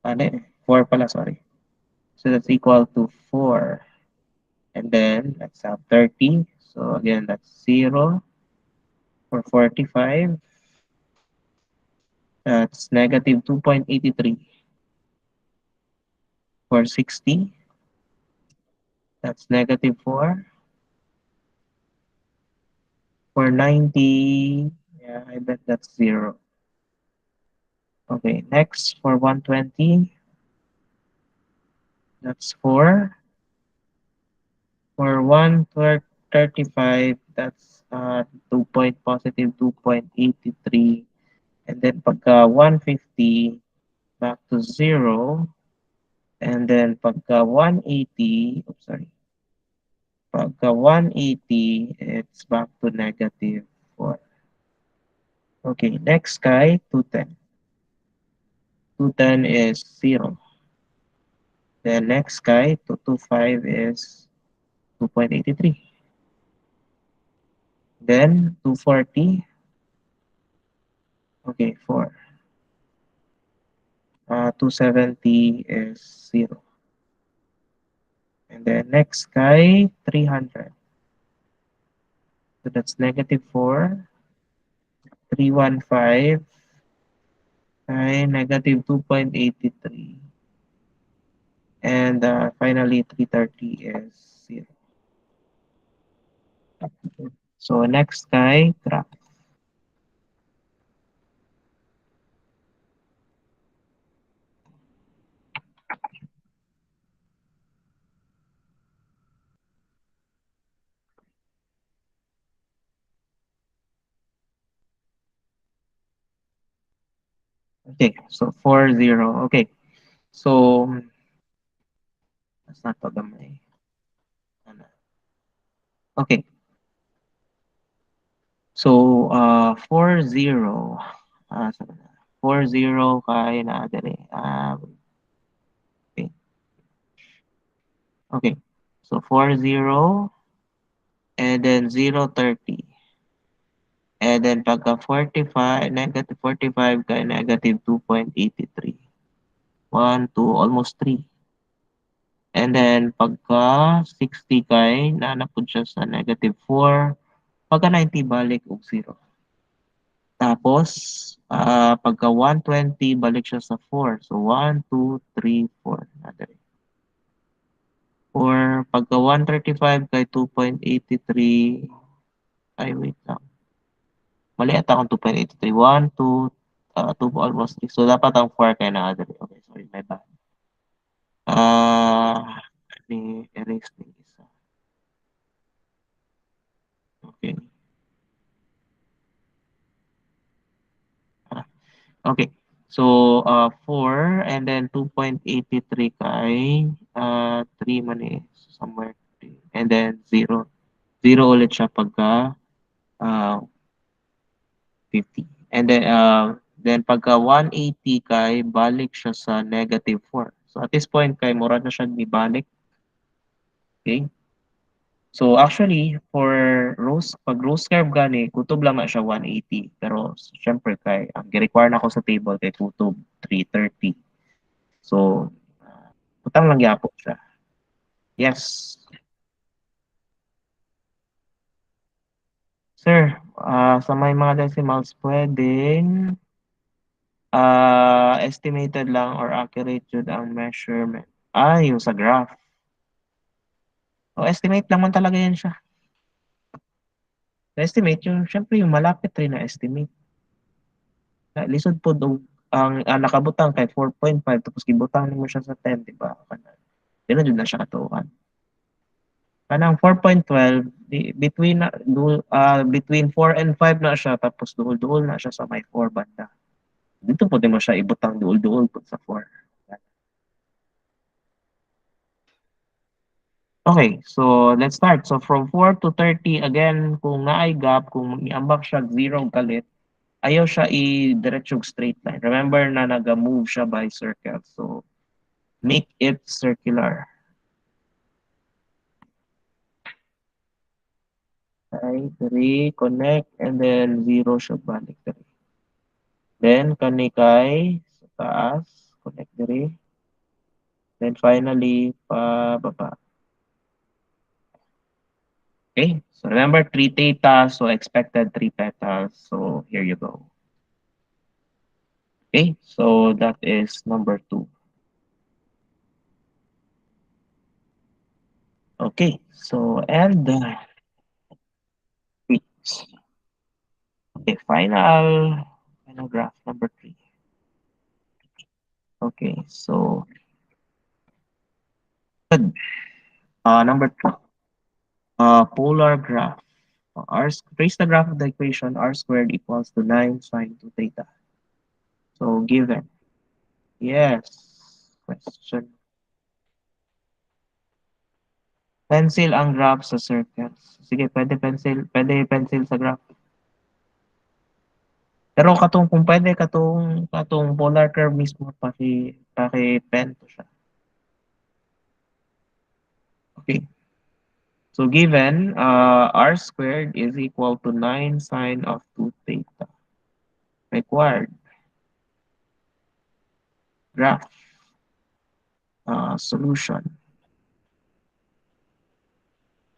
Ano 4 pala, sorry. So that's equal to 4. And then let's have 30. So again, that's 0 for 45. That's negative 2.83 for 60. That's negative 4 for 90. Yeah, I bet that's 0. Okay, next for 120, that's 4. For 135, that's 2 point positive 2.83. And then pagka 150, back to 0. And then pagka 180, oops, sorry. Pagka 180, it's back to negative 4. Okay, next guy, 210. 210 is 0. Then next guy, 225 is 2.83. Then 240, okay, 4. 270 is 0. And then next guy, 300. So that's negative 4. 315 ay negative 2.83. And finally, 330 is 0. So next guy, graph. Okay, so 40. Okay, so that's not pagamay. Ano. Okay, so 40. 40 kay na dali. Okay. Okay. So 40 and then 0.30. And then pagka 45, negative 45 kay negative 2.83. 1, 2, almost 3. And then pagka 60 kay nanapod siya sa negative 4. Pagka 90 balik og 0. Tapos pagka 120 balik siya sa 4. So 1, 2, 3, 4. Nadali. Or pagka 135 kay 2.83, ay wait lang. Mali ata akong 2.83. 1, 2, 2 almost 3. So dapat ang 4 kay nakadali. Okay, sorry, my bad. Erase din isa. Okay. Okay. So 4 and then 2.83 kay 3 man eh. Somewhere 3. And then 0. 0 ulit siya pagka uh, 50. And then pagka 180 kay balik siya sa negative 4. So at this point kay mura na siya gibalik. Okay? So actually for pag rose curve gani kutob lang na siya 180 pero syempre kay ang gi-require nako sa table kay kutob 330. So butang lang gyapon siya. Yes. Sir, sa may mga decimals pwedeng estimated lang or accurate jud ang measurement. Yung sa graph. O estimate lang man talaga yan siya. Na-estimate yung siyempre yung malapit rin na estimate. Na lisod pod og ang nakabutang kay 4.5 tapos gibutang nimo siya sa 10, 'di ba? Di na jud na siya katuohan. Kanang 4.12 between between 4 and 5 na siya tapos duol-duol na siya sa may 4 banda. Dito pwede mo siya ibutang duol-duol pud sa 4. Okay, so let's start. So from 4 to 30, again, kung naay gap, kung iambak siya 0 kalit, ayaw siya i-diretsong straight line. Remember na nag-move siya by circle. So make it circular. Okay, 3, connect, and then 0 siya balik. 3. Then, kanikay, sa taas, connect diri. Then finally, pababa. Okay, so remember 3 theta, so expected 3 petals. So here you go. Okay, so that is number 2. Okay, so and wait. Okay, final graph number 3. Okay, so good. Number 2, polar graph. Trace the graph of the equation r squared equals to 9 sine 2 theta. So given. Yes. Question. Pencil ang graph sa circles. Sige, pwede pencil sa graph. Pero kung pwede katong polar curve mismo paki-pen to siya. Okay. So given r squared is equal to 9 sine of 2 theta. Required graph solution.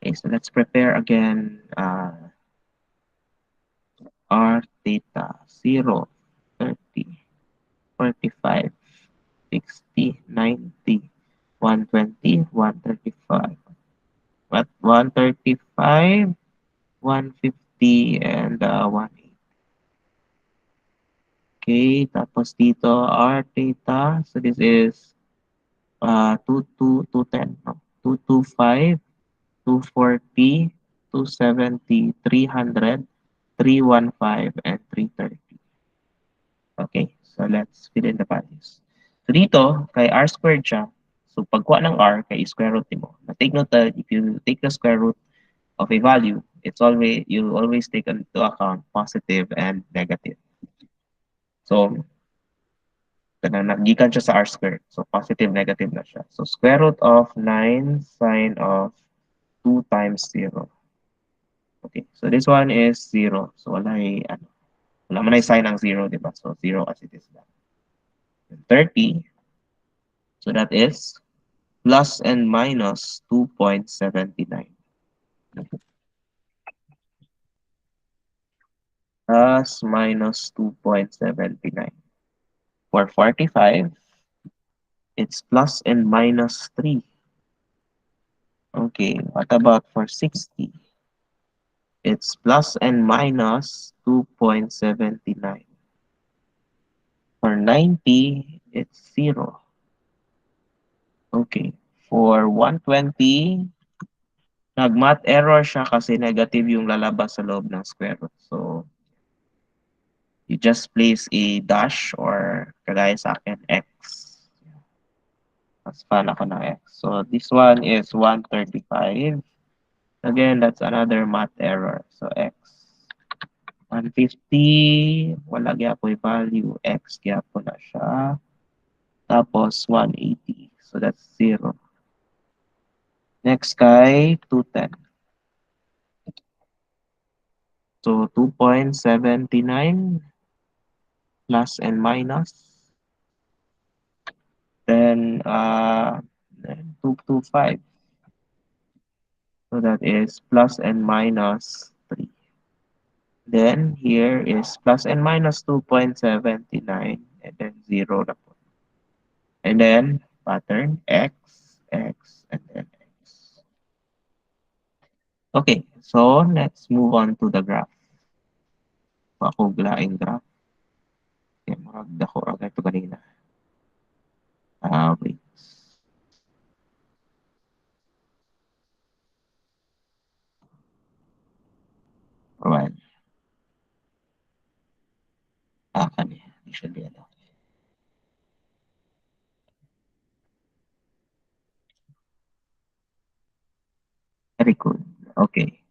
Okay, so let's prepare again r theta 0, 30, 45, 60, 90, 120, 135. What? 135, 150, and 180. Okay, tapos dito r theta. So this is 210, no? 225, 240, 270, 300, 315, and 330. Okay, so let's fill in the values. So dito, kay r squared siya. So pagkuha ng r, kay square root mo. Na take note that if you take the square root of a value, you always take into account positive and negative. So, gikan siya sa r squared. So positive, negative na siya. So square root of 9 sine of 2 times 0. Okay, so this one is 0. So wala man ay sign ang 0, di ba? So 0 as it is lang. 30, so that is plus and minus 2.79. Plus minus 2.79. For 45, it's plus and minus 3. Okay, what about for 60? It's plus and minus 2.79. For 90, it's 0. Okay. For 120, nag-math error siya kasi negative yung lalabas sa loob ng square root. So, you just place a dash or kagaya sa akin, x. Mas fan ako ng x. So, this one is 135. Again, that's another math error. So, x. 150, wala gyapon yung value. X gyapon na siya. Tapos, 180. So, that's 0. Next kay 210. So, 2.79 plus and minus. Then 225. So that is plus and minus 3. Then here is plus and minus 2.79 and then 0 na po. And then pattern x, x, and then x. Okay, So, let's move on to the graph. So, ako laing graph. Kaya murag dako ra ito kanina. Wait. Well, kani. It should be enough. Very good. Okay.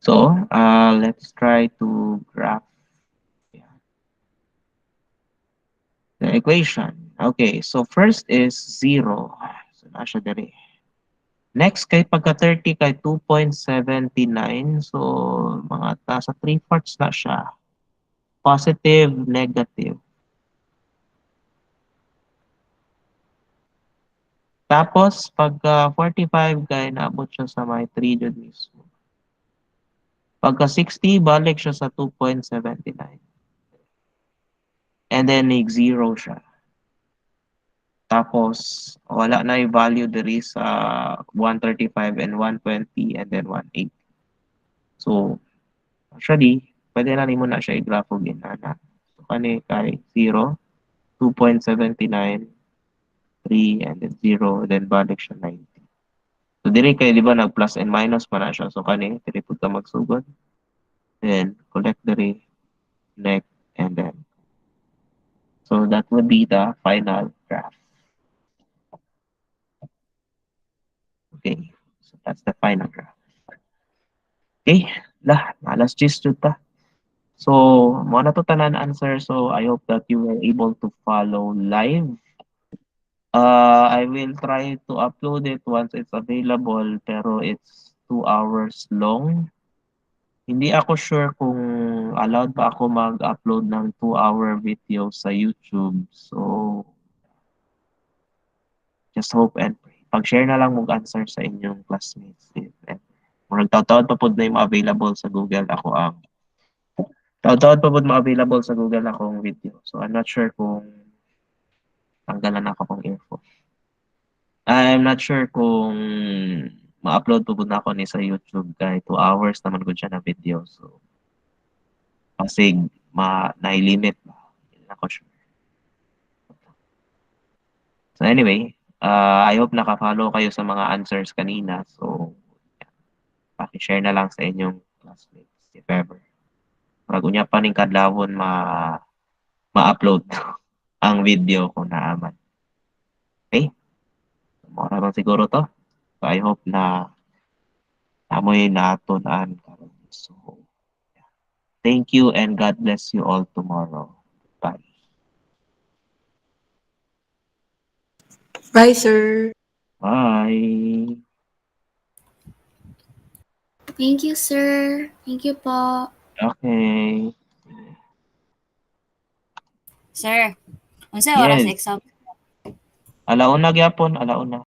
So, let's try to graph the equation. Okay, so first is 0. So, nasa dali. Next, kay pagka 30 kay 2.79. So, mga nasa 3/4 na siya. Positive, negative. Tapos, pagka 45 kay naabot siya sa may 3 jud mismo. Pagka 60, balik siya sa 2.79. And then, nag-0 siya. Tapos, wala na yung value diri sa 135 and 120 and then 18. So, actually, pwede na nimo na siya i-graph og inana. So, kani kay 0, 2.79, 3, and then 0, then balik siya 90. So, diri kay, di ba, nag-plus and minus pa na siya. So, kani, diri po ka magsugod. Then, collect diri, connect, and then. So, that would be the final graph. Okay. So, that's the final graph. Okay. Lah, alas 10 jud ta. So, mo na to tanan answer. So, I hope that you were able to follow live. I will try to upload it once it's available, pero it's 2 hours long. Hindi ako sure kung allowed ba ako mag-upload ng 2-hour video sa YouTube. So, just hope and pray. Pag-share na lang mong answer sa inyong classmates. If ever. Kung nagtaon-taon pa po na yung available sa Google, ako ang taon-taon pa po ma-available sa Google akong video. So, I'm not sure kung tanggalan ako kung info. I'm not sure kung ma-upload po na ako ni sa YouTube kahit 2 hours naman ko siya na video. So, kasi na-limit ba? Hindi ako sure. So anyway, I hope naka-follow kayo sa mga answers kanina. So, paki-share na lang sa inyong classmates if ever. Murag unya pa ning kadlawon ma-upload ang video kung naaman. Okay? Mura lang siguro to. So I hope na amoy natunan karon. So, thank you and God bless you all tomorrow. Bye. Bye, sir. Bye. Thank you, sir. Thank you po. Okay. Sir, unsa oras Yes. exam? Alauna gyapon, alauna.